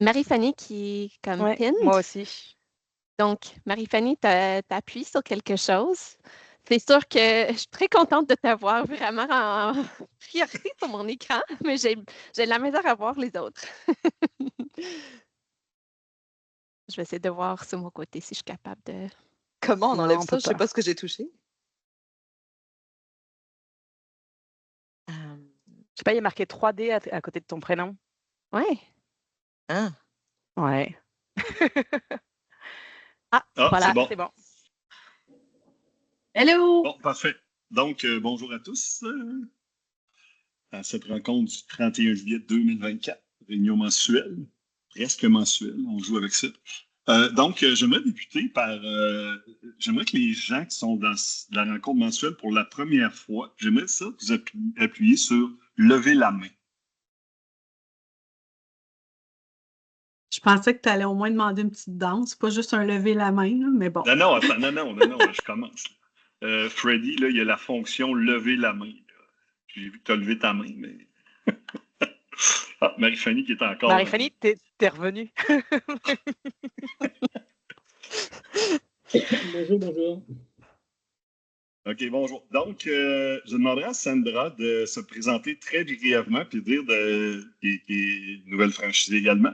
Marie-Fanny qui est comme Ouais, pinned. moi aussi. Donc, Marie-Fanny, t'appuies sur quelque chose. C'est sûr que je suis très contente de t'avoir vraiment en priorité sur mon écran, mais j'ai de la misère à voir les autres. Je vais essayer de voir sur mon côté si je suis capable de... Comment on Non, enlève on peut ça? Je sais pas. pas ce que j'ai touché. Je sais pas, il y a marqué 3D à côté de ton prénom. Ouais. Hein? Ouais. Ah, Ah, voilà, c'est bon. c'est bon. Hello! Bon, parfait. Donc, bonjour à tous à cette rencontre du 31 juillet 2024, réunion mensuelle, presque mensuelle, on joue avec ça. Donc, j'aimerais débuter par, j'aimerais que les gens qui sont dans la rencontre mensuelle pour la première fois, j'aimerais ça que vous appuyez sur « Lever la main ». Je pensais que tu allais au moins demander une petite danse, pas juste un lever la main, là, mais bon. Non, attends, non, je commence. Freddy, là, il y a la fonction « Lever la main ». J'ai vu que tu as levé ta main, mais... Ah, Marie-Fanny qui est encore... Marie-Fanny, t'es revenue. Bonjour. OK, bonjour. Donc, je demanderai à Sandra de se présenter très brièvement puis dire tes nouvelles franchises également.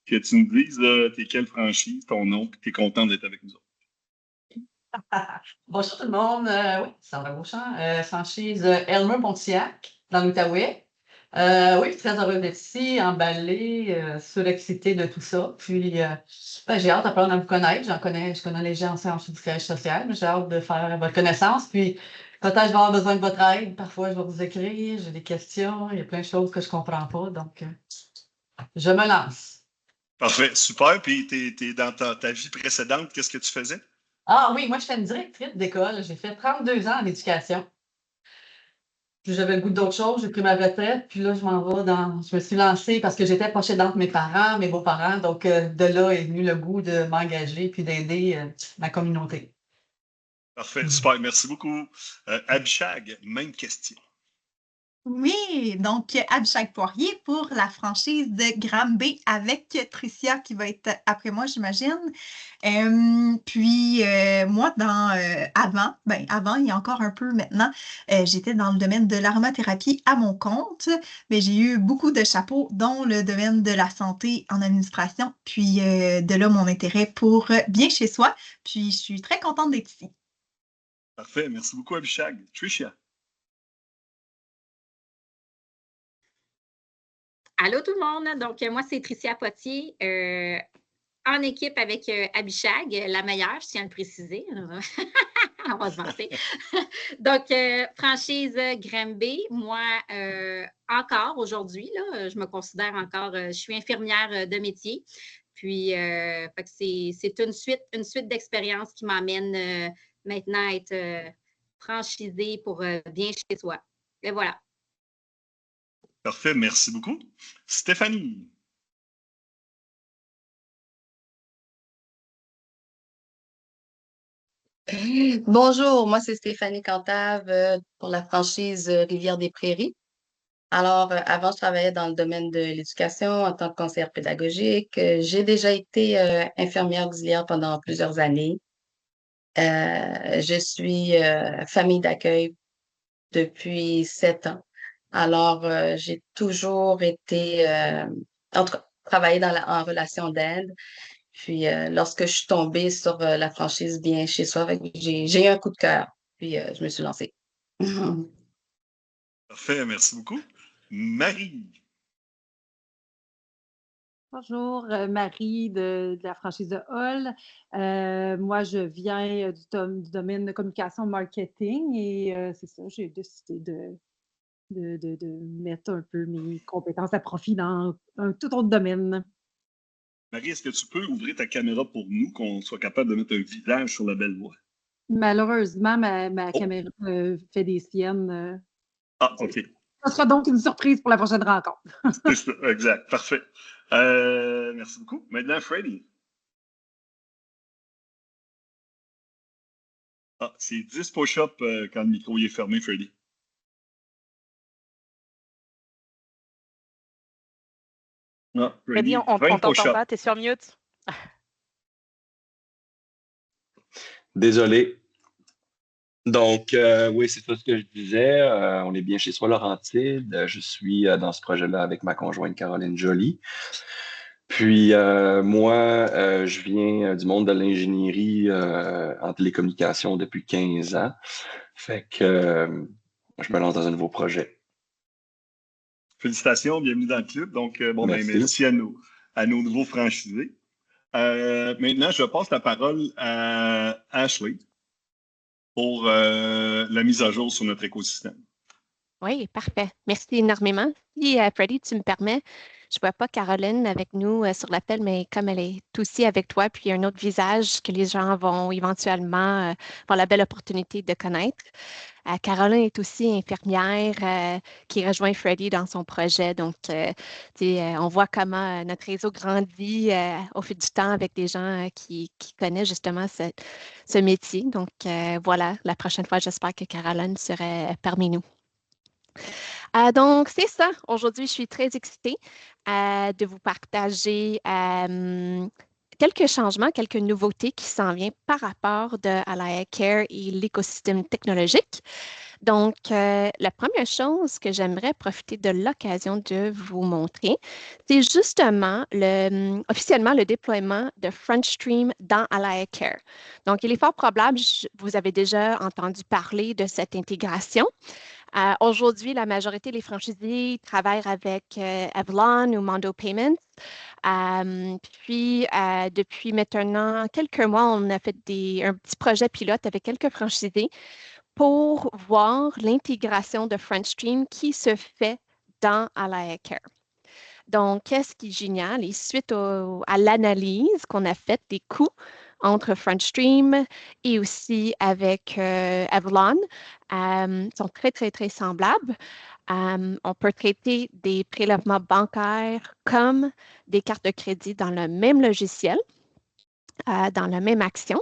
Que tu nous dises t'es quelle franchise, ton nom, puis t'es content d'être avec nous autres. Bonjour tout le monde. Oui, Sandra Beauchamp, franchise Elmer-Pontiac, dans l'Outaouais. Oui, très heureuse d'être ici, emballée, surexcitée de tout ça. Puis, j'ai hâte d'apprendre à vous connaître. Je connais les gens en du siège social, mais j'ai hâte de faire votre connaissance. Puis, peut-être je vais avoir besoin de votre aide. Parfois, je vais vous écrire, j'ai des questions, il y a plein de choses que je comprends pas. Donc, je me lance. Parfait, super. Puis, t'es dans ta vie précédente, qu'est-ce que tu faisais? Ah oui, moi, je fais une directrice d'école. J'ai fait 32 ans en éducation. Puis j'avais le goût d'autre chose, j'ai pris ma retraite, puis là, je me suis lancée parce que j'étais pochée d'entre mes parents, mes beaux-parents. Donc, de là est venu le goût de m'engager puis d'aider ma communauté. Parfait, super, merci beaucoup. Abhishag, même question. Oui, donc Abhishag Poirier pour la franchise de Granby avec Tricia qui va être après moi, j'imagine. Puis moi, avant, il y a encore un peu maintenant, j'étais dans le domaine de l'aromathérapie à mon compte, mais j'ai eu beaucoup de chapeaux, dont le domaine de la santé en administration, puis de là mon intérêt pour bien chez soi. Puis je suis très contente d'être ici. Parfait, merci beaucoup Abhishag. Tricia. Allô tout le monde, donc moi c'est Tricia Potier, en équipe avec Abhishag, la meilleure, je tiens à le préciser. On va se vanter. Donc, franchise Granby, moi, encore aujourd'hui, là, je me considère encore, je suis infirmière de métier. Puis, c'est une suite d'expériences qui m'amène maintenant à être franchisée pour bien chez soi. Et voilà. Parfait, merci beaucoup. Stéphanie. Bonjour, moi c'est Stéphanie Cantave pour la franchise Rivière des Prairies. Alors, avant, je travaillais dans le domaine de l'éducation en tant que conseillère pédagogique. J'ai déjà été infirmière auxiliaire pendant plusieurs années. Je suis famille d'accueil depuis 7 ans. Alors, j'ai toujours été, travaillé en relation d'aide. Puis, lorsque je suis tombée sur la franchise Bien chez soi, j'ai eu un coup de cœur. Puis, je me suis lancée. Parfait, merci beaucoup. Marie. Bonjour, Marie de la franchise de Hall. Moi, je viens du domaine de communication marketing et c'est ça, j'ai décidé de mettre un peu mes compétences à profit dans un tout autre domaine. Marie, est-ce que tu peux ouvrir ta caméra pour nous, qu'on soit capable de mettre un visage sur la belle voix? Malheureusement, ma caméra fait des siennes. Ah, OK. Ça sera donc une surprise pour la prochaine rencontre. C'est ça, exact. Parfait. Merci beaucoup. Maintenant, Freddy. Ah, c'est 10 push-ups quand le micro est fermé, Freddy. Ah, Freddy, ready. on Rainbow t'entend Shot. pas, t'es sur mute. Désolé. Donc, oui, c'est ça ce que je disais. On est bien chez soi, Laurentide. Je suis dans ce projet-là avec ma conjointe Caroline Joly. Puis, moi, je viens du monde de l'ingénierie en télécommunication depuis 15 ans. Fait que je me lance dans un nouveau projet. Félicitations, bienvenue dans le club. Donc, bon, ben, Merci. merci à nos nouveaux franchisés. Maintenant, je passe la parole à Ashley pour la mise à jour sur notre écosystème. Oui, parfait. Merci énormément. Si, Freddy, tu me permets, je ne vois pas Caroline avec nous sur l'appel, mais comme elle est aussi avec toi, puis il y a un autre visage que les gens vont éventuellement avoir la belle opportunité de connaître. Caroline est aussi infirmière qui rejoint Freddy dans son projet. Donc, on voit comment notre réseau grandit au fil du temps avec des gens qui connaissent justement ce métier. Donc, voilà, la prochaine fois, j'espère que Caroline serait parmi nous. Donc, c'est ça. Aujourd'hui, je suis très excitée de vous partager quelques changements, quelques nouveautés qui s'en viennent par rapport à la Care et l'écosystème technologique. Donc, la première chose que j'aimerais profiter de l'occasion de vous montrer, c'est justement officiellement le déploiement de FrontStream dans Alaya Care. Donc, il est fort probable, vous avez déjà entendu parler de cette intégration. Aujourd'hui, la majorité des franchisés travaillent avec Avalon ou Mondo Payments. Puis, depuis maintenant quelques mois, on a fait un petit projet pilote avec quelques franchisés pour voir l'intégration de FrontStream qui se fait dans Alaya Care. Donc, qu'est-ce qui est génial? Et suite à l'analyse qu'on a faite des coûts entre FrontStream et aussi avec Avalon, sont très, très, très semblables. On peut traiter des prélèvements bancaires comme des cartes de crédit dans le même logiciel, dans la même action.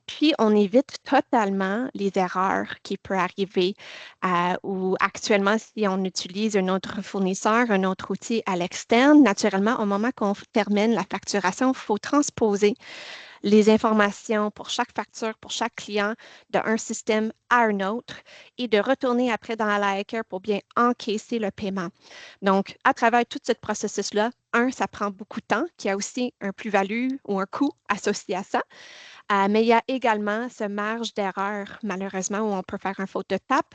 Puis, on évite totalement les erreurs qui peuvent arriver ou actuellement, si on utilise un autre fournisseur, un autre outil à l'externe, naturellement, au moment qu'on termine la facturation, il faut transposer les informations pour chaque facture, pour chaque client, d'un système à un autre et de retourner après dans la Care pour bien encaisser le paiement. Donc, à travers tout ce processus-là, ça prend beaucoup de temps, qui a aussi un plus-value ou un coût associé à ça. Mais il y a également ce marge d'erreur, malheureusement, où on peut faire un faute de tape,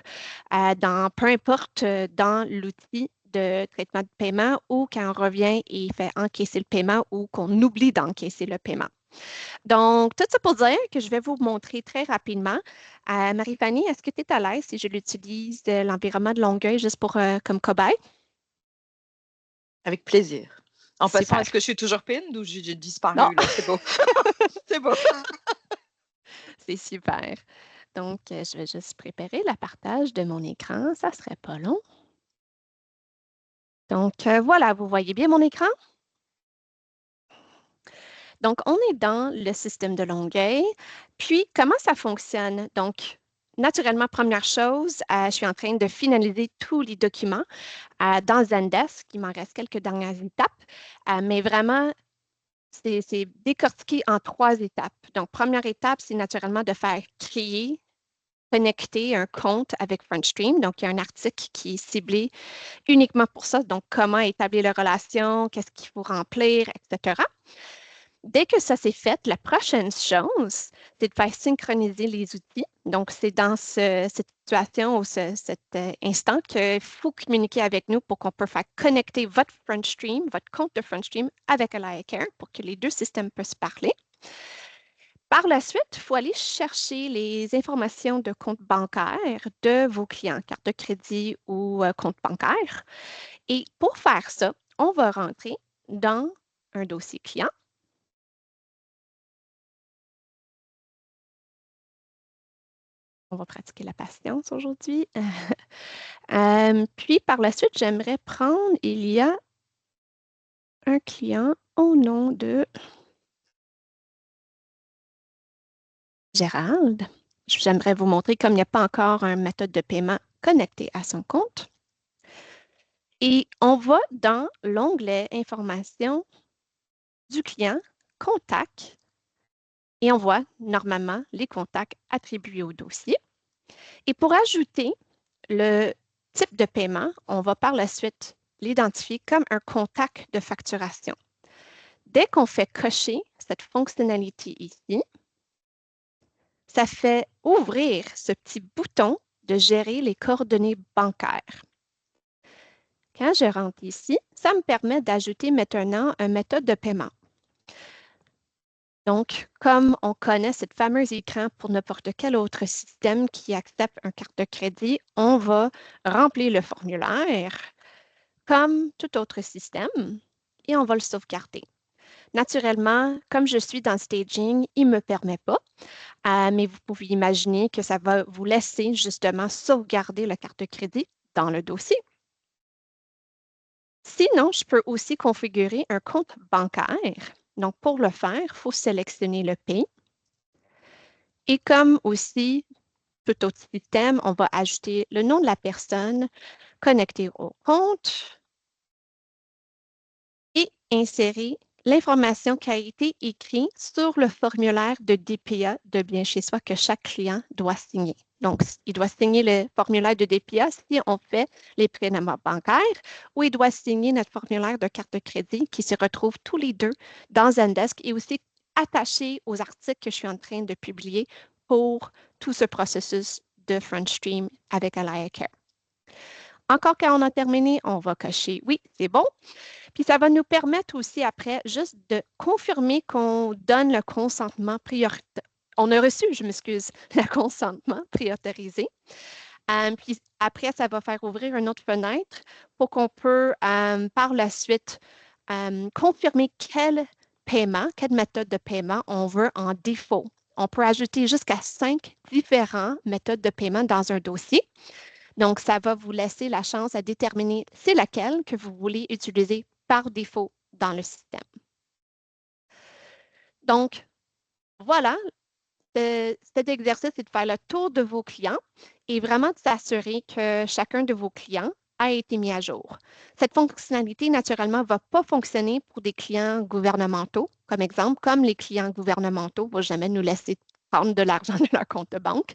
peu importe dans l'outil de traitement de paiement ou quand on revient et fait encaisser le paiement ou qu'on oublie d'encaisser le paiement. Donc, tout ça pour dire que je vais vous montrer très rapidement. Marie-Fanny, est-ce que tu es à l'aise si je l'utilise l'environnement de Longueuil juste pour comme cobaye? Avec plaisir. En Super. passant, est-ce que je suis toujours pinned ou j'ai disparu? Non. Là? C'est beau. C'est beau. C'est super. Donc, je vais juste préparer le partage de mon écran. Ça ne serait pas long. Donc, voilà, vous voyez bien mon écran? Donc, on est dans le système de Longueuil. Puis, comment ça fonctionne? Donc, naturellement, première chose, je suis en train de finaliser tous les documents dans Zendesk. Il m'en reste quelques dernières étapes, mais vraiment, c'est décortiqué en 3 étapes. Donc, première étape, c'est naturellement de faire créer, connecter un compte avec FrontStream. Donc, il y a un article qui est ciblé uniquement pour ça. Donc, comment établir la relation, qu'est-ce qu'il faut remplir, etc. Dès que ça s'est fait, la prochaine chose, c'est de faire synchroniser les outils. Donc, c'est dans cette situation ou cet instant qu'il faut communiquer avec nous pour qu'on puisse faire connecter votre FrontStream, votre compte de FrontStream avec Alaya Care pour que les 2 systèmes puissent parler. Par la suite, il faut aller chercher les informations de compte bancaire de vos clients, carte de crédit ou compte bancaire. Et pour faire ça, on va rentrer dans un dossier client. On va pratiquer la patience aujourd'hui. Puis, par la suite, j'aimerais prendre, il y a un client au nom de Gérald. J'aimerais vous montrer comme il n'y a pas encore une méthode de paiement connectée à son compte. Et on va dans l'onglet « Informations du client »,« Contacts », et on voit normalement les contacts attribués au dossier. Et pour ajouter le type de paiement, on va par la suite l'identifier comme un contact de facturation. Dès qu'on fait cocher cette fonctionnalité ici, ça fait ouvrir ce petit bouton de gérer les coordonnées bancaires. Quand je rentre ici, ça me permet d'ajouter maintenant une méthode de paiement. Donc, comme on connaît cette fameuse écran pour n'importe quel autre système qui accepte une carte de crédit, on va remplir le formulaire comme tout autre système et on va le sauvegarder. Naturellement, comme je suis dans staging, il ne me permet pas, mais vous pouvez imaginer que ça va vous laisser justement sauvegarder la carte de crédit dans le dossier. Sinon, je peux aussi configurer un compte bancaire. Donc, pour le faire, il faut sélectionner le pays. Et comme aussi tout autre système, on va ajouter le nom de la personne connectée au compte et insérer l'information qui a été écrite sur le formulaire de DPA de Bien chez soi que chaque client doit signer. Donc, il doit signer le formulaire de DPA si on fait les prélèvements bancaires ou il doit signer notre formulaire de carte de crédit qui se retrouve tous les deux dans Zendesk et aussi attaché aux articles que je suis en train de publier pour tout ce processus de FrontStream avec AlayaCare. Encore quand on a terminé, on va cocher « Oui, c'est bon ». Puis ça va nous permettre aussi après juste de confirmer qu'on donne le consentement prioritaire. On a reçu, je m'excuse, le consentement prioritarisé. Puis après, ça va faire ouvrir une autre fenêtre pour qu'on peut par la suite confirmer quel paiement, quelle méthode de paiement on veut en défaut. On peut ajouter jusqu'à 5 différentes méthodes de paiement dans un dossier. Donc, ça va vous laisser la chance à déterminer c'est laquelle que vous voulez utiliser par défaut dans le système. Donc, voilà, cet exercice est de faire le tour de vos clients et vraiment de s'assurer que chacun de vos clients a été mis à jour. Cette fonctionnalité, naturellement, ne va pas fonctionner pour des clients gouvernementaux, comme exemple, comme les clients gouvernementaux ne vont jamais nous laisser prendre de l'argent de leur compte de banque.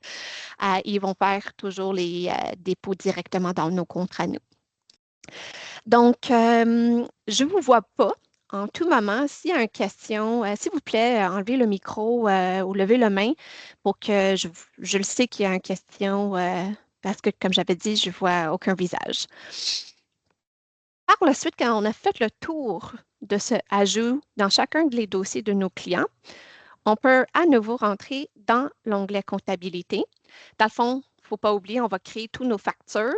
Ils vont faire toujours les dépôts directement dans nos comptes à nous. Donc, je ne vous vois pas en tout moment. S'il y a une question, s'il vous plaît, enlevez le micro ou levez la main pour que je le sais qu'il y a une question parce que, comme j'avais dit, je ne vois aucun visage. Par la suite, quand on a fait le tour de ce ajout dans chacun des dossiers de nos clients, on peut à nouveau rentrer dans l'onglet comptabilité. Dans le fond, il ne faut pas oublier, on va créer tous nos factures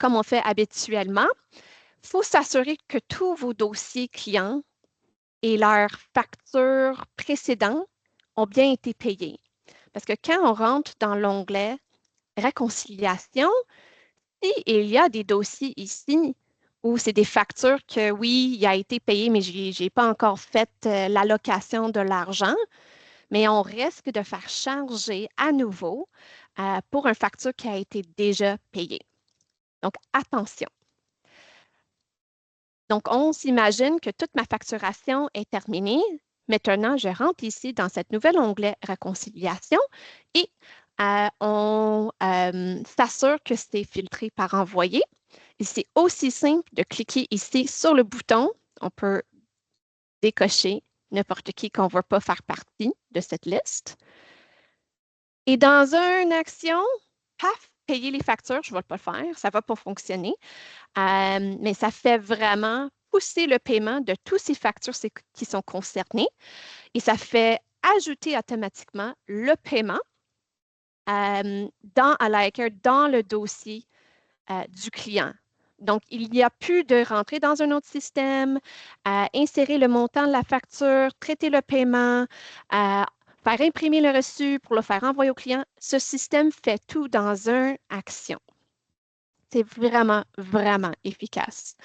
comme on fait habituellement. Il faut s'assurer que tous vos dossiers clients et leurs factures précédentes ont bien été payés. Parce que quand on rentre dans l'onglet réconciliation, il y a des dossiers ici où c'est des factures que oui, il a été payé, mais je n'ai pas encore fait l'allocation de l'argent. Mais on risque de faire charger à nouveau pour une facture qui a été déjà payée. Donc, attention. Donc, on s'imagine que toute ma facturation est terminée. Maintenant, je rentre ici dans cet nouvel onglet « Réconciliation » et on s'assure que c'est filtré par « Envoyer ». Et c'est aussi simple de cliquer ici sur le bouton. On peut décocher n'importe qui qu'on ne veut pas faire partie de cette liste. Et dans une action, paf, payer les factures, je ne vais pas le faire, ça ne va pas fonctionner. Mais ça fait vraiment pousser le paiement de toutes ces factures qui sont concernées et ça fait ajouter automatiquement le paiement dans AlayaCare, dans le dossier du client. Donc, il n'y a plus de rentrer dans un autre système, insérer le montant de la facture, traiter le paiement, faire imprimer le reçu pour le faire envoyer au client. Ce système fait tout dans une action. C'est vraiment, vraiment efficace.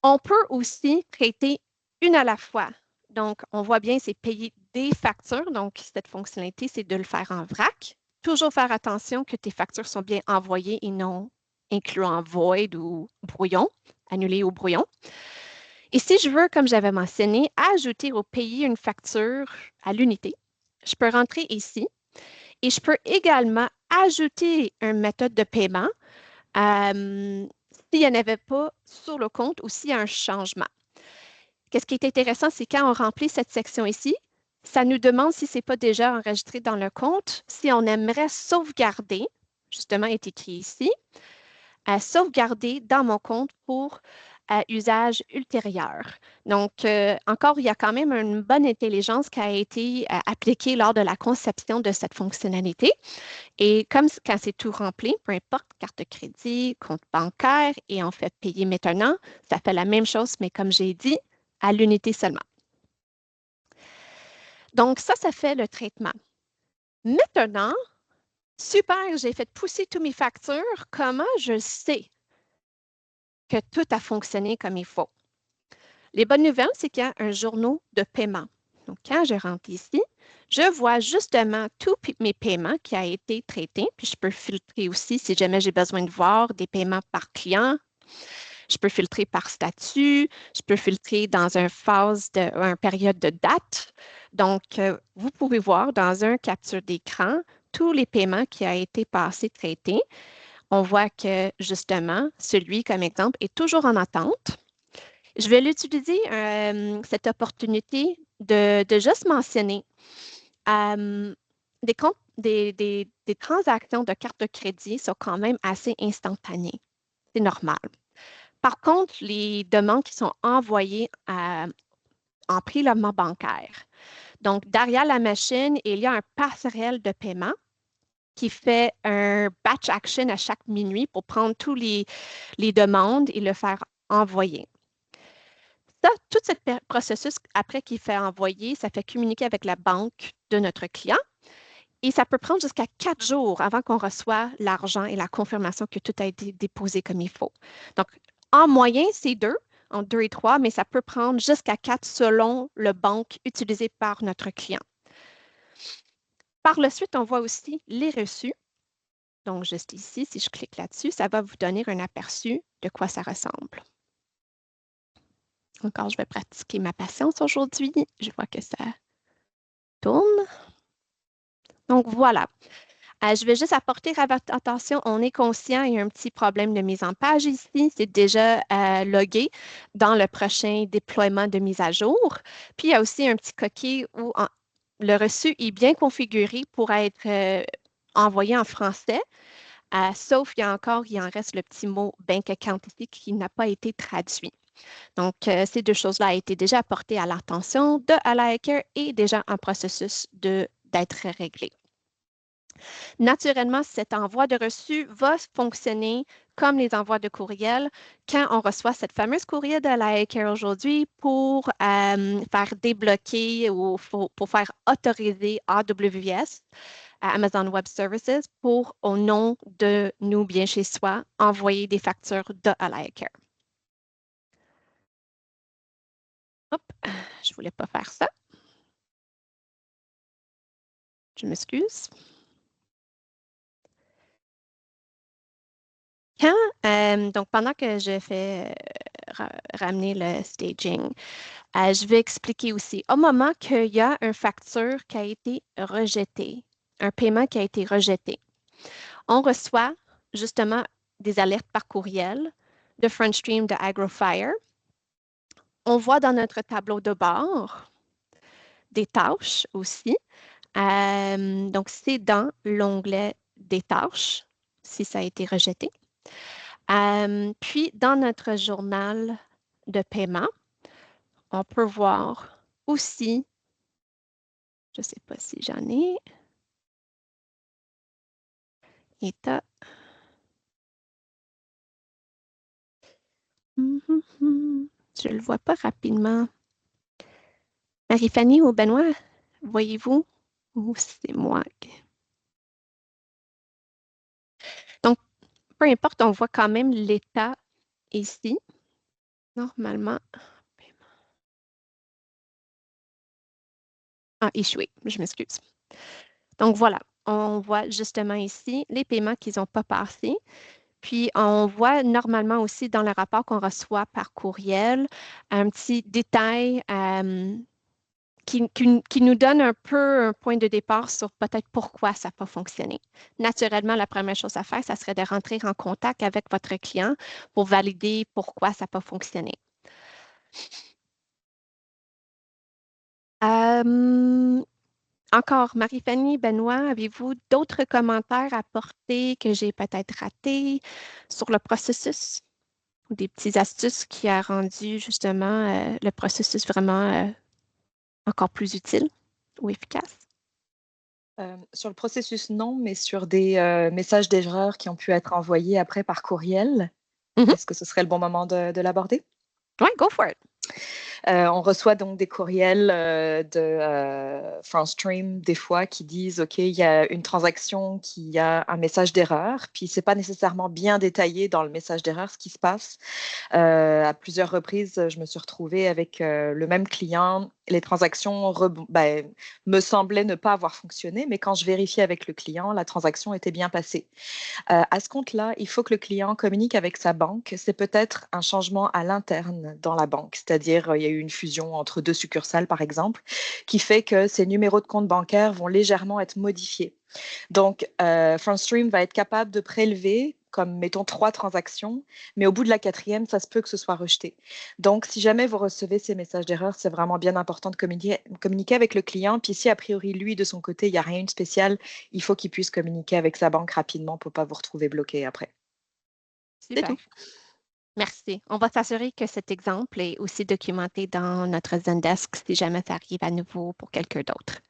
On peut aussi traiter une à la fois. Donc, on voit bien, c'est payer des factures. Donc, cette fonctionnalité, c'est de le faire en vrac. Toujours faire attention que tes factures sont bien envoyées et non incluant void ou brouillon, annulé ou brouillon. Et si je veux, comme j'avais mentionné, ajouter au pays une facture à l'unité, je peux rentrer ici et je peux également ajouter une méthode de paiement s'il n'y en avait pas sur le compte ou s'il y a un changement. Qu'est-ce qui est intéressant, c'est quand on remplit cette section ici, ça nous demande si ce n'est pas déjà enregistré dans le compte, si on aimerait sauvegarder, justement est écrit ici, sauvegarder dans mon compte pour usage ultérieur. Donc, encore, il y a quand même une bonne intelligence qui a été appliquée lors de la conception de cette fonctionnalité. Et comme quand c'est tout rempli, peu importe, carte de crédit, compte bancaire, et on fait payer maintenant, ça fait la même chose, mais comme j'ai dit, à l'unité seulement. Donc, ça fait le traitement. Maintenant, super, j'ai fait pousser toutes mes factures. Comment je sais que tout a fonctionné comme il faut? Les bonnes nouvelles, c'est qu'il y a un journal de paiement. Donc, quand je rentre ici, je vois justement tous mes paiements qui ont été traités. Puis, je peux filtrer aussi si jamais j'ai besoin de voir des paiements par client. Je peux filtrer par statut. Je peux filtrer dans une phase une période de date. Donc, vous pouvez voir dans un capture d'écran tous les paiements qui ont été passés, traités. On voit que, justement, celui, comme exemple, est toujours en attente. Je vais l'utiliser, cette opportunité de juste mentionner des transactions de carte de crédit sont quand même assez instantanées. C'est normal. Par contre, les demandes qui sont envoyées en prélèvement bancaire. Donc, derrière la machine, il y a un passerelle de paiement qui fait un batch action à chaque minuit pour prendre tous les demandes et le faire envoyer. Ça, tout ce processus, après qu'il fait envoyer, ça fait communiquer avec la banque de notre client et ça peut prendre jusqu'à 4 jours avant qu'on reçoive l'argent et la confirmation que tout a été déposé comme il faut. Donc, en moyenne, c'est 2, entre 2 et 3, mais ça peut prendre jusqu'à 4 selon le banque utilisé par notre client. Par la suite, on voit aussi les reçus. Donc, juste ici, si je clique là-dessus, ça va vous donner un aperçu de quoi ça ressemble. Encore, je vais pratiquer ma patience aujourd'hui. Je vois que ça tourne. Donc, voilà. Je vais juste apporter à votre attention, on est conscient, il y a un petit problème de mise en page ici. C'est déjà logué dans le prochain déploiement de mise à jour. Puis, il y a aussi un petit coquille où le reçu est bien configuré pour être envoyé en français. Sauf, il en reste le petit mot Bank Account ici qui n'a pas été traduit. Donc, ces deux choses-là ont été déjà apportées à l'attention de AlahaCare et déjà en processus d'être réglé. Naturellement, cet envoi de reçu va fonctionner comme les envois de courriel quand on reçoit cette fameuse courriel de AlahaCare aujourd'hui pour faire débloquer ou pour faire autoriser AWS, Amazon Web Services, pour, au nom de nous, bien chez soi, envoyer des factures de AlahaCare. Hop, je ne voulais pas faire ça. Je m'excuse. Donc, pendant que je fais ramener le staging, je vais expliquer aussi. Au moment qu'il y a une facture qui a été rejetée, un paiement qui a été rejeté, on reçoit justement des alertes par courriel de FrontStream de AgroFire. On voit dans notre tableau de bord des tâches aussi. Donc, c'est dans l'onglet des tâches, si ça a été rejeté. Puis, dans notre journal de paiement, on peut voir aussi, je ne sais pas si j'en ai, état. Je ne le vois pas rapidement. Marie-Fanny ou Benoît, voyez-vous? Ou c'est moi? Donc, peu importe, on voit quand même l'état ici. Normalement. Ah, échoué, je m'excuse. Donc, voilà, on voit justement ici les paiements qui n'ont pas passé. Puis, on voit normalement aussi dans le rapport qu'on reçoit par courriel un petit détail qui nous donne un peu un point de départ sur peut-être pourquoi ça n'a pas fonctionné. Naturellement, la première chose à faire, ça serait de rentrer en contact avec votre client pour valider pourquoi ça n'a pas fonctionné. Encore, Marie-Fanny, Benoît, avez-vous d'autres commentaires à apporter que j'ai peut-être ratés sur le processus ou des petites astuces qui a rendu justement le processus vraiment encore plus utile ou efficace? Sur le processus, non, mais sur des messages d'erreur qui ont pu être envoyés après par courriel, est-ce que ce serait le bon moment de l'aborder? Oui, go for it. On reçoit donc des courriels de FrontStream des fois qui disent OK, il y a une transaction qui a un message d'erreur, puis c'est pas nécessairement bien détaillé dans le message d'erreur ce qui se passe. À plusieurs reprises, je me suis retrouvée avec le même client. Les transactions me semblaient ne pas avoir fonctionné, mais quand je vérifiais avec le client, la transaction était bien passée. À ce compte-là, il faut que le client communique avec sa banque. C'est peut-être un changement à l'interne dans la banque, c'est-à-dire il y a eu une fusion entre 2 succursales, par exemple, qui fait que ces numéros de compte bancaire vont légèrement être modifiés. Donc, FrontStream va être capable de prélever comme, mettons, 3 transactions, mais au bout de la 4e, ça se peut que ce soit rejeté. Donc, si jamais vous recevez ces messages d'erreur, c'est vraiment bien important de communiquer avec le client. Puis si, a priori, lui, de son côté, il n'y a rien de spécial, il faut qu'il puisse communiquer avec sa banque rapidement pour ne pas vous retrouver bloqué après. Super. C'est tout. Merci. On va s'assurer que cet exemple est aussi documenté dans notre Zendesk si jamais ça arrive à nouveau pour quelqu'un d'autre.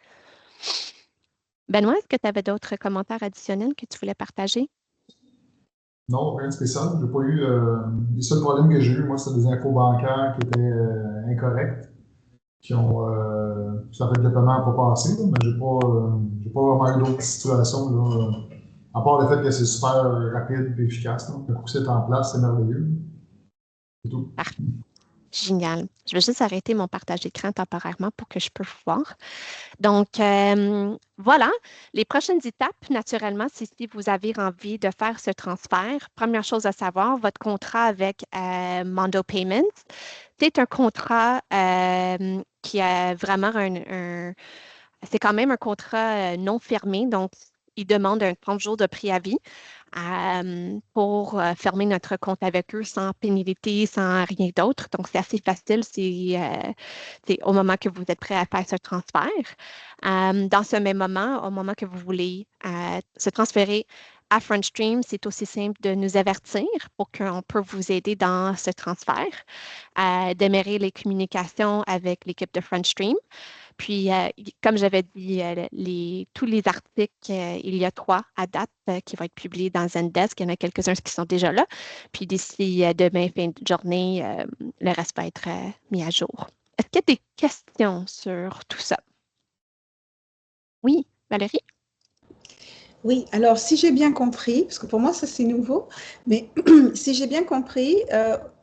Benoît, est-ce que tu avais d'autres commentaires additionnels que tu voulais partager? Non, rien de spécial. J'ai pas eu. Les seuls problèmes que j'ai eu, moi, c'est des infos bancaires qui étaient incorrectes, qui ont. Ça fait que le paiement n'a pas passé, là, mais j'ai pas vraiment eu d'autres situations, là, à part le fait que c'est super rapide et efficace. Là. Un coup, c'est en place, c'est merveilleux. C'est tout. Parfait. Génial. Je vais juste arrêter mon partage d'écran temporairement pour que je puisse voir. Donc, voilà. Les prochaines étapes, naturellement, c'est si vous avez envie de faire ce transfert. Première chose à savoir, votre contrat avec Mondo Payments, c'est un contrat qui a vraiment c'est quand même un contrat non fermé. Donc, il demande un 30 jours de préavis pour fermer notre compte avec eux sans pénalité, sans rien d'autre. Donc, c'est assez facile. C'est au moment que vous êtes prêt à faire ce transfert. Dans ce même moment, au moment que vous voulez se transférer à FrontStream, c'est aussi simple de nous avertir pour qu'on peut vous aider dans ce transfert, démarrer les communications avec l'équipe de FrontStream. Puis, comme j'avais dit, tous les articles, il y a 3 à date qui vont être publiés dans Zendesk. Il y en a quelques-uns qui sont déjà là. Puis, d'ici demain, fin de journée, le reste va être mis à jour. Est-ce qu'il y a des questions sur tout ça? Oui, Valérie? Oui, alors si j'ai bien compris, parce que pour moi ça c'est nouveau, mais si j'ai bien compris,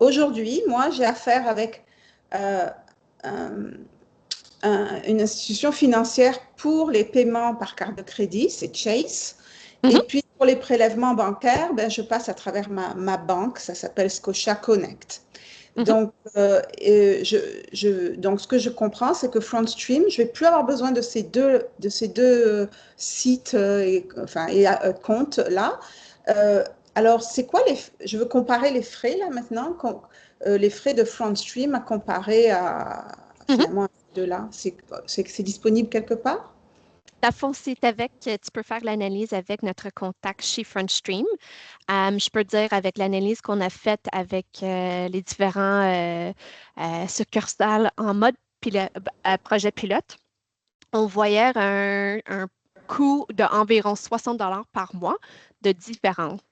aujourd'hui, moi j'ai affaire avec une institution financière pour les paiements par carte de crédit, c'est Chase. Et puis pour les prélèvements bancaires, ben, je passe à travers ma banque, ça s'appelle Scotia Connect. Donc, donc, ce que je comprends, c'est que FrontStream, je ne vais plus avoir besoin de ces deux sites et comptes-là. Alors, c'est quoi je veux comparer les frais, là, maintenant, les frais de FrontStream à comparer à, finalement, à ces deux-là. C'est disponible quelque part? À fond, tu peux faire l'analyse avec notre contact chez FrontStream. Je peux dire avec l'analyse qu'on a faite avec les différents succursales en mode projet pilote, on voyait un coût d'environ 60 $ par mois de différence.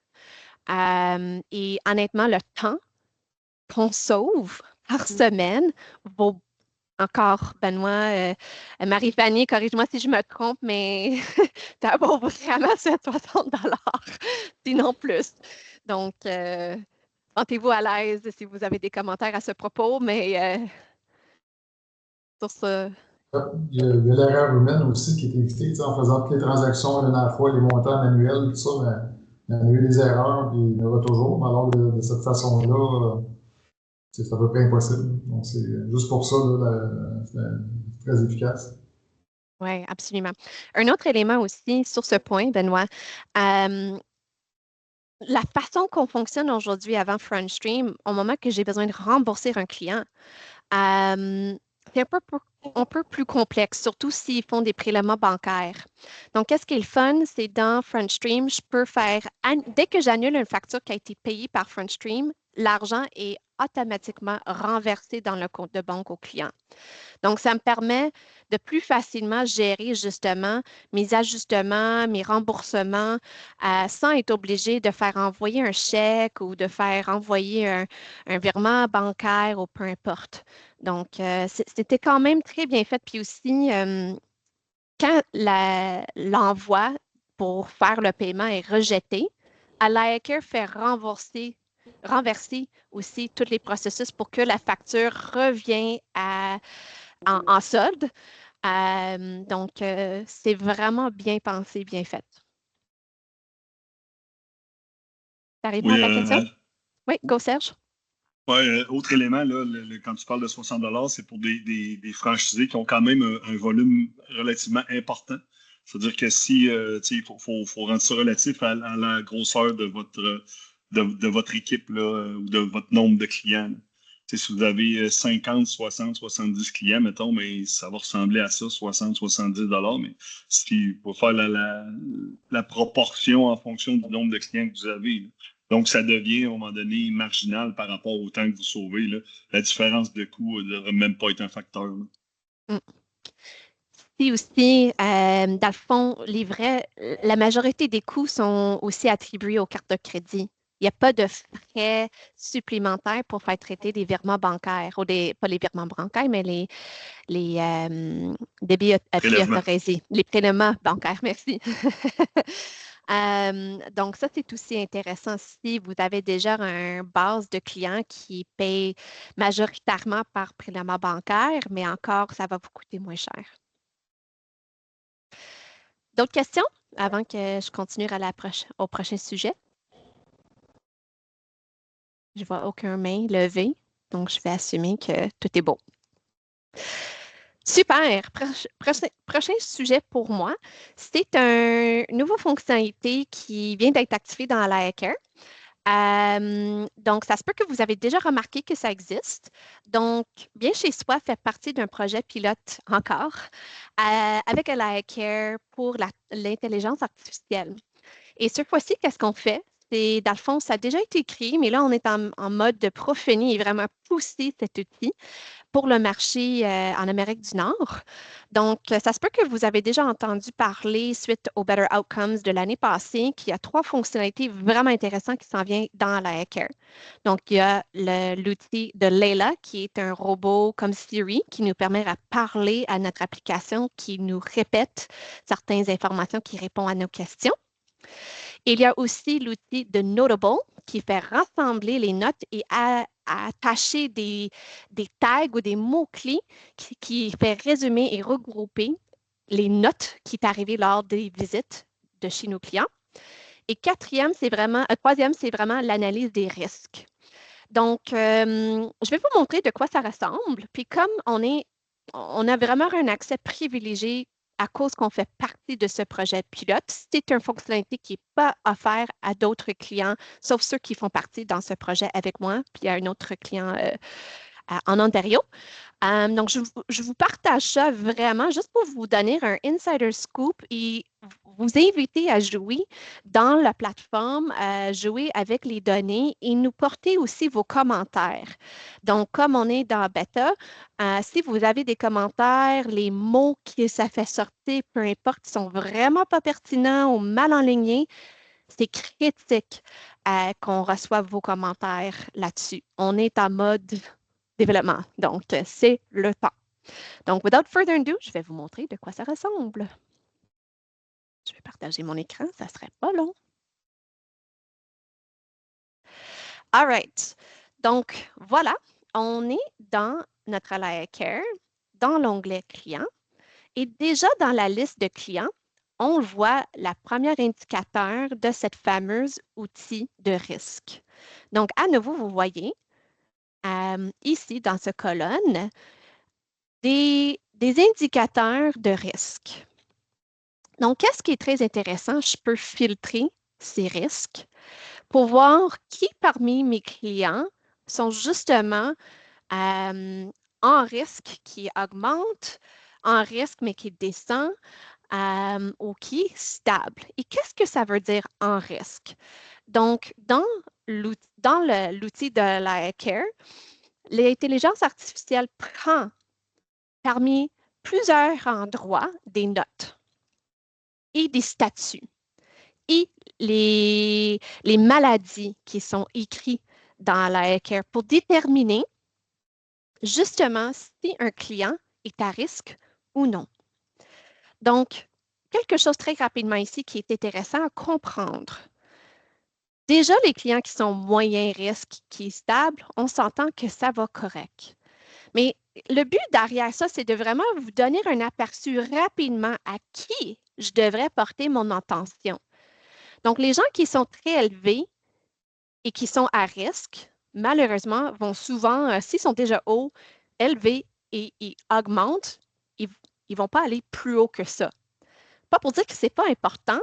Et honnêtement, le temps qu'on sauve par semaine vaut encore, Benoît, Marie-Fanny, corrige-moi si je me trompe, mais ça vaut vraiment 60 $, sinon plus. Donc, sentez-vous à l'aise si vous avez des commentaires à ce propos, mais sur ce... Il y a l'erreur humaine aussi qui est évitée en faisant toutes les transactions l'une à la fois, les montants manuels, tout ça, mais Il y en a eu des erreurs, puis il y en aura toujours, mais alors de cette façon-là, c'est à peu près impossible. Donc, c'est juste pour ça, là, c'est très efficace. Oui, absolument. Un autre élément aussi sur ce point, Benoît, la façon qu'on fonctionne aujourd'hui avant FrontStream, au moment que j'ai besoin de rembourser un client, c'est un peu plus complexe, surtout s'ils font des prélèvements bancaires. Donc, qu'est-ce qui est le fun? C'est dans FrontStream, je peux faire, dès que j'annule une facture qui a été payée par FrontStream, l'argent est automatiquement renversé dans le compte de banque au client. Donc, ça me permet de plus facilement gérer justement mes ajustements, mes remboursements, sans être obligé de faire envoyer un chèque ou de faire envoyer un virement bancaire ou peu importe. Donc, c'était quand même très bien fait. Puis aussi, quand l'envoi pour faire le paiement est rejeté, Alacare fait renverser aussi tous les processus pour que la facture revienne en solde. Donc, c'est vraiment bien pensé, bien fait. Ça répond à ta question? Oui, go Serge. Oui, autre élément, là, quand tu parles de 60 $, c'est pour des franchisés qui ont quand même un volume relativement important. C'est-à-dire que si il faut rendre ça relatif à la grosseur de votre équipe là, ou de votre nombre de clients. Si vous avez 50, 60, 70 clients, mettons, mais ça va ressembler à ça, 60, 70 $. Mais il faut faire la proportion en fonction du nombre de clients que vous avez. Là. Donc, ça devient, à un moment donné, marginal par rapport au temps que vous sauvez. Là. La différence de coût ne devrait même pas être un facteur. Là. Puis aussi, dans le fond, la majorité des coûts sont aussi attribués aux cartes de crédit. Il n'y a pas de frais supplémentaires pour faire traiter des virements bancaires, ou pas les virements bancaires, mais les débits autorisés, les prélèvements bancaires, merci. Donc, ça, c'est aussi intéressant si vous avez déjà une base de clients qui payent majoritairement par prélèvement bancaire, mais encore, ça va vous coûter moins cher. D'autres questions avant que je continue au prochain sujet? Je vois aucun main levé, donc je vais assumer que tout est beau. Super! Prochain sujet pour moi, c'est une nouvelle fonctionnalité qui vient d'être activée dans Alacare. Donc, ça se peut que vous avez déjà remarqué que ça existe. Donc, Bien chez soi fait partie d'un projet pilote encore avec Alacare pour l'intelligence artificielle. Et cette fois-ci, qu'est-ce qu'on fait? C'est, dans le fond, ça a déjà été écrit, mais là, on est en mode de profiner et vraiment pousser cet outil pour le marché en Amérique du Nord. Donc, ça se peut que vous avez déjà entendu parler, suite aux Better Outcomes de l'année passée, qu'il y a 3 fonctionnalités vraiment intéressantes qui s'en viennent dans Alacare. Donc, il y a l'outil de Layla, qui est un robot comme Siri, qui nous permet de parler à notre application, qui nous répète certaines informations, qui répond à nos questions. Il y a aussi l'outil de Notable qui fait rassembler les notes et attacher des tags ou des mots-clés qui fait résumer et regrouper les notes qui sont arrivées lors des visites de chez nos clients. Et troisième, c'est vraiment l'analyse des risques. Donc, je vais vous montrer de quoi ça ressemble. Puis comme on a vraiment un accès privilégié à cause qu'on fait partie de ce projet pilote, c'est une fonctionnalité qui n'est pas offerte à d'autres clients, sauf ceux qui font partie dans ce projet avec moi, puis à un autre client en Ontario. Donc, je vous partage ça vraiment juste pour vous donner un insider scoop et vous inviter à jouer dans la plateforme, jouer avec les données et nous porter aussi vos commentaires. Donc, comme on est dans bêta, si vous avez des commentaires, les mots que ça fait sortir, peu importe, sont vraiment pas pertinents ou mal enlignés, c'est critique qu'on reçoive vos commentaires là-dessus. On est en mode développement. Donc, c'est le temps. Donc, without further ado, je vais vous montrer de quoi ça ressemble. Je vais partager mon écran, ça ne serait pas long. All right. Donc, voilà, on est dans notre Alacare, dans l'onglet client. Et déjà dans la liste de clients, on voit le premier indicateur de cette fameuse outil de risque. Donc, à nouveau, vous voyez ici, dans cette colonne, des indicateurs de risque. Donc, qu'est-ce qui est très intéressant? Je peux filtrer ces risques pour voir qui parmi mes clients sont justement en risque qui augmente, en risque mais qui descend, ou qui est stable. Et qu'est-ce que ça veut dire en risque? Donc, dans l'outil de la Care, l'intelligence artificielle prend parmi plusieurs endroits des notes et des statuts et les maladies qui sont écrites dans la Care pour déterminer justement si un client est à risque ou non. Donc, quelque chose très rapidement ici qui est intéressant à comprendre. Déjà, les clients qui sont moyen risque, qui est stable, on s'entend que ça va correct. Mais le but derrière ça, c'est de vraiment vous donner un aperçu rapidement à qui je devrais porter mon attention. Donc, les gens qui sont très élevés et qui sont à risque, malheureusement, vont souvent, s'ils sont déjà hauts, élevés et augmentent, ils ne vont pas aller plus haut que ça. Pas pour dire que ce n'est pas important,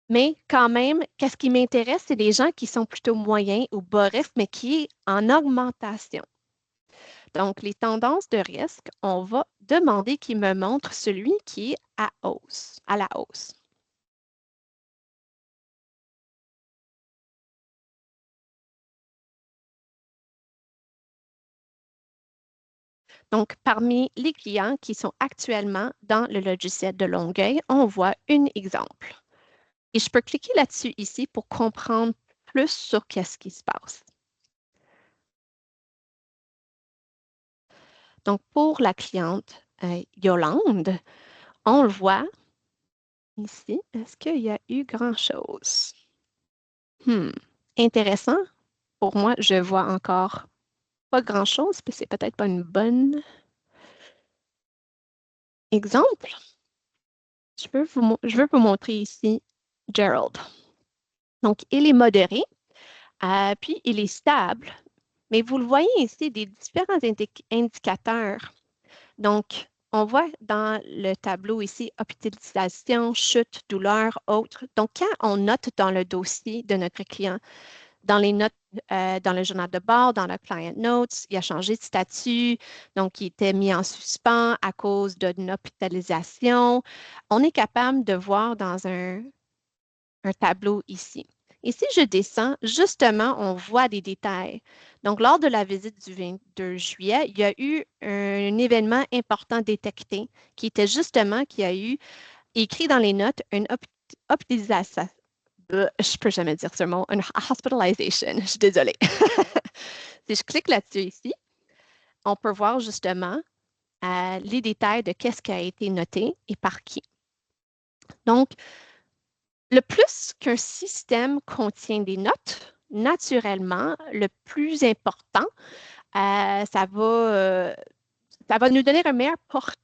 mais quand même, qu'est-ce qui m'intéresse, c'est les gens qui sont plutôt moyens ou bas risque, mais qui est en augmentation. Donc, les tendances de risque, on va demander qu'ils me montrent celui qui est à la hausse. Donc, parmi les clients qui sont actuellement dans le logiciel de Longueuil, on voit un exemple. Et je peux cliquer là-dessus ici pour comprendre plus sur qu'est-ce qui se passe. Donc, pour la cliente Yolande, on le voit ici. Est-ce qu'il y a eu grand-chose? Intéressant. Pour moi, je vois encore pas grand-chose, mais c'est peut-être pas une bonne exemple. Je veux vous montrer ici Gerald. Donc, il est modéré, puis il est stable, mais vous le voyez ici, des différents indicateurs. Donc, on voit dans le tableau ici, hospitalisation, chute, douleur, autres. Donc, quand on note dans le dossier de notre client, dans les notes, dans le journal de bord, dans le client notes, il a changé de statut, donc il était mis en suspens à cause d'une hospitalisation. On est capable de voir dans un tableau ici. Et si je descends, justement, on voit des détails. Donc, lors de la visite du 22 juillet, il y a eu un événement important détecté qui était justement qu'il y a eu écrit dans les notes une hospitalisation. Je ne peux jamais dire ce mot, une hospitalisation. Je suis désolée. Si je clique là-dessus ici, on peut voir justement les détails de qu'est-ce qui a été noté et par qui. Donc, le plus qu'un système contient des notes, naturellement, le plus important, ça va nous donner un meilleur portrait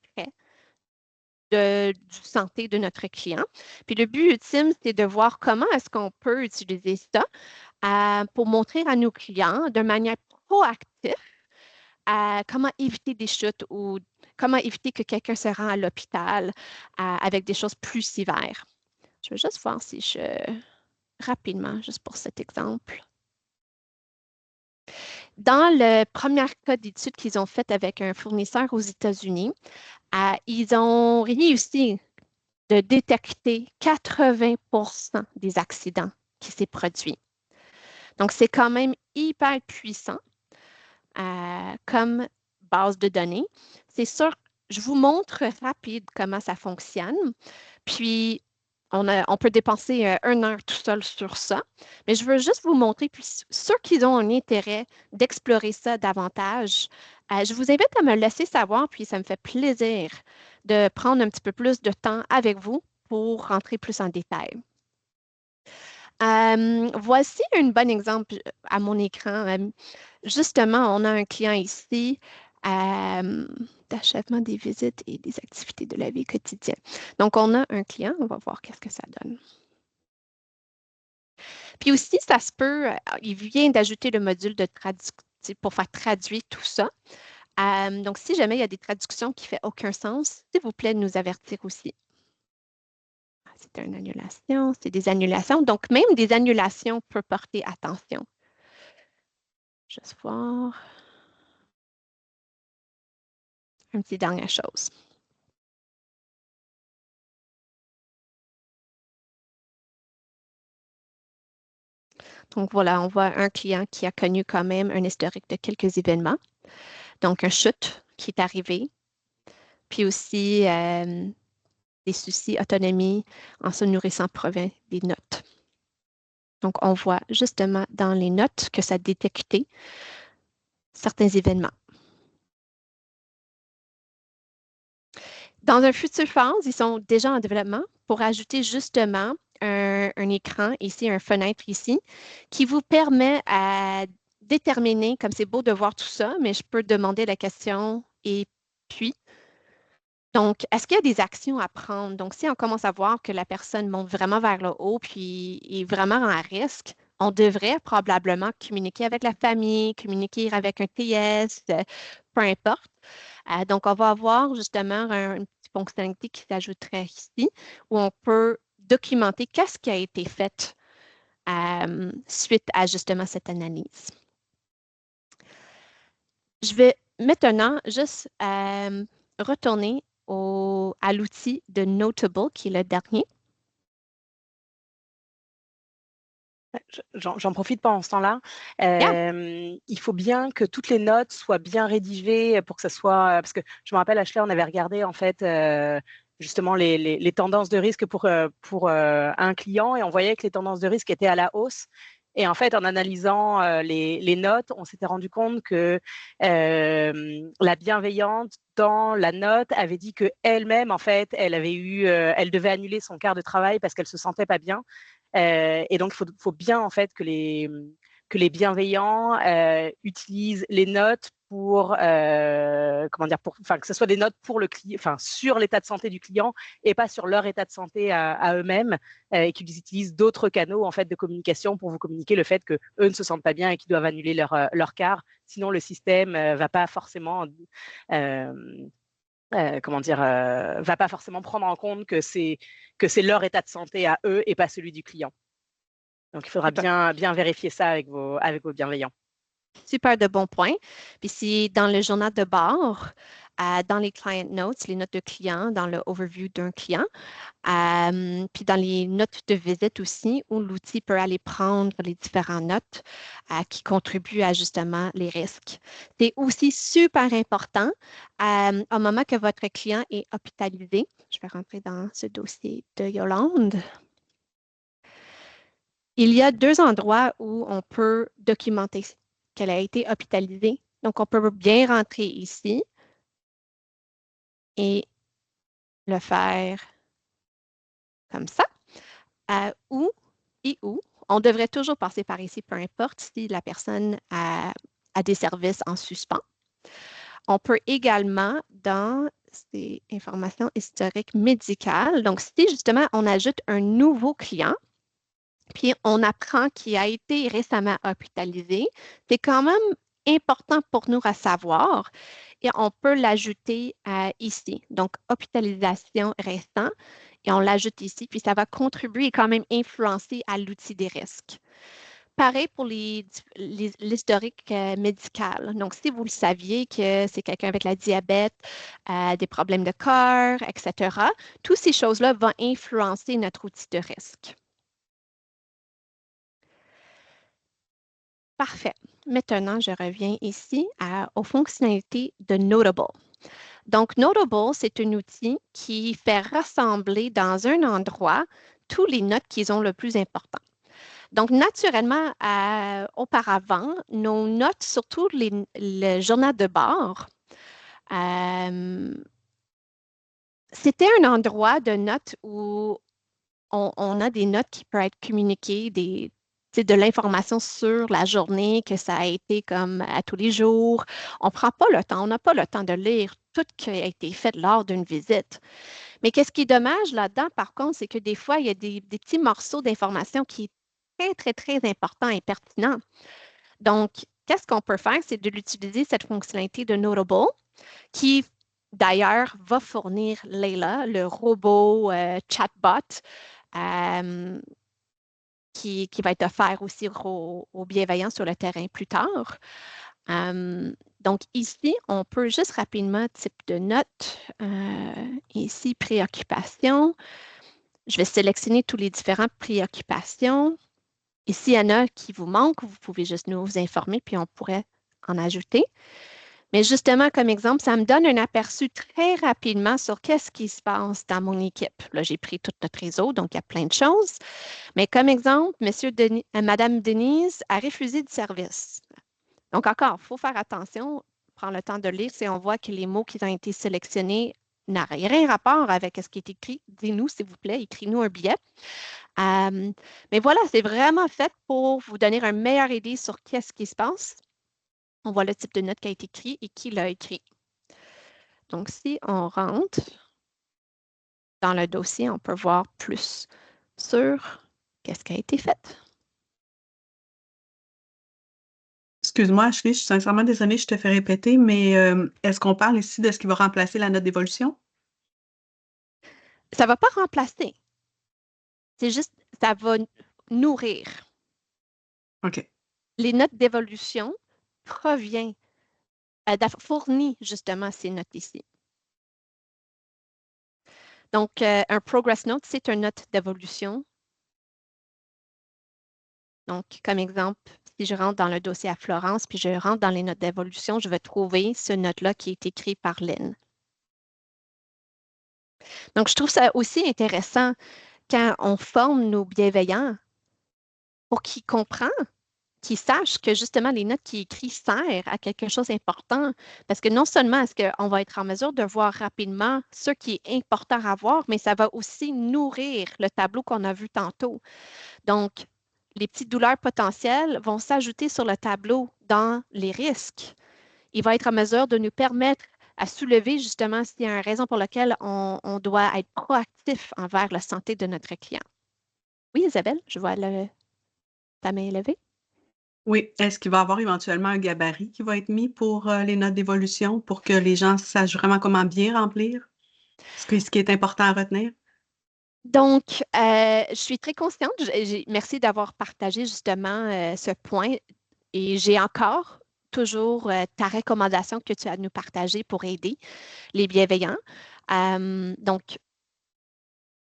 du santé de notre client. Puis le but ultime, c'est de voir comment est-ce qu'on peut utiliser ça pour montrer à nos clients de manière proactive comment éviter des chutes ou comment éviter que quelqu'un se rend à l'hôpital avec des choses plus sévères. Je vais juste voir si rapidement, juste pour cet exemple. Dans le premier cas d'étude qu'ils ont fait avec un fournisseur aux États-Unis, ils ont réussi de détecter 80% des accidents qui s'est produits. Donc, c'est quand même hyper puissant comme base de données. C'est sûr, je vous montre rapide comment ça fonctionne. Puis, on peut dépenser 1 heure tout seul sur ça, mais je veux juste vous montrer, puis ceux qui ont un intérêt d'explorer ça davantage, je vous invite à me laisser savoir, puis ça me fait plaisir de prendre un petit peu plus de temps avec vous pour rentrer plus en détail. Voici un bon exemple à mon écran. Justement, on a un client ici d'achèvement des visites et des activités de la vie quotidienne. Donc, on a un client, on va voir qu'est-ce que ça donne. Puis aussi, ça se peut, il vient d'ajouter le module de traduction pour faire traduire tout ça. Donc, si jamais il y a des traductions qui ne font aucun sens, s'il vous plaît, de nous avertir aussi. C'est une annulation, c'est des annulations. Donc, même des annulations peuvent porter attention. Juste voir. Une petite dernière chose. Donc, voilà, on voit un client qui a connu quand même un historique de quelques événements. Donc, un chute qui est arrivé. Puis aussi, des soucis autonomie en se nourrissant provient des notes. Donc, on voit justement dans les notes que ça a détecté certains événements. Dans un futur phase, ils sont déjà en développement pour ajouter justement un écran ici, une fenêtre ici, qui vous permet à déterminer, comme c'est beau de voir tout ça, mais je peux demander la question et puis. Donc, est-ce qu'il y a des actions à prendre? Donc, si on commence à voir que la personne monte vraiment vers le haut puis est vraiment en risque, on devrait probablement communiquer avec la famille, communiquer avec un TS, peu importe. Donc, on va avoir justement une petite fonctionnalité qui s'ajouterait ici où on peut documenter qu'est-ce qui a été fait suite à justement cette analyse. Je vais maintenant juste retourner à l'outil de Notable, qui est le dernier. J'en profite pendant ce temps-là. Il faut bien que toutes les notes soient bien rédigées pour que ça soit... Parce que je me rappelle, Ashley, on avait regardé en fait justement les tendances de risque pour un client et on voyait que les tendances de risque étaient à la hausse. Et en fait, en analysant les notes, on s'était rendu compte que la bienveillante dans la note avait dit qu'elle-même, en fait, elle devait annuler son quart de travail parce qu'elle se sentait pas bien. Et donc, il faut bien en fait que les bienveillants utilisent les notes pour que ce soit des notes pour le client, sur l'état de santé du client et pas sur leur état de santé à eux-mêmes, et qu'ils utilisent d'autres canaux en fait de communication pour vous communiquer le fait que eux ne se sentent pas bien et qu'ils doivent annuler leur quart. Sinon, le système va pas forcément va pas forcément prendre en compte que c'est leur état de santé à eux et pas celui du client. Donc, il faudra bien vérifier ça avec vos bienveillants. Super de bons points. Puis si dans le journal de bord, dans les client notes, les notes de client, dans le overview d'un client, puis dans les notes de visite aussi, où l'outil peut aller prendre les différentes notes qui contribuent à justement les risques. C'est aussi super important au moment que votre client est hospitalisé. Je vais rentrer dans ce dossier de Yolande. Il y a 2 endroits où on peut documenter qu'elle a été hospitalisée. Donc, on peut bien rentrer ici et le faire comme ça. Où on devrait toujours passer par ici, peu importe si la personne a des services en suspens. On peut également, dans ces informations historiques médicales, donc si justement on ajoute un nouveau client, puis on apprend qu'il a été récemment hospitalisé, c'est quand même important pour nous à savoir et on peut l'ajouter ici. Donc, hospitalisation récente et on l'ajoute ici, puis ça va contribuer et quand même influencer à l'outil des risques. Pareil pour l'historique médical. Donc, si vous le saviez que c'est quelqu'un avec la diabète, des problèmes de cœur, etc., toutes ces choses-là vont influencer notre outil de risque. Parfait. Maintenant, je reviens ici aux fonctionnalités de Notable. Donc, Notable, c'est un outil qui fait rassembler dans un endroit toutes les notes qui sont le plus important. Donc, naturellement, auparavant, nos notes, surtout le journal de bord, c'était un endroit de notes où on a des notes qui peuvent être communiquées, de l'information sur la journée, que ça a été comme à tous les jours. On prend pas le temps, on n'a pas le temps de lire tout ce qui a été fait lors d'une visite. Mais qu'est-ce qui est dommage là-dedans, par contre, c'est que des fois, il y a des petits morceaux d'information qui est très, très, très important et pertinent. Donc, qu'est-ce qu'on peut faire? C'est de l'utiliser, cette fonctionnalité de Notable, qui d'ailleurs va fournir Layla, le robot chatbot, qui va être offert aussi aux bienveillants sur le terrain plus tard. Donc ici, on peut juste rapidement type de note. Ici, préoccupation. Je vais sélectionner tous les différentes préoccupations. Ici, il y en a qui vous manquent. Vous pouvez juste nous informer, puis on pourrait en ajouter. Mais justement, comme exemple, ça me donne un aperçu très rapidement sur qu'est-ce qui se passe dans mon équipe. Là, j'ai pris tout notre réseau, donc il y a plein de choses. Mais comme exemple, Madame Denise a refusé du service. Donc encore, il faut faire attention, prendre le temps de lire si on voit que les mots qui ont été sélectionnés n'ont rien rapport avec ce qui est écrit. Dis-nous, s'il vous plaît, écris-nous un billet. Mais voilà, c'est vraiment fait pour vous donner une meilleure idée sur qu'est-ce qui se passe. On voit le type de note qui a été écrit et qui l'a écrit. Donc, si on rentre dans le dossier, on peut voir plus sur qu'est-ce qui a été fait. Excuse-moi, Ashley, je suis sincèrement désolée, je te fais répéter, mais est-ce qu'on parle ici de ce qui va remplacer la note d'évolution? Ça ne va pas remplacer. C'est juste, ça va nourrir. OK. Les notes d'évolution fournissent justement ces notes ici. Donc, un progress note, c'est une note d'évolution. Donc, comme exemple, si je rentre dans le dossier à Florence, puis je rentre dans les notes d'évolution, je vais trouver ce note-là qui est écrit par Lynn. Donc, je trouve ça aussi intéressant quand on forme nos bienveillants pour qu'ils comprennent, qu'ils sachent que justement les notes qui écrivent servent à quelque chose d'important. Parce que non seulement est-ce qu'on va être en mesure de voir rapidement ce qui est important à voir, mais ça va aussi nourrir le tableau qu'on a vu tantôt. Donc, les petites douleurs potentielles vont s'ajouter sur le tableau dans les risques. Il va être en mesure de nous permettre à soulever justement s'il y a une raison pour laquelle on doit être proactif envers la santé de notre client. Oui, Isabelle, je vois ta main levée. Oui, est-ce qu'il va y avoir éventuellement un gabarit qui va être mis pour les notes d'évolution pour que les gens sachent vraiment comment bien remplir ce qui est important à retenir? Donc, je suis très consciente. Merci d'avoir partagé justement ce point. Et j'ai encore toujours ta recommandation que tu as nous partager pour aider les bienveillants. Donc,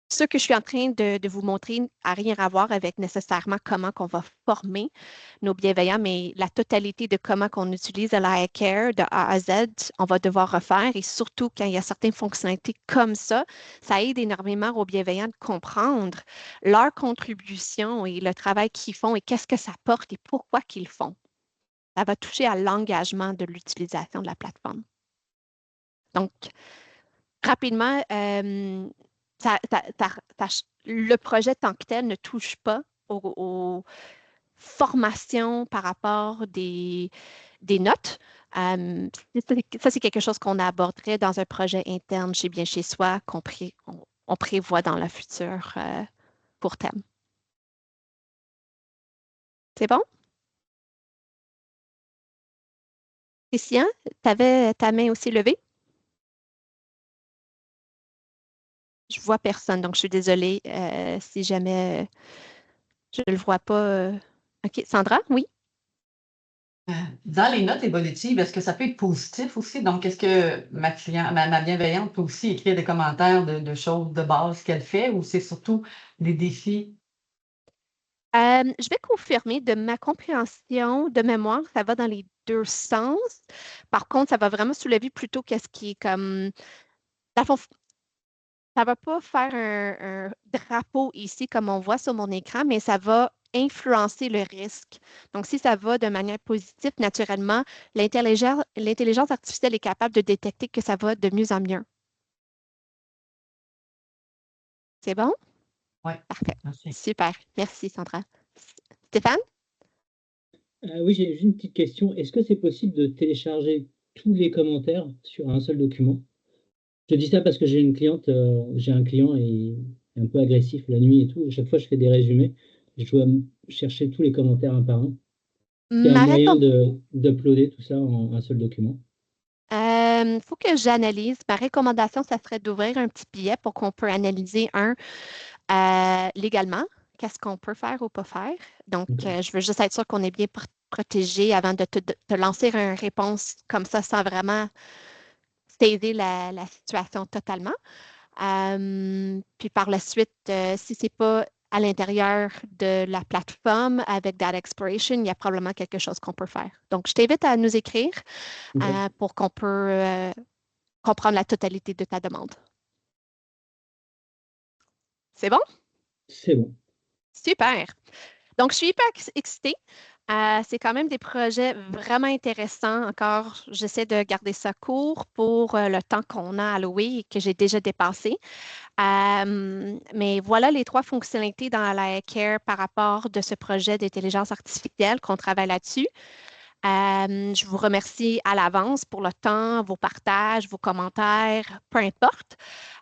ce que je suis en train de vous montrer n'a rien à voir avec nécessairement comment on va former nos bienveillants, mais la totalité de comment on utilise la Care de A à Z, on va devoir refaire. Et surtout, quand il y a certaines fonctionnalités comme ça aide énormément aux bienveillants de comprendre leur contribution et le travail qu'ils font et qu'est-ce que ça porte et pourquoi qu'ils le font. Ça va toucher à l'engagement de l'utilisation de la plateforme. Donc, rapidement, le projet tant que tel ne touche pas aux formations par rapport des notes. Ça, c'est quelque chose qu'on aborderait dans un projet interne chez Bien Chez Soi qu'on prévoit dans le futur pour thème. C'est bon? Christian, tu avais ta main aussi levée? Je vois personne, donc je suis désolée si jamais je ne le vois pas. OK, Sandra, oui? Dans les notes évolutives, est-ce que ça peut être positif aussi? Donc, est-ce que ma bienveillante peut aussi écrire des commentaires de choses de base qu'elle fait ou c'est surtout des défis? Je vais confirmer de ma compréhension de mémoire, ça va dans les deux sens. Par contre, ça va vraiment soulever plutôt qu'est-ce qui est comme. Dans le fond, ça ne va pas faire un drapeau ici comme on voit sur mon écran, mais ça va influencer le risque. Donc, si ça va de manière positive, naturellement, l'intelligence artificielle est capable de détecter que ça va de mieux en mieux. C'est bon? Oui. Parfait. Merci. Super. Merci, Sandra. Stéphane? Oui, j'ai juste une petite question. Est-ce que c'est possible de télécharger tous les commentaires sur un seul document? Je dis ça parce que j'ai un client et il est un peu agressif la nuit et tout. À chaque fois, je fais des résumés. Je dois chercher tous les commentaires un par un. Il y a un Ma moyen récom- d'uploader tout ça en un seul document. faut que j'analyse. Ma recommandation, ça serait d'ouvrir un petit billet pour qu'on peut analyser légalement, qu'est-ce qu'on peut faire ou pas faire. Donc, je veux juste être sûr qu'on est bien protégé avant de te lancer une réponse comme ça sans vraiment saisir la situation totalement. Puis par la suite, si ce n'est pas à l'intérieur de la plateforme avec Data Exploration, il y a probablement quelque chose qu'on peut faire. Donc, je t'invite à nous écrire pour qu'on peut comprendre la totalité de ta demande. C'est bon? C'est bon. Super. Donc, je suis hyper excitée. C'est quand même des projets vraiment intéressants. Encore, j'essaie de garder ça court pour le temps qu'on a alloué et que j'ai déjà dépassé. Mais voilà les 3 fonctionnalités dans la Care par rapport de ce projet d'intelligence artificielle qu'on travaille là-dessus. Je vous remercie à l'avance pour le temps, vos partages, vos commentaires, peu importe.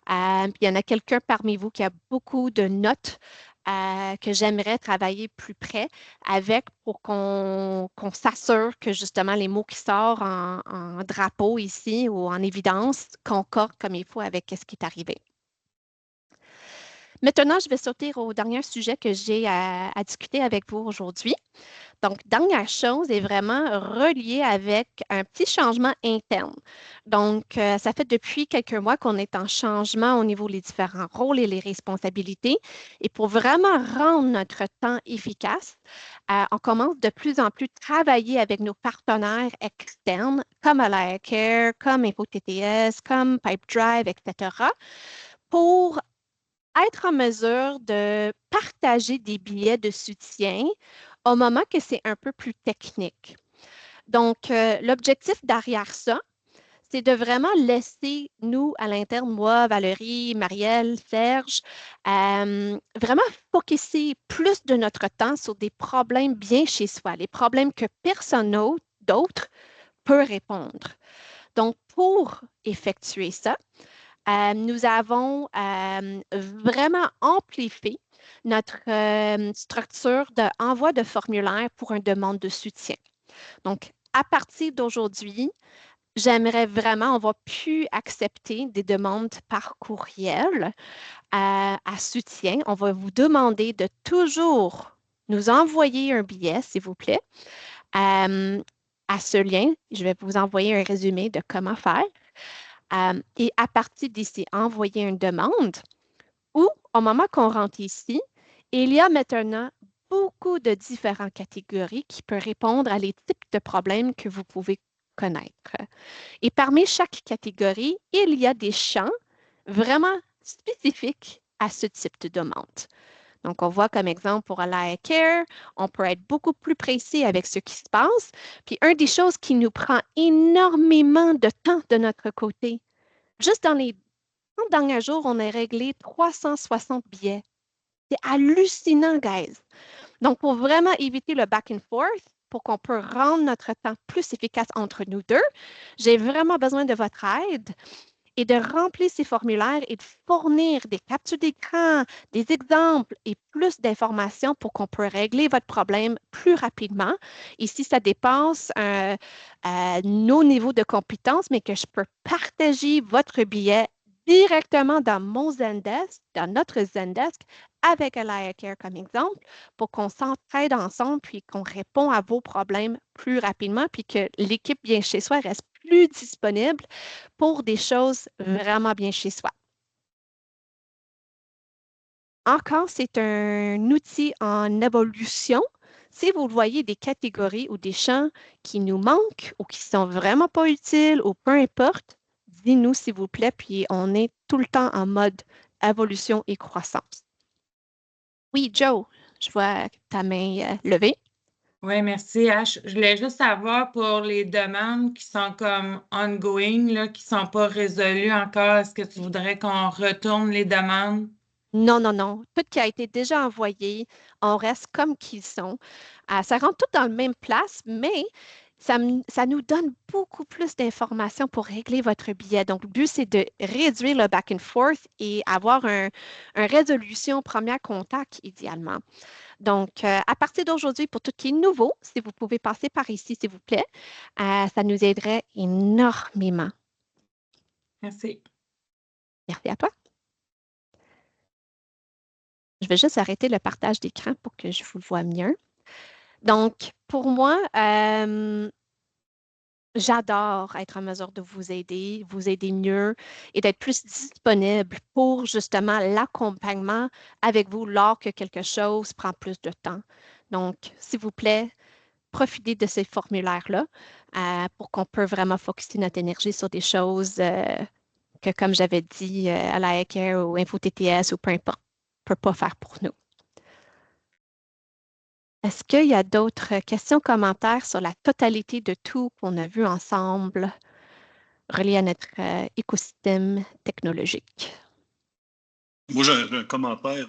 Puis il y en a quelqu'un parmi vous qui a beaucoup de notes que j'aimerais travailler plus près avec pour qu'on s'assure que justement les mots qui sortent en drapeau ici ou en évidence concordent comme il faut avec ce qui est arrivé. Maintenant, je vais sauter au dernier sujet que j'ai à discuter avec vous aujourd'hui. Donc, dernière chose est vraiment reliée avec un petit changement interne. Donc, ça fait depuis quelques mois qu'on est en changement au niveau des différents rôles et les responsabilités. Et pour vraiment rendre notre temps efficace, on commence de plus en plus à travailler avec nos partenaires externes comme AlayaCare, comme InfoTTS, comme PipeDrive, etc., pour être en mesure de partager des billets de soutien au moment que c'est un peu plus technique. Donc, l'objectif derrière ça, c'est de vraiment laisser, nous, à l'interne, moi, Valérie, Marielle, Serge, vraiment focusser plus de notre temps sur des problèmes bien chez soi, les problèmes que personne d'autre peut répondre. Donc, pour effectuer ça, nous avons vraiment amplifié notre structure d'envoi de formulaire pour une demande de soutien. Donc, à partir d'aujourd'hui, j'aimerais vraiment, on ne va plus accepter des demandes par courriel à soutien. On va vous demander de toujours nous envoyer un billet, s'il vous plaît. À ce lien, je vais vous envoyer un résumé de comment faire. Et à partir d'ici, envoyer une demande ou au moment qu'on rentre ici, il y a maintenant beaucoup de différentes catégories qui peuvent répondre à les types de problèmes que vous pouvez connaître. Et parmi chaque catégorie, il y a des champs vraiment spécifiques à ce type de demande. Donc, on voit comme exemple pour AlayaCare, on peut être beaucoup plus précis avec ce qui se passe. Puis, une des choses qui nous prend énormément de temps de notre côté, juste dans les 30 derniers jours, on a réglé 360 billets. C'est hallucinant, guys. Donc, pour vraiment éviter le back and forth, pour qu'on puisse rendre notre temps plus efficace entre nous deux, j'ai vraiment besoin de votre aide et de remplir ces formulaires et de fournir des captures d'écran, des exemples et plus d'informations pour qu'on puisse régler votre problème plus rapidement. Et si ça dépasse nos niveaux de compétences, mais que je peux partager votre billet directement dans mon Zendesk, dans notre Zendesk, avec AlayaCare comme exemple, pour qu'on s'entraide ensemble, puis qu'on répond à vos problèmes plus rapidement, puis que l'équipe bien chez soi reste plus disponible pour des choses vraiment bien chez soi. Encore, c'est un outil en évolution. Si vous voyez des catégories ou des champs qui nous manquent ou qui ne sont vraiment pas utiles ou peu importe, dis-nous s'il vous plaît, puis on est tout le temps en mode évolution et croissance. Oui, Joe, je vois ta main levée. Oui, merci, H. Je voulais juste savoir pour les demandes qui sont comme ongoing, là, qui ne sont pas résolues encore, est-ce que tu voudrais qu'on retourne les demandes? Non, non, non. Tout qui a été déjà envoyé, on reste comme qu'ils sont. Ça rentre tout dans la même place, mais ça nous donne beaucoup plus d'informations pour régler votre billet. Donc, le but, c'est de réduire le back and forth et avoir une résolution premier contact, idéalement. Donc, à partir d'aujourd'hui, pour tout ce qui est nouveau, si vous pouvez passer par ici, s'il vous plaît, ça nous aiderait énormément. Merci. Merci à toi. Je vais juste arrêter le partage d'écran pour que je vous le voie mieux. Donc, pour moi, j'adore être en mesure de vous aider mieux et d'être plus disponible pour justement l'accompagnement avec vous lors que quelque chose prend plus de temps. Donc, s'il vous plaît, profitez de ces formulaires-là pour qu'on peut vraiment focusser notre énergie sur des choses que, comme j'avais dit, Alaya Care ou InfoTTS ou peu importe, ne peut pas faire pour nous. Est-ce qu'il y a d'autres questions, commentaires sur la totalité de tout qu'on a vu ensemble relié à notre écosystème technologique? Moi, j'ai un commentaire,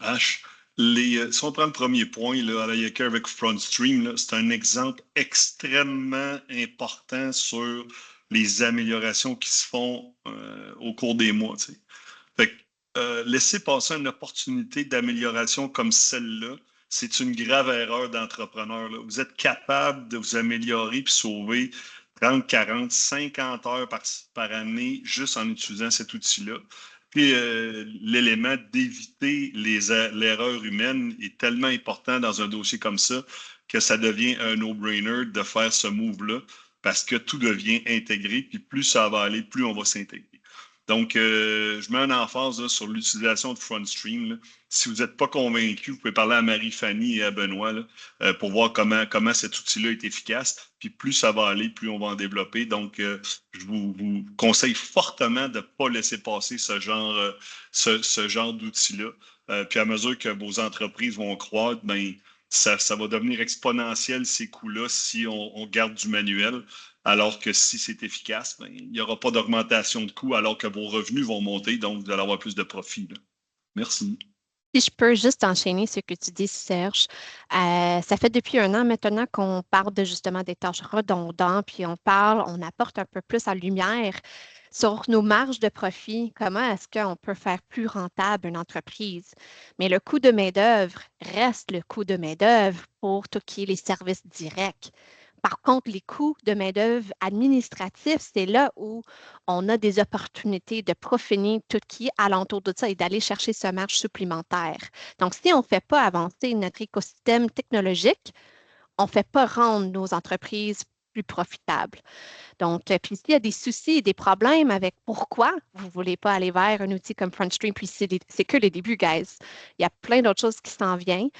H. Si on prend le premier point, là, à la Care avec FrontStream, c'est un exemple extrêmement important sur les améliorations qui se font au cours des mois. Tu sais. Fait que, laisser passer une opportunité d'amélioration comme celle-là, c'est une grave erreur d'entrepreneur. Là. Vous êtes capable de vous améliorer puis sauver 30, 40, 50 heures par année juste en utilisant cet outil-là. Puis l'élément d'éviter l'erreur humaine est tellement important dans un dossier comme ça que ça devient un no-brainer de faire ce move-là parce que tout devient intégré. Puis plus ça va aller, plus on va s'intégrer. Donc, je mets une emphase là, sur l'utilisation de FrontStream. Là. Si vous n'êtes pas convaincu, vous pouvez parler à Marie-Fanny et à Benoît là, pour voir comment cet outil-là est efficace. Puis plus ça va aller, plus on va en développer. Donc, je vous conseille fortement de ne pas laisser passer ce genre d'outil-là. Puis à mesure que vos entreprises vont croître, ben, ça va devenir exponentiel, ces coûts-là, si on garde du manuel. Alors que si c'est efficace, ben, il n'y aura pas d'augmentation de coûts alors que vos revenus vont monter, donc vous allez avoir plus de profit. Là. Merci. Si je peux juste enchaîner ce que tu dis, Serge, ça fait depuis 1 an maintenant qu'on parle justement des tâches redondantes, puis on apporte un peu plus en lumière sur nos marges de profit. Comment est-ce qu'on peut faire plus rentable une entreprise? Mais le coût de main-d'œuvre reste le coût de main-d'œuvre pour tout ce qui est les services directs. Par contre, les coûts de main-d'œuvre administratifs, c'est là où on a des opportunités de profiner tout ce qui est alentour de ça et d'aller chercher ce marge supplémentaire. Donc, si on ne fait pas avancer notre écosystème technologique, on ne fait pas rendre nos entreprises plus profitables. Donc, puis s'il y a des soucis et des problèmes avec pourquoi vous ne voulez pas aller vers un outil comme FrontStream, puis c'est que le début, guys. Il y a plein d'autres choses qui s'en viennent.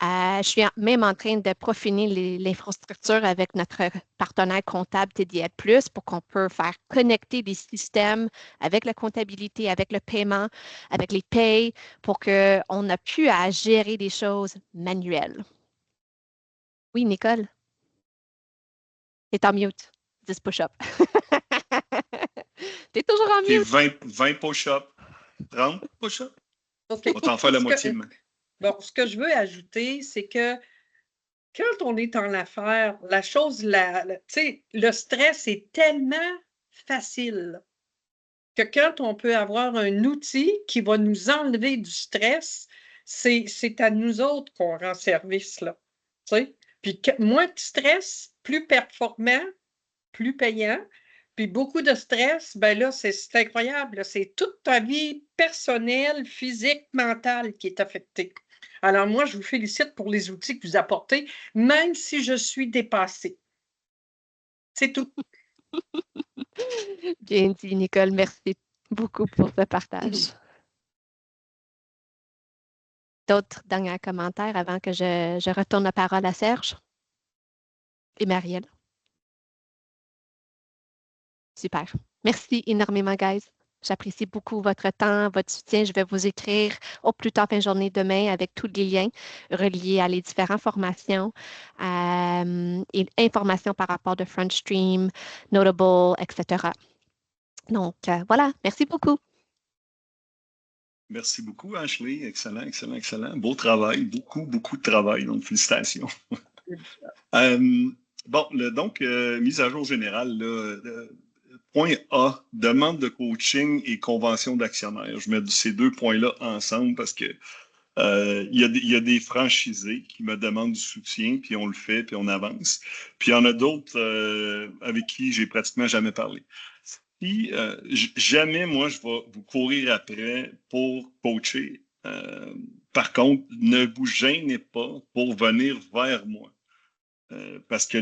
Je suis même en train de profiner l'infrastructure avec notre partenaire comptable TDL+, pour qu'on puisse faire connecter des systèmes avec la comptabilité, avec le paiement, avec les payes, pour qu'on n'a plus à gérer des choses manuelles. Oui, Nicole? T'es en mute. 10 push-ups. T'es toujours en mute. 20 push-ups. 30 push-ups. Okay. On va t'en faire la moitié demain. Bon, ce que je veux ajouter, c'est que quand on est en affaires, la chose, tu sais, le stress est tellement facile que quand on peut avoir un outil qui va nous enlever du stress, c'est à nous autres qu'on rend service, là. Tu sais? Puis moins de stress, plus performant, plus payant. Puis beaucoup de stress, ben là, c'est incroyable. C'est toute ta vie personnelle, physique, mentale qui est affectée. Alors moi, je vous félicite pour les outils que vous apportez, même si je suis dépassée. C'est tout. Bien dit, Nicole. Merci beaucoup pour ce partage. D'autres derniers commentaires avant que je retourne la parole à Serge et Marielle? Super. Merci énormément, guys. J'apprécie beaucoup votre temps, votre soutien. Je vais vous écrire au plus tard fin de journée demain avec tous les liens reliés à les différentes formations et informations par rapport de FrontStream, Notable, etc. Donc, voilà. Merci beaucoup. Merci beaucoup, Ashley. Excellent, excellent, excellent. Beau travail, beaucoup, beaucoup de travail. Donc, félicitations. Bon, donc, mise à jour générale, là, point A, demande de coaching et convention d'actionnaire. Je mets ces deux points-là ensemble parce que il y a des franchisés qui me demandent du soutien, puis on le fait, puis on avance. Puis il y en a d'autres avec qui j'ai pratiquement jamais parlé. Puis jamais, moi, je vais vous courir après pour coacher. Par contre, ne vous gênez pas pour venir vers moi. Parce que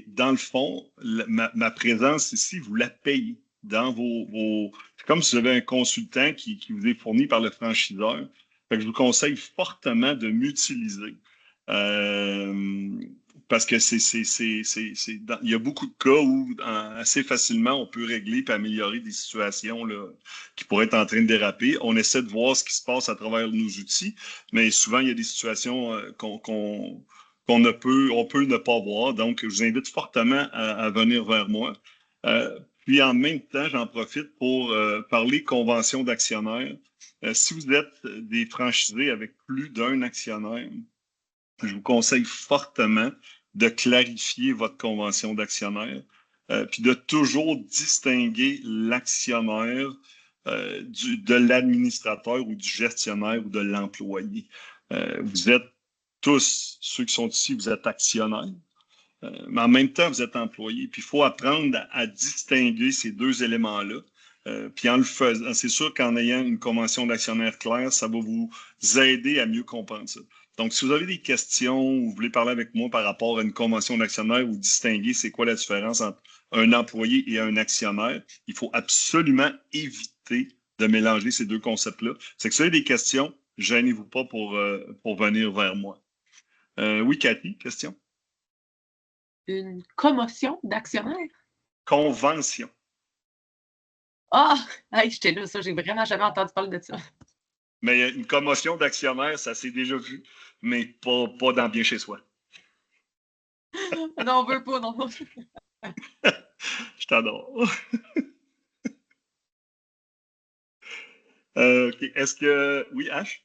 dans le fond, ma présence ici, vous la payez dans c'est comme si vous avez un consultant qui vous est fourni par le franchiseur. Fait que je vous conseille fortement de m'utiliser. Parce que il y a beaucoup de cas où assez facilement on peut régler et améliorer des situations là, qui pourraient être en train de déraper. On essaie de voir ce qui se passe à travers nos outils, mais souvent il y a des situations on peut ne pas voir. Donc, je vous invite fortement à venir vers moi. Puis, en même temps, j'en profite pour parler convention d'actionnaire. Si vous êtes des franchisés avec plus d'un actionnaire, je vous conseille fortement de clarifier votre convention d'actionnaire, puis de toujours distinguer l'actionnaire de l'administrateur ou du gestionnaire ou de l'employé. Vous êtes tous, ceux qui sont ici, vous êtes actionnaires, mais en même temps, vous êtes employés. Puis il faut apprendre à distinguer ces deux éléments-là. Puis en le faisant, c'est sûr qu'en ayant une convention d'actionnaire claire, ça va vous aider à mieux comprendre ça. Donc, si vous avez des questions ou vous voulez parler avec moi par rapport à une convention d'actionnaire ou distinguer c'est quoi la différence entre un employé et un actionnaire, il faut absolument éviter de mélanger ces deux concepts-là. C'est que si vous avez des questions, gênez-vous pas pour venir vers moi. Oui, Cathy, question? Une commotion d'actionnaires? Convention. Ah! Hey, j'étais là, ça, j'ai vraiment jamais entendu parler de ça. Mais une commotion d'actionnaires, ça s'est déjà vu, mais pas dans bien chez soi. Non, on veut pas, non. Je t'adore. OK. Est-ce que... Oui, Ash?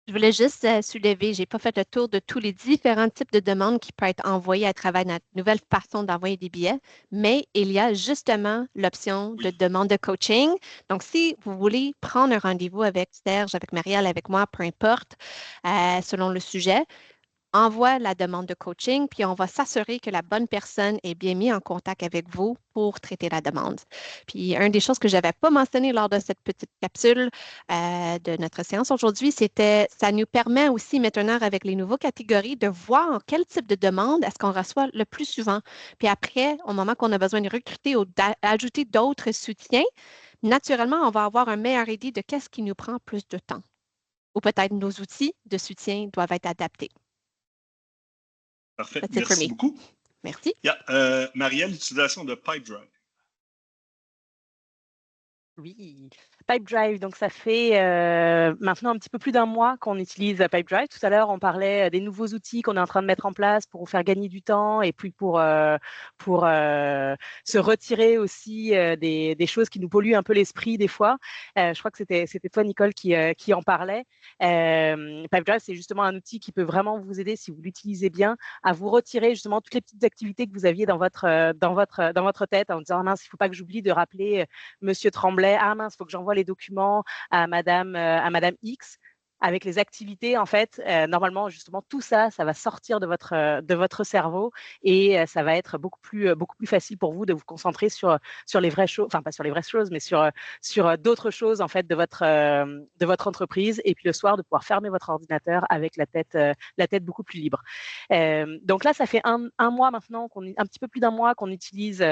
Je voulais juste soulever, je n'ai pas fait le tour de tous les différents types de demandes qui peuvent être envoyées à travers notre nouvelle façon d'envoyer des billets, mais il y a justement l'option de demande de coaching. Donc, si vous voulez prendre un rendez-vous avec Serge, avec Marielle, avec moi, peu importe, selon le sujet, envoie la demande de coaching, puis on va s'assurer que la bonne personne est bien mise en contact avec vous pour traiter la demande. Puis, une des choses que je n'avais pas mentionné lors de cette petite capsule de notre séance aujourd'hui, c'était ça nous permet aussi maintenant avec les nouvelles catégories de voir quel type de demande est-ce qu'on reçoit le plus souvent. Puis après, au moment qu'on a besoin de recruter ou d'ajouter d'autres soutiens, naturellement, on va avoir un meilleur idée de qu'est-ce qui nous prend plus de temps. Ou peut-être nos outils de soutien doivent être adaptés. Parfait. Merci beaucoup. Merci. Yeah. Marielle, l'utilisation de Pipedrive. Oui, Pipedrive, donc ça fait maintenant un petit peu plus d'un mois qu'on utilise Pipedrive. Tout à l'heure, on parlait des nouveaux outils qu'on est en train de mettre en place pour vous faire gagner du temps et puis pour se retirer aussi des choses qui nous polluent un peu l'esprit des fois. Je crois que c'était toi, Nicole, qui en parlait. Pipedrive, c'est justement un outil qui peut vraiment vous aider, si vous l'utilisez bien, à vous retirer justement toutes les petites activités que vous aviez dans votre tête en disant « mince, il ne faut pas que j'oublie de rappeler Monsieur Tremblay, ah mince, il faut que j'envoie les documents à Madame X ». Avec les activités, en fait, normalement, justement, tout ça, ça va sortir de votre cerveau et ça va être beaucoup plus facile pour vous de vous concentrer sur les vraies choses, enfin pas sur les vraies choses, mais sur d'autres choses en fait de votre entreprise. Et puis le soir, de pouvoir fermer votre ordinateur avec la tête beaucoup plus libre. Donc là, ça fait un mois maintenant, un petit peu plus d'un mois qu'on utilise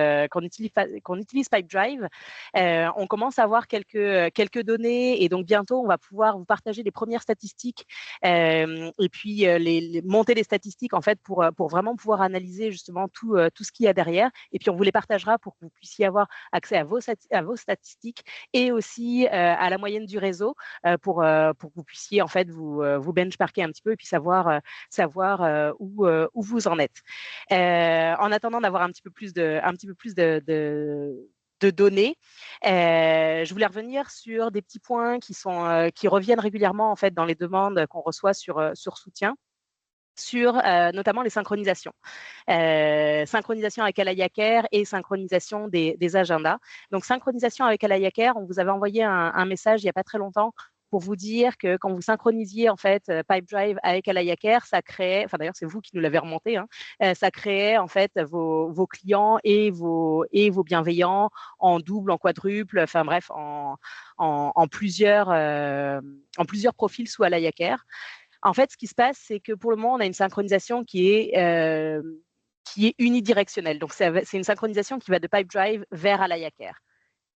Pipedrive. On commence à avoir quelques données et donc bientôt, on va pouvoir vous partager les premières statistiques et puis monter les statistiques en fait pour vraiment pouvoir analyser justement tout ce qu'il y a derrière. Et puis on vous les partagera pour que vous puissiez avoir accès à vos statistiques et aussi à la moyenne du réseau pour que vous puissiez en fait vous benchmarker un petit peu et puis savoir où vous en êtes. En attendant d'avoir un petit peu plus de données. Je voulais revenir sur des petits points qui reviennent régulièrement en fait dans les demandes qu'on reçoit sur soutien, sur notamment les synchronisations. Synchronisation avec Alayaker et synchronisation des agendas. Donc, synchronisation avec Alayaker, on vous avait envoyé un message il n'y a pas très longtemps pour vous dire que quand vous synchronisiez en fait Pipedrive avec Alayaker, ça créait, enfin d'ailleurs c'est vous qui nous l'avez remonté, hein, ça créait en fait vos clients et vos bienveillants en double, en quadruple, enfin bref, en plusieurs profils sous Alayaker. En fait, ce qui se passe, c'est que pour le moment, on a une synchronisation qui est unidirectionnelle. Donc, c'est une synchronisation qui va de Pipedrive vers Alayaker.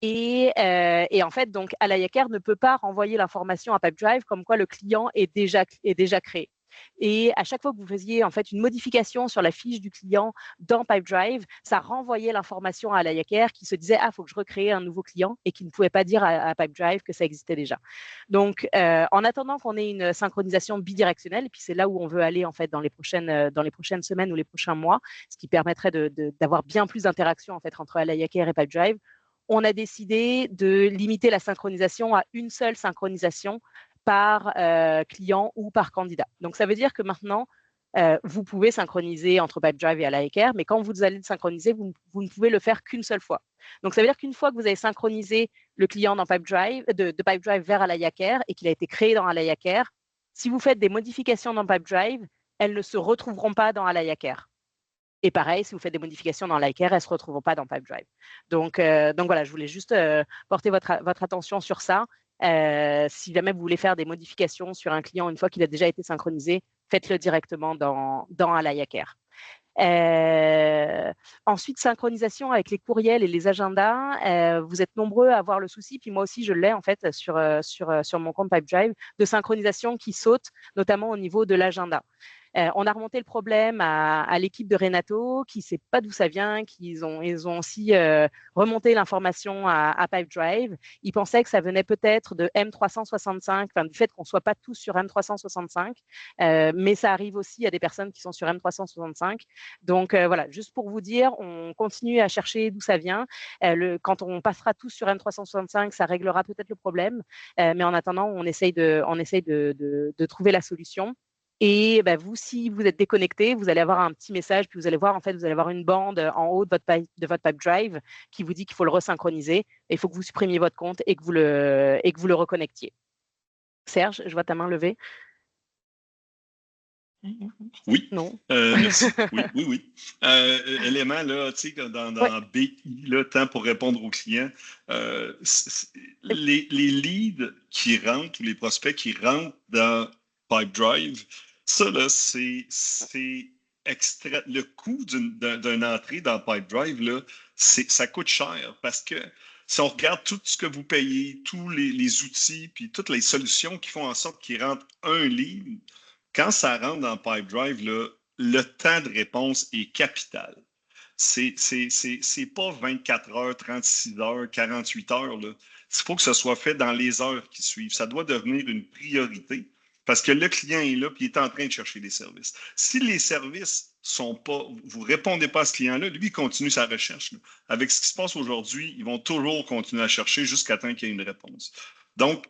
Et en fait, donc, Alayaker ne peut pas renvoyer l'information à Pipedrive comme quoi le client est déjà créé. Et à chaque fois que vous faisiez en fait une modification sur la fiche du client dans Pipedrive, ça renvoyait l'information à Alayaker qui se disait « Ah, il faut que je recrée un nouveau client » et qui ne pouvait pas dire à Pipedrive que ça existait déjà. Donc, en attendant qu'on ait une synchronisation bidirectionnelle, et puis c'est là où on veut aller en fait dans les prochaines semaines ou les prochains mois, ce qui permettrait d'avoir bien plus d'interactions en fait entre Alayaker et Pipedrive, on a décidé de limiter la synchronisation à une seule synchronisation par client ou par candidat. Donc, ça veut dire que maintenant, vous pouvez synchroniser entre Pipedrive et Alayaker, mais quand vous allez le synchroniser, vous ne pouvez le faire qu'une seule fois. Donc, ça veut dire qu'une fois que vous avez synchronisé le client dans Pipedrive, de Pipedrive vers Alayaker et qu'il a été créé dans Alayaker, si vous faites des modifications dans Pipedrive, elles ne se retrouveront pas dans Alayaker. Et pareil, si vous faites des modifications dans Alayaker, elles ne se retrouveront pas dans Pipedrive. Donc voilà, je voulais juste porter votre attention sur ça. Si jamais vous voulez faire des modifications sur un client une fois qu'il a déjà été synchronisé, faites-le directement dans Alayaker. Ensuite, synchronisation avec les courriels et les agendas. Vous êtes nombreux à avoir le souci, puis moi aussi je l'ai en fait sur mon compte Pipedrive, de synchronisation qui saute, notamment au niveau de l'agenda. On a remonté le problème à l'équipe de Renato, qui ne sait pas d'où ça vient, ils ont aussi remonté l'information à Pipedrive. Ils pensaient que ça venait peut-être de M365, enfin, du fait qu'on ne soit pas tous sur M365, mais ça arrive aussi à des personnes qui sont sur M365. Donc voilà, juste pour vous dire, on continue à chercher d'où ça vient. Quand on passera tous sur M365, ça réglera peut-être le problème, mais en attendant, on essaye de trouver la solution. Et vous, si vous êtes déconnecté, vous allez avoir un petit message, puis vous allez voir, en fait, vous allez avoir une bande en haut de votre Pipedrive qui vous dit qu'il faut le resynchroniser. Et il faut que vous supprimiez votre compte et que vous le reconnectiez. Serge, je vois ta main levée. Oui. Non. Merci. Oui. Élément, là, tu sais, dans BI, là, temps pour répondre aux clients, les leads qui rentrent ou les prospects qui rentrent dans Pipedrive, ça, là, c'est extra. Le coût d'une entrée dans Pipedrive, là, ça coûte cher parce que si on regarde tout ce que vous payez, tous les outils, puis toutes les solutions qui font en sorte qu'il rentre un lead, quand ça rentre dans Pipedrive, là, le temps de réponse est capital. C'est pas 24 heures, 36 heures, 48 heures. Il faut que ce soit fait dans les heures qui suivent. Ça doit devenir une priorité parce que le client est là et il est en train de chercher des services. Si les services sont pas, vous ne répondez pas à ce client-là, lui, il continue sa recherche. Là. Avec ce qui se passe aujourd'hui, ils vont toujours continuer à chercher jusqu'à temps qu'il y ait une réponse. Donc,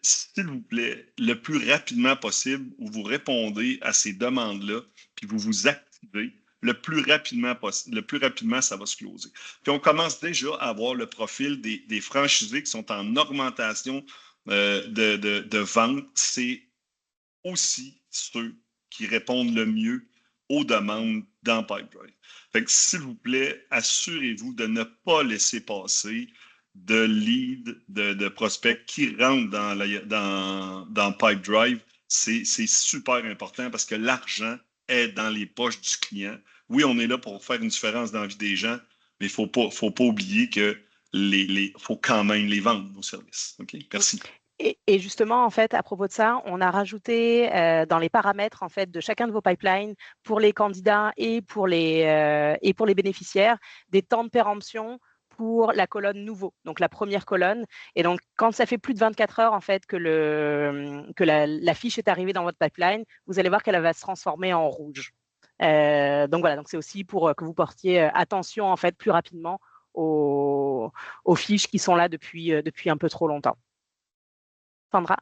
s'il vous plaît, le plus rapidement possible, où vous répondez à ces demandes-là, puis vous vous activez, le plus rapidement, ça va se closer. Puis on commence déjà à avoir le profil des franchisés qui sont en augmentation de vente. C'est aussi ceux qui répondent le mieux aux demandes dans Pipedrive. Fait que s'il vous plaît, assurez-vous de ne pas laisser passer de leads, de prospects qui rentrent dans Pipedrive. C'est super important parce que l'argent est dans les poches du client. Oui, on est là pour faire une différence dans la vie des gens, mais il ne faut pas oublier que faut quand même les vendre, nos services. OK? Merci. Et justement, en fait, à propos de ça, on a rajouté dans les paramètres en fait, de chacun de vos pipelines, pour les candidats et pour les bénéficiaires, des temps de péremption pour la colonne nouveau, donc la première colonne. Et donc, quand ça fait plus de 24 heures en fait, que la fiche est arrivée dans votre pipeline, vous allez voir qu'elle va se transformer en rouge. Donc voilà, donc c'est aussi pour que vous portiez attention en fait plus rapidement aux fiches qui sont là depuis un peu trop longtemps. Sandra?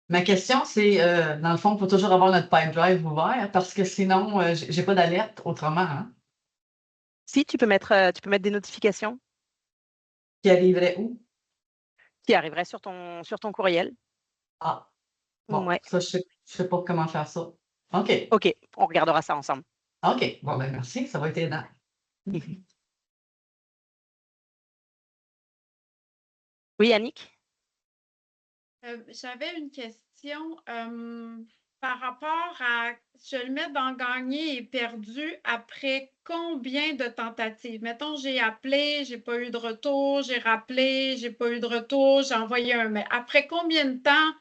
Ma question, c'est, dans le fond, il faut toujours avoir notre Pipedrive ouvert parce que sinon, j'ai pas d'alerte autrement, hein, Si, tu peux mettre des notifications qui arriverait où? qui arriveraient sur ton courriel. Ah, bon, Ouais. ça, je sais pas comment faire ça. OK. OK, on regardera ça ensemble. OK. Bon, ben merci, ça va être aidant. Oui, Annick? J'avais une question par rapport à, je le mets dans gagné et perdu après combien de tentatives? Mettons, j'ai appelé, j'ai pas eu de retour, j'ai rappelé, j'ai pas eu de retour, j'ai envoyé un mail. Après combien de temps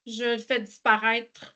je le fais disparaître?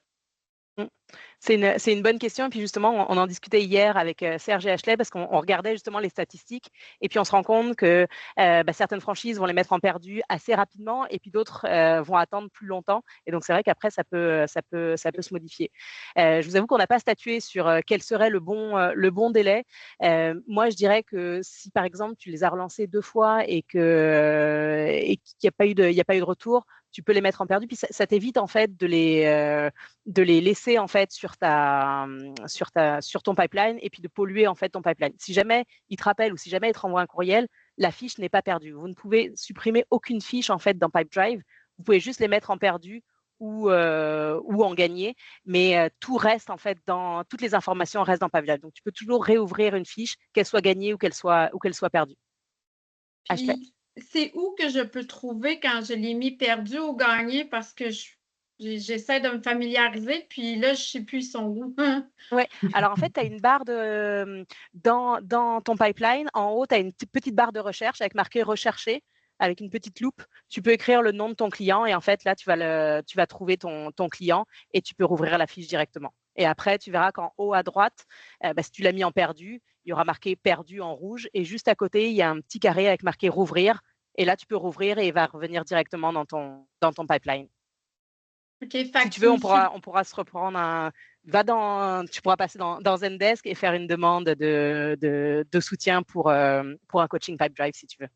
C'est une bonne question. Et puis justement, on en discutait hier avec Serge et Ashley parce qu'on regardait justement les statistiques et puis on se rend compte que certaines franchises vont les mettre en perdu assez rapidement et puis d'autres vont attendre plus longtemps. Et donc, c'est vrai qu'après, ça peut se modifier. Je vous avoue qu'on n'a pas statué sur quel serait le bon délai. Moi, je dirais que si, par exemple, tu les as relancés 2 fois et qu'il n'y a pas eu de retour, tu peux les mettre en perdu, puis ça t'évite en fait de les laisser en fait sur ton pipeline et puis de polluer en fait ton pipeline. Si jamais il te rappelle ou si jamais il te renvoie un courriel, la fiche n'est pas perdue. Vous ne pouvez supprimer aucune fiche en fait dans Pipedrive. Vous pouvez juste les mettre en perdu ou en gagné, mais tout reste en fait toutes les informations restent dans Pipedrive. Donc tu peux toujours réouvrir une fiche, qu'elle soit gagnée ou qu'elle soit perdue. Ashley? C'est où que je peux trouver quand je l'ai mis perdu ou gagné parce que j'essaie de me familiariser, puis là, je ne sais plus ils sont où. Oui, alors en fait, tu as une barre dans ton pipeline. En haut, tu as une petite barre de recherche avec marqué rechercher avec une petite loupe. Tu peux écrire le nom de ton client et en fait, là, tu vas trouver ton client et tu peux rouvrir la fiche directement. Et après, tu verras qu'en haut à droite, si tu l'as mis en perdu, il y aura marqué perdu en rouge et juste à côté, il y a un petit carré avec marqué rouvrir. Et là, tu peux rouvrir et il va revenir directement dans ton pipeline. Okay, si tu veux, on pourra se reprendre tu pourras passer dans Zendesk et faire une demande de soutien pour un coaching Pipedrive si tu veux.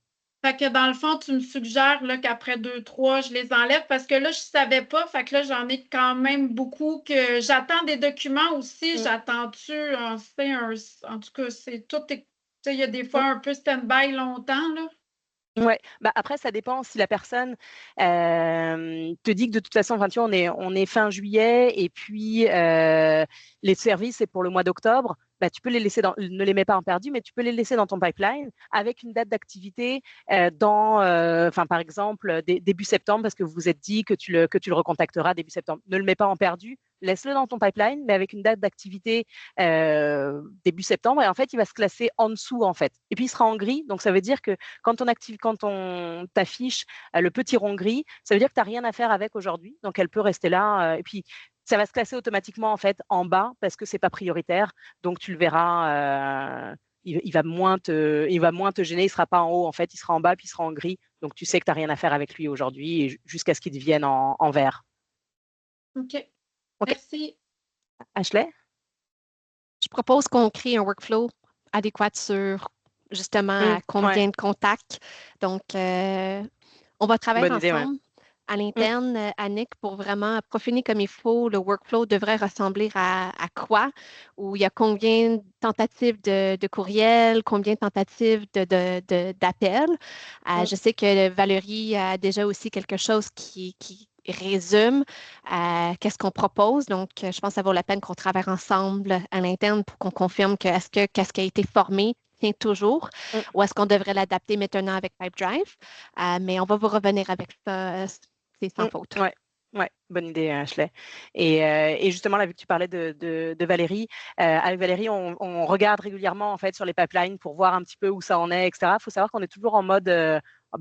Fait que dans le fond, tu me suggères là, qu'après 2, 3, je les enlève parce que là, je ne savais pas. Fait que là, j'en ai quand même beaucoup que j'attends des documents aussi. J'attends-tu en tout cas, c'est tout. Il y a des fois un peu stand-by longtemps, là. Ouais, après, ça dépend si la personne te dit que de toute façon, tu vois, on est fin juillet et puis les services, c'est pour le mois d'octobre. Tu peux les laisser ne les mets pas en perdu, mais tu peux les laisser dans ton pipeline avec une date d'activité par exemple, début septembre, parce que vous vous êtes dit que tu le recontacteras début septembre. Ne le mets pas en perdu, laisse-le dans ton pipeline, mais avec une date d'activité début septembre, et en fait, il va se classer en dessous, en fait. Et puis, il sera en gris, donc ça veut dire que quand on t'affiche le petit rond gris, ça veut dire que tu n'as rien à faire avec aujourd'hui, donc elle peut rester là, et puis ça va se classer automatiquement en fait en bas parce que c'est pas prioritaire. Donc tu le verras, il va moins te gêner. Il sera pas en haut en fait, il sera en bas puis il sera en gris. Donc tu sais que tu n'as rien à faire avec lui aujourd'hui jusqu'à ce qu'il devienne en vert. OK. Merci. Ashley? Je propose qu'on crée un workflow adéquat sur justement combien de contacts. Donc, on va travailler ensemble. À l'interne, Annick, pour vraiment peaufiner comme il faut, le workflow devrait ressembler à quoi? Où il y a combien de tentatives de courriel, combien de tentatives d'appels. Je sais que Valérie a déjà aussi quelque chose qui résume qu'est-ce qu'on propose. Donc, je pense que ça vaut la peine qu'on travaille ensemble à l'interne pour qu'on confirme qu'est-ce qui a été formé tient toujours ou est-ce qu'on devrait l'adapter maintenant avec Pipedrive. Mais on va vous revenir avec ça. C'est sans faute. Oui, bonne idée, Ashley. Et justement, là, vu que tu parlais de Valérie, avec Valérie, on regarde régulièrement en fait sur les pipelines pour voir un petit peu où ça en est, etc. Il faut savoir qu'on est toujours en mode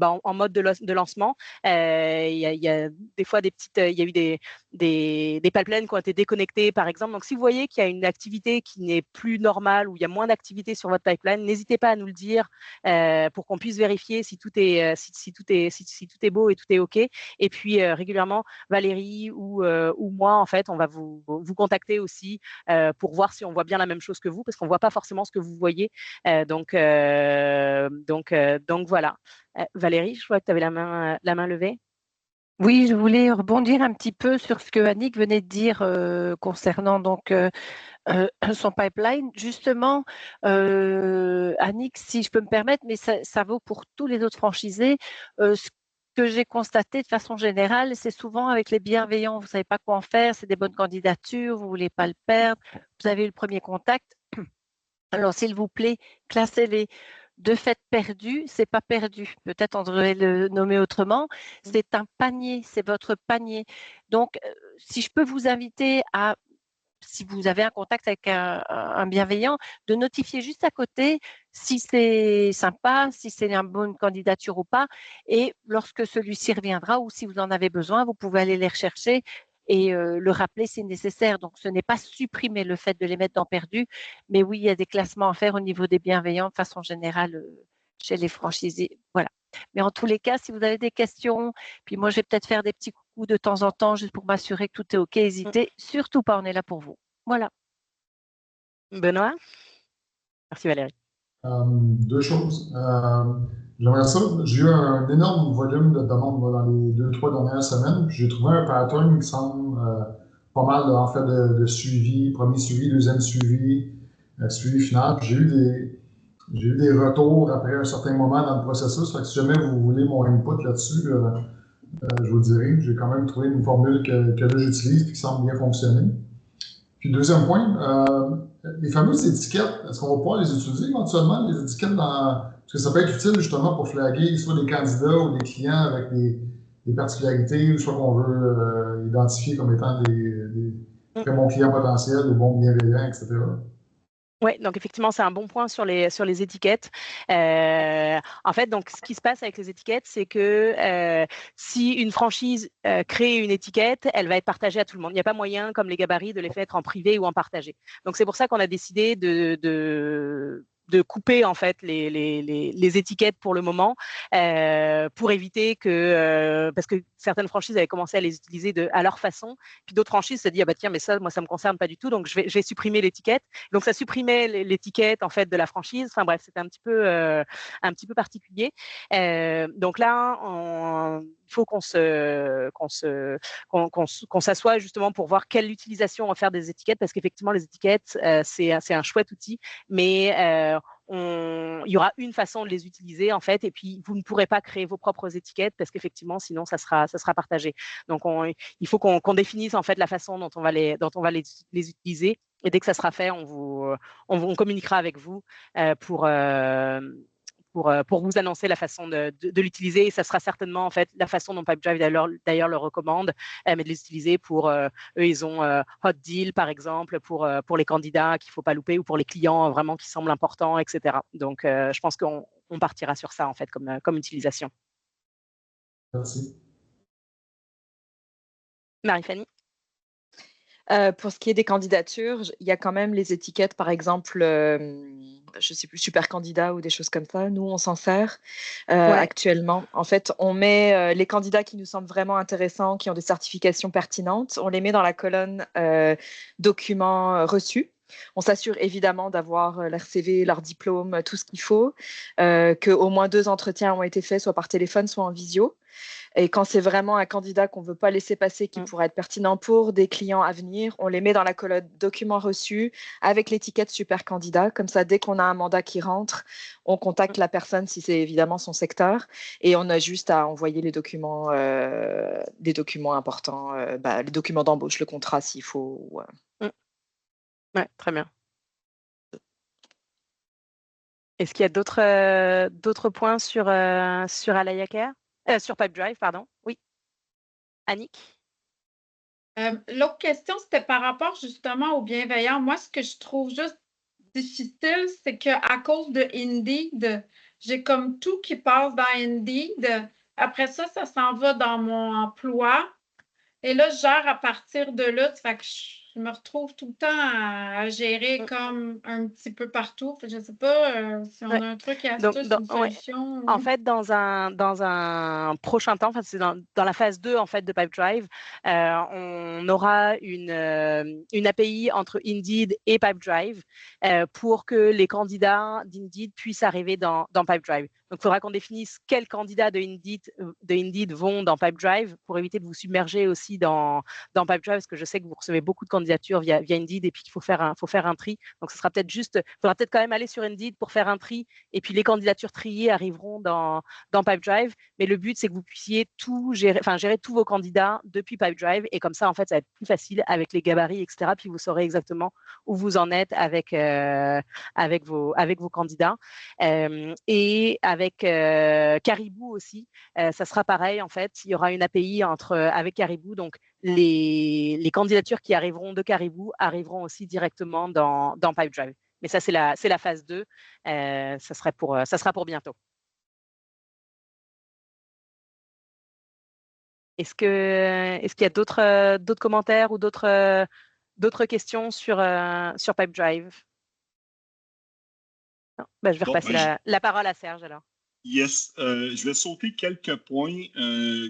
en mode de lancement. Il y a des fois il y a eu des pipelines qui ont été déconnectés, par exemple. Donc, si vous voyez qu'il y a une activité qui n'est plus normale ou il y a moins d'activité sur votre pipeline, n'hésitez pas à nous le dire pour qu'on puisse vérifier si tout est beau et tout est OK. Et puis, régulièrement, Valérie ou moi, en fait, on va vous contacter aussi pour voir si on voit bien la même chose que vous, parce qu'on ne voit pas forcément ce que vous voyez. Donc voilà. Valérie, je vois que tu avais la main levée. Oui, je voulais rebondir un petit peu sur ce que Annick venait de dire concernant son pipeline. Justement, Annick, si je peux me permettre, mais ça vaut pour tous les autres franchisés, ce que j'ai constaté de façon générale, c'est souvent avec les bienveillants, vous ne savez pas quoi en faire, c'est des bonnes candidatures, vous ne voulez pas le perdre, vous avez eu le premier contact. Alors, s'il vous plaît, classez-les. De fait perdu, c'est pas perdu. Peut-être on devrait le nommer autrement. C'est un panier, c'est votre panier. Donc, si je peux vous inviter à, si vous avez un contact avec un bienveillant, de notifier juste à côté si c'est sympa, si c'est une bonne candidature ou pas. Et lorsque celui-ci reviendra ou si vous en avez besoin, vous pouvez aller les rechercher et le rappeler si nécessaire. Donc, ce n'est pas supprimer le fait de les mettre dans perdu, mais oui, il y a des classements à faire au niveau des bienveillants de façon générale chez les franchisés. Voilà. Mais en tous les cas, si vous avez des questions, puis moi, je vais peut-être faire des petits coucous de temps en temps juste pour m'assurer que tout est OK. N'hésitez surtout pas, on est là pour vous. Voilà. Benoît? Merci Valérie. Deux choses. J'aimerais ça. J'ai eu un énorme volume de demandes dans les 2-3 dernières semaines. J'ai trouvé un pattern qui semble pas mal en fait de suivi, premier suivi, deuxième suivi, suivi final. J'ai eu des retours après un certain moment dans le processus. Fait que si jamais vous voulez mon input là-dessus, je vous dirai. J'ai quand même trouvé une formule que là j'utilise et qui semble bien fonctionner. Puis deuxième point, les fameuses étiquettes, est-ce qu'on va pouvoir les utiliser éventuellement, les étiquettes parce que ça peut être utile justement pour flaguer soit des candidats ou des clients avec des particularités, ou soit qu'on veut identifier comme étant des très bons clients potentiels, des bons bienveillants, etc. Oui, donc effectivement, c'est un bon point sur les étiquettes. En fait, donc, ce qui se passe avec les étiquettes, c'est que si une franchise crée une étiquette, elle va être partagée à tout le monde. Il n'y a pas moyen, comme les gabarits, de les faire en privé ou en partagé. Donc, c'est pour ça qu'on a décidé de couper en fait les étiquettes pour le moment pour éviter que parce que certaines franchises avaient commencé à les utiliser à leur façon, puis d'autres franchises se disent ah bah tiens mais ça moi ça me concerne pas du tout donc je vais supprimer l'étiquette. Donc ça supprimait l'étiquette en fait de la franchise. Enfin bref, c'était un petit peu particulier. Donc là il faut qu'on s'assoie justement pour voir quelle utilisation on va faire des étiquettes, parce qu'effectivement les étiquettes c'est un chouette outil, mais il y aura une façon de les utiliser en fait, et puis vous ne pourrez pas créer vos propres étiquettes parce qu'effectivement sinon ça sera partagé. Donc il faut qu'on définisse en fait la façon dont on va les utiliser, et dès que ça sera fait on communiquera avec vous pour vous annoncer la façon de l'utiliser. Et ça sera certainement en fait la façon dont Pipedrive d'ailleurs le recommande, mais de les utiliser pour eux, ils ont Hot Deal par exemple pour les candidats qu'il ne faut pas louper, ou pour les clients vraiment qui semblent importants, etc. Donc je pense qu'on partira sur ça en fait comme utilisation. Merci. Marie-Fanny? Pour ce qui est des candidatures, il y a quand même les étiquettes, par exemple, je ne sais plus, super candidat ou des choses comme ça. Nous, on s'en sert actuellement. En fait, on met les candidats qui nous semblent vraiment intéressants, qui ont des certifications pertinentes, on les met dans la colonne documents reçus. On s'assure évidemment d'avoir leur CV, leur diplôme, tout ce qu'il faut, qu'au moins 2 entretiens ont été faits, soit par téléphone, soit en visio. Et quand c'est vraiment un candidat qu'on ne veut pas laisser passer, qui pourrait être pertinent pour des clients à venir, on les met dans la colonne documents reçus avec l'étiquette super candidat. Comme ça, dès qu'on a un mandat qui rentre, on contacte la personne si c'est évidemment son secteur, et on a juste à envoyer les documents importants, les documents d'embauche, le contrat s'il faut. Ouais, très bien. Est-ce qu'il y a d'autres points sur Alaya Care? Sur Pipedrive, pardon. Oui. Annick? L'autre question, c'était par rapport justement aux bienveillants. Moi, ce que je trouve juste difficile, c'est qu'à cause de Indeed, j'ai comme tout qui passe dans Indeed. Après ça, ça s'en va dans mon emploi. Et là, je gère à partir de là. Ça fait que je me retrouve tout le temps à gérer comme un petit peu partout. Fait que je ne sais pas si on Ouais. a un truc et Donc, astuce, dans- une ouais. solution. En fait, dans un prochain temps, enfin, c'est dans la phase 2 en fait, de Pipedrive, on aura une API entre Indeed et Pipedrive pour que les candidats d'Indeed puissent arriver dans Pipedrive. Donc, il faudra qu'on définisse quels candidats de Indeed vont dans Pipedrive pour éviter de vous submerger aussi dans Pipedrive, parce que je sais que vous recevez beaucoup de candidatures via Indeed et puis qu'il faut faire un tri. Donc, ce sera peut-être juste, il faudra peut-être quand même aller sur Indeed pour faire un tri et puis les candidatures triées arriveront dans Pipedrive. Mais le but, c'est que vous puissiez tout gérer, gérer tous vos candidats depuis Pipedrive. Et comme ça, en fait, ça va être plus facile avec les gabarits, etc. Puis vous saurez exactement où vous en êtes avec vos candidats. Et avec Caribou aussi, ça sera pareil, en fait. Il y aura une API avec Caribou. Donc, les candidatures qui arriveront de Caribou arriveront aussi directement dans Pipedrive. Mais ça, c'est la phase 2. Ça sera pour bientôt. Est-ce qu'il y a d'autres commentaires ou d'autres questions sur Pipedrive? Non? Ben, je vais repasser la parole à Serge alors. Yes, je vais sauter quelques points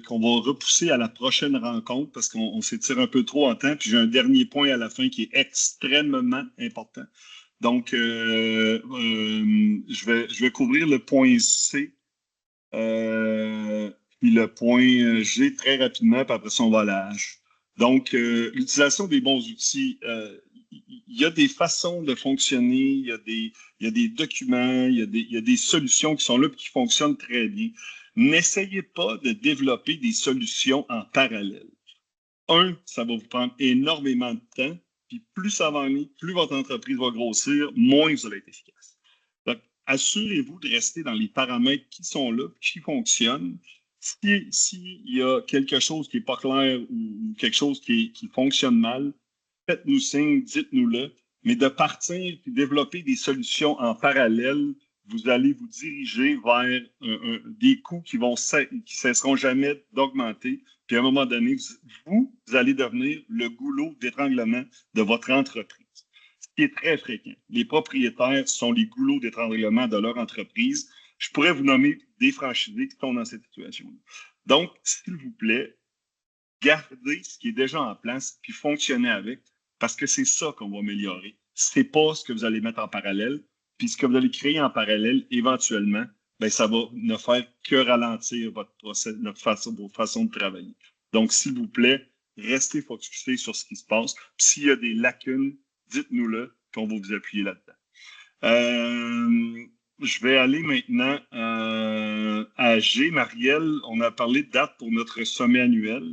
qu'on va repousser à la prochaine rencontre parce qu'on s'étire un peu trop en temps. Puis j'ai un dernier point à la fin qui est extrêmement important. Donc, je vais couvrir le point C, puis le point G très rapidement, puis après ça, on va à la H. Donc, l'utilisation des bons outils. Il y a des façons de fonctionner, il y a des documents, il y a des solutions qui sont là et qui fonctionnent très bien. N'essayez pas de développer des solutions en parallèle. Ça va vous prendre énormément de temps, puis plus ça va aller, plus votre entreprise va grossir, moins vous allez être efficace. Donc, assurez-vous de rester dans les paramètres qui sont là, qui fonctionnent. S'il y a quelque chose qui n'est pas clair ou quelque chose qui fonctionne mal, faites-nous signe, dites-nous-le, mais de partir et développer des solutions en parallèle, vous allez vous diriger vers des coûts qui cesseront jamais d'augmenter. Puis à un moment donné, vous allez devenir le goulot d'étranglement de votre entreprise. Ce qui est très fréquent. Les propriétaires sont les goulots d'étranglement de leur entreprise. Je pourrais vous nommer des franchisés qui sont dans cette situation-là. Donc, s'il vous plaît, gardez ce qui est déjà en place puis fonctionnez avec, parce que c'est ça qu'on va améliorer. C'est pas ce que vous allez mettre en parallèle, puis ce que vous allez créer en parallèle, éventuellement, ben, ça va ne faire que ralentir vos façons de travailler. Donc, s'il vous plaît, restez focusés sur ce qui se passe. Puis s'il y a des lacunes, dites-nous-le, qu'on va vous appuyer là-dedans. Je vais aller maintenant à G. Marielle, on a parlé de date pour notre sommet annuel.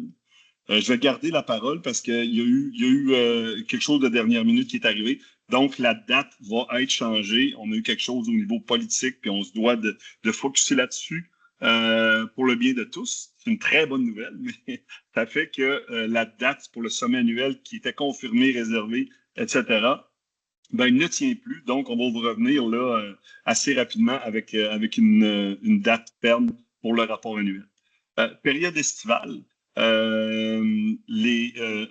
Je vais garder la parole parce qu'il y a eu quelque chose de dernière minute qui est arrivé. Donc, la date va être changée. On a eu quelque chose au niveau politique, puis on se doit de focusser là-dessus pour le bien de tous. C'est une très bonne nouvelle, mais ça fait que la date pour le sommet annuel qui était confirmée, réservée, etc., ben, ne tient plus. Donc, on va vous revenir là assez rapidement avec une date ferme pour le rapport annuel. Période estivale.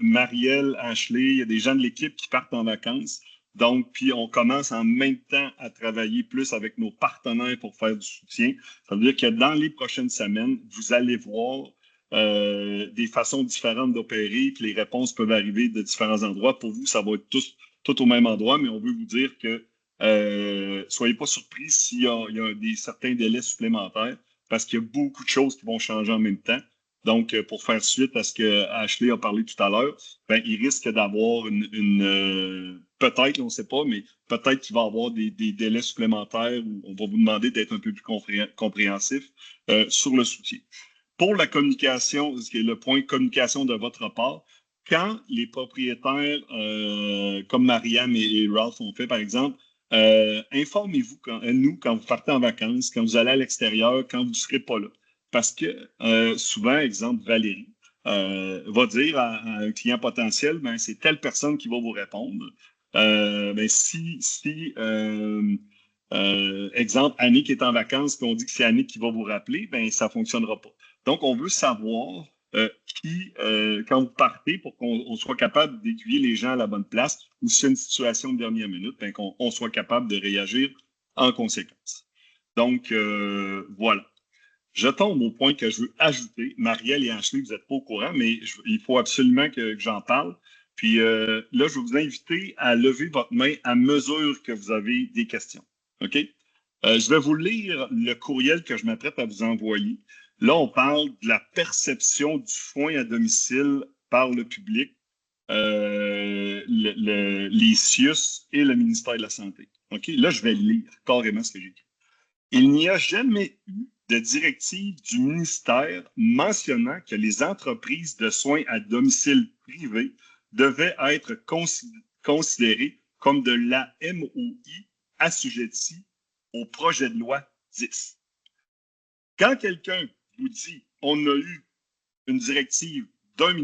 Marielle, Ashley, il y a des gens de l'équipe qui partent en vacances. Donc, puis on commence en même temps à travailler plus avec nos partenaires pour faire du soutien. Ça veut dire que dans les prochaines semaines, vous allez voir des façons différentes d'opérer, puis les réponses peuvent arriver de différents endroits. Pour vous, ça va être tout au même endroit, mais on veut vous dire que soyez pas surpris s'il y a certains délais supplémentaires, parce qu'il y a beaucoup de choses qui vont changer en même temps. Donc, pour faire suite à ce que Ashley a parlé tout à l'heure, ben, il risque d'avoir peut-être, on ne sait pas, mais peut-être qu'il va y avoir des délais supplémentaires où on va vous demander d'être un peu plus compréhensif sur le soutien. Pour la communication, ce qui est le point communication de votre part, quand les propriétaires, comme Marianne et Ralph ont fait, par exemple, informez-vous quand vous partez en vacances, quand vous allez à l'extérieur, quand vous ne serez pas là. Parce que souvent, exemple, Valérie va dire à un client potentiel, ben, c'est telle personne qui va vous répondre. Ben, si Exemple, Annick est en vacances, puis on dit que c'est Annick qui va vous rappeler, ben ça ne fonctionnera pas. Donc, on veut savoir quand vous partez, pour qu'on soit capable d'aiguiller les gens à la bonne place, ou si c'est une situation de dernière minute, ben, qu'on soit capable de réagir en conséquence. Donc, voilà. Je tombe au point que je veux ajouter. Marielle et Ashley, vous n'êtes pas au courant, mais il faut absolument que j'en parle. Puis là, je vais vous inviter à lever votre main à mesure que vous avez des questions. OK? Je vais vous lire le courriel que je m'apprête à vous envoyer. Là, on parle de la perception du soin à domicile par le public, les CIUS et le ministère de la Santé. OK? Là, je vais lire carrément ce que j'ai écrit. Il n'y a jamais eu de directive du ministère mentionnant que les entreprises de soins à domicile privés devaient être considérées comme de l'AMOI assujetties au projet de loi 10. Quand quelqu'un vous dit on a eu une directive du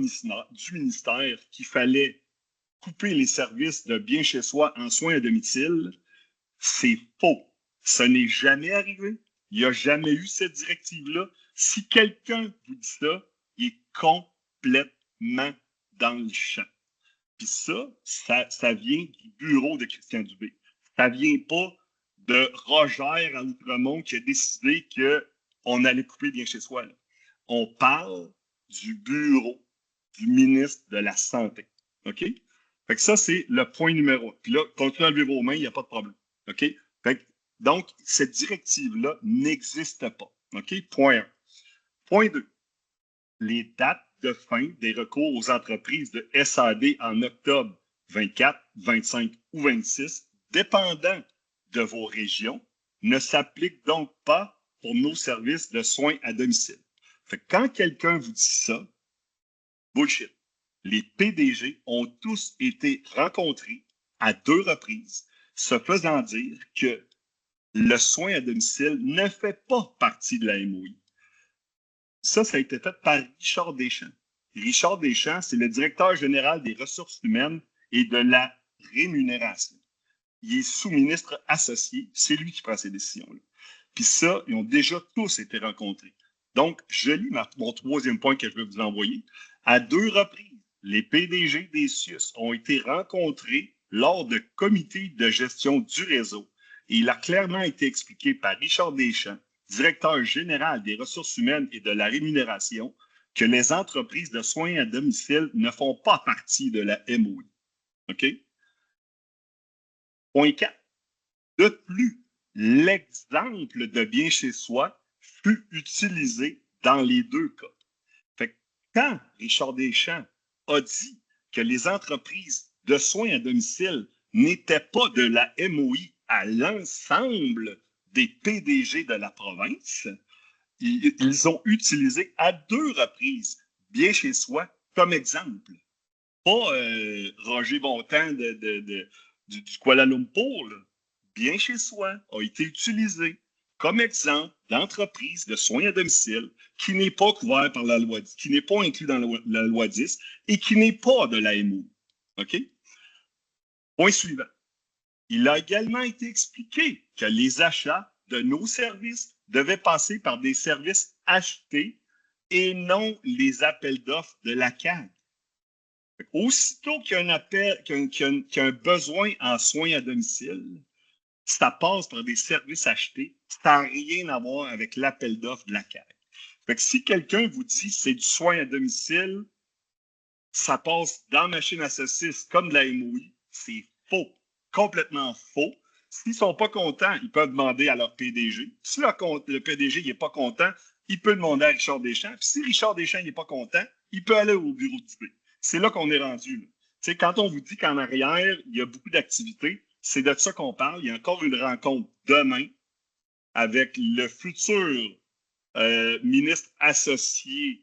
ministère qu'il fallait couper les services de bien chez soi en soins à domicile, c'est faux. Ça n'est jamais arrivé. Il n'y a jamais eu cette directive-là. Si quelqu'un vous dit ça, il est complètement dans le champ. Puis ça vient du bureau de Christian Dubé. Ça ne vient pas de Roger à Outremont qui a décidé qu'on allait couper bien chez soi. Là. On parle du bureau du ministre de la Santé. OK? Fait que ça, c'est le point numéro 1. Puis là, continuez à lever vos mains, il n'y a pas de problème. OK? Fait que, donc, cette directive-là n'existe pas. OK? Point 1. Point 2. Les dates de fin des recours aux entreprises de SAD en octobre 24, 25 ou 26, dépendant de vos régions, ne s'appliquent donc pas pour nos services de soins à domicile. Fait que quand quelqu'un vous dit ça, bullshit. Les PDG ont tous été rencontrés à 2 reprises, se faisant dire que le soin à domicile ne fait pas partie de la MOI. Ça a été fait par Richard Deschamps. Richard Deschamps, c'est le directeur général des ressources humaines et de la rémunération. Il est sous-ministre associé, c'est lui qui prend ces décisions-là. Puis ça, ils ont déjà tous été rencontrés. Donc, je lis mon 3e point que je vais vous envoyer. À 2 reprises, les PDG des CIUS ont été rencontrés lors de comités de gestion du réseau. Et il a clairement été expliqué par Richard Deschamps, directeur général des ressources humaines et de la rémunération, que les entreprises de soins à domicile ne font pas partie de la MOI. OK? Point 4. De plus, l'exemple de bien chez soi fut utilisé dans les 2 cas. Fait que quand Richard Deschamps a dit que les entreprises de soins à domicile n'étaient pas de la MOI à l'ensemble des PDG de la province, ils ont utilisé à 2 reprises bien chez soi comme exemple. Pas Roger Bontemps du Kuala Lumpur, là. Bien chez soi a été utilisé comme exemple d'entreprise de soins à domicile qui n'est pas couvert par la loi 10, qui n'est pas inclus dans la loi 10 et qui n'est pas de la MOI. OK? Point suivant. Il a également été expliqué que les achats de nos services devaient passer par des services achetés et non les appels d'offres de la CAG. Aussitôt qu'il y a un appel, qu'il y a un besoin en soins à domicile, ça passe par des services achetés, ça n'a rien à voir avec l'appel d'offres de la CAG. Fait que si quelqu'un vous dit c'est du soin à domicile, ça passe dans la machine à saucisses comme de la MOI, c'est faux, complètement faux. S'ils ne sont pas contents, ils peuvent demander à leur PDG. Si le PDG n'est pas content, il peut demander à Richard Deschamps. Puis si Richard Deschamps n'est pas content, il peut aller au bureau du B. C'est là qu'on est rendu. Tu sais, quand on vous dit qu'en arrière, il y a beaucoup d'activités, c'est de ça qu'on parle. Il y a encore une rencontre demain avec le futur ministre associé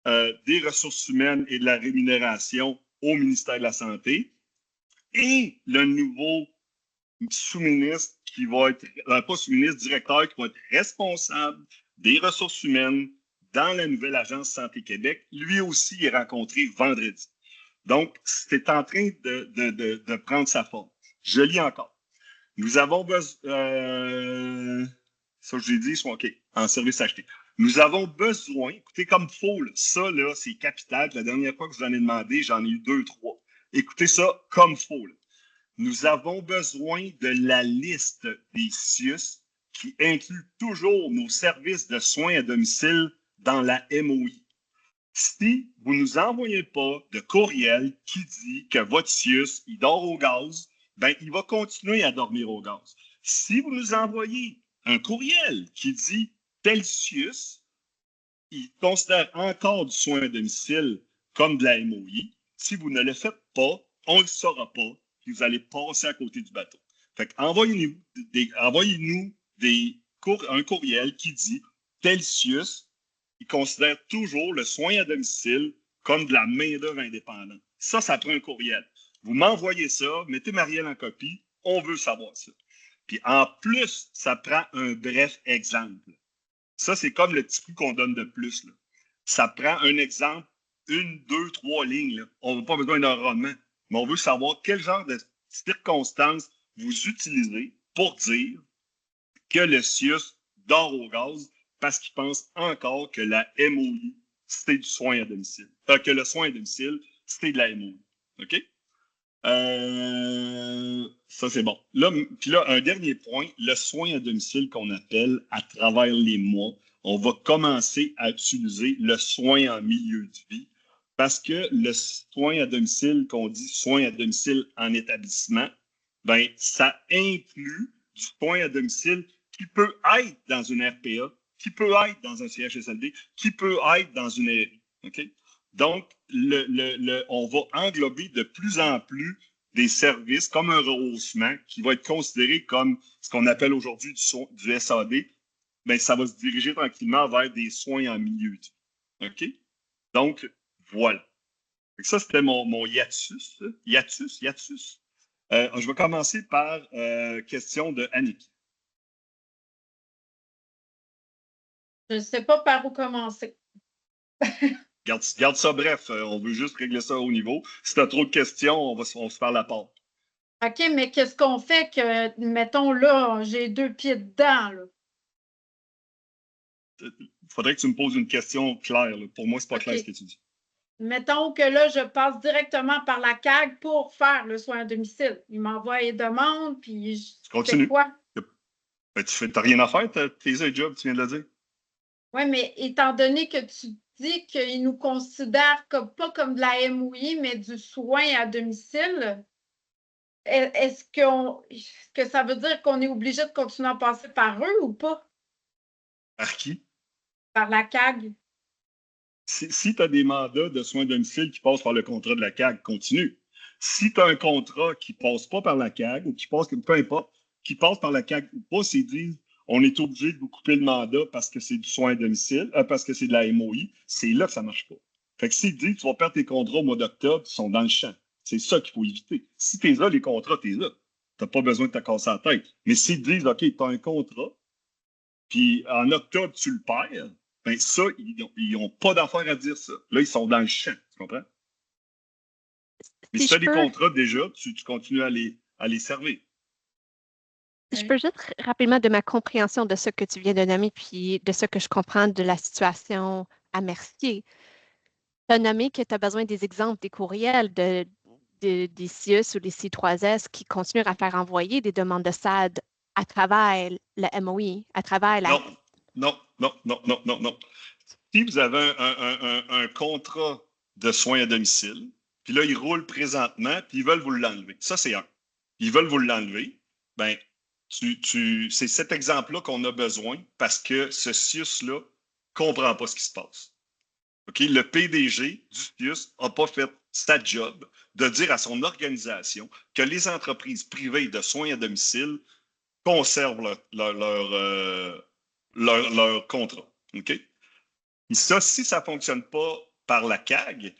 des ressources humaines et de la rémunération au ministère de la Santé et le nouveau sous-ministre qui va être, pas sous-ministre, directeur qui va être responsable des ressources humaines dans la nouvelle agence Santé Québec. Lui aussi est rencontré vendredi. Donc, c'est en train de prendre sa forme. Je lis encore. Nous avons besoin. Ça, j'ai dit, OK, en service acheté. Nous avons besoin, écoutez comme il faut, là, ça, là, c'est capital. La dernière fois que je vous en ai demandé, j'en ai eu 2, 3. Écoutez ça comme il faut. Là. Nous avons besoin de la liste des CIUS qui inclut toujours nos services de soins à domicile dans la MOI. Si vous ne nous envoyez pas de courriel qui dit que votre CIUS, il dort au gaz, ben, il va continuer à dormir au gaz. Si vous nous envoyez un courriel qui dit tel CIUS, il considère encore du soin à domicile comme de la MOI, si vous ne le faites pas, on ne le saura pas, puis vous allez passer à côté du bateau. Fait que envoyez-nous un courriel qui dit tel CIUS, il considère toujours le soin à domicile comme de la main-d'œuvre indépendante. Ça prend un courriel. Vous m'envoyez ça, mettez Marielle en copie, on veut savoir ça. Puis en plus, ça prend un bref exemple. Ça, c'est comme le petit coup qu'on donne de plus. Là. Ça prend un exemple, 1, 2, 3 lignes. Là. On n'a pas besoin d'un roman, mais on veut savoir quel genre de circonstances vous utilisez pour dire que le CIUS dort au gaz parce qu'il pense encore que la MOI, c'est du soin à domicile. Que le soin à domicile, c'est de la MOI. OK? Ça, c'est bon. Puis là, un dernier point, le soin à domicile qu'on appelle à travers les mois, on va commencer à utiliser le soin en milieu de vie parce que le soin à domicile, qu'on dit soin à domicile en établissement, ben, ça inclut du soin à domicile qui peut être dans une RPA, qui peut être dans un CHSLD, qui peut être dans une ERI. OK? Donc, on va englober de plus en plus des services comme un rehaussement qui va être considéré comme ce qu'on appelle aujourd'hui du SAD. Bien, ça va se diriger tranquillement vers des soins en milieu de vie. OK? Donc, voilà. Ça, c'était mon hiatus. Hiatus. Je vais commencer par question de Annick. Je ne sais pas par où commencer. Garde ça bref. On veut juste régler ça au niveau. Si tu as trop de questions, on se parle à part. OK, mais qu'est-ce qu'on fait que, mettons, là, j'ai 2 pieds dedans, là? Il faudrait que tu me poses une question claire. Là. Pour moi, c'est pas clair ce que tu dis. Mettons que là, je passe directement par la CAG pour faire le soin à domicile. Il m'envoie les demandes, puis je fais quoi? Ben, tu n'as rien à faire, tes un job, tu viens de le dire. Oui, mais étant donné que tu dis qu'ils nous considèrent pas comme de la MOI, mais du soin à domicile, est-ce que ça veut dire qu'on est obligé de continuer à passer par eux ou pas? Par qui? Par la CAG. Si tu as des mandats de soins à domicile qui passent par le contrat de la CAG, continue. Si tu as un contrat qui ne passe pas par la CAG ou qui passe, peu importe, qui passe par la CAG ou pas, c'est dit on est obligé de vous couper le mandat parce que c'est du soin à domicile, parce que c'est de la MOI, c'est là que ça ne marche pas. Fait que s'ils disent tu vas perdre tes contrats au mois d'octobre, ils sont dans le champ. C'est ça qu'il faut éviter. Si tu es là, les contrats, tu es là. Tu n'as pas besoin de te casser la tête. Mais s'ils disent OK, tu as un contrat, puis en octobre, tu le perds, bien ça, ils n'ont pas d'affaire à dire ça. Là, ils sont dans le champ. Tu comprends? Mais si tu as des contrats déjà, tu continues à les servir. Je peux juste rapidement de ma compréhension de ce que tu viens de nommer, puis de ce que je comprends de la situation à Mercier. Tu as nommé que tu as besoin des exemples, des courriels des CIUS ou des C3S qui continuent à faire envoyer des demandes de SAD à travers la MOI, à travers la... Non. Si vous avez un contrat de soins à domicile, puis là, ils roulent présentement, puis ils veulent vous l'enlever. Ça, c'est un. Ils veulent vous l'enlever, bien, c'est cet exemple-là qu'on a besoin parce que ce CIUS-là ne comprend pas ce qui se passe. Okay? Le PDG du CIUS n'a pas fait sa job de dire à son organisation que les entreprises privées de soins à domicile conservent leur contrat. Okay? Et ça, si ça ne fonctionne pas par la CAG,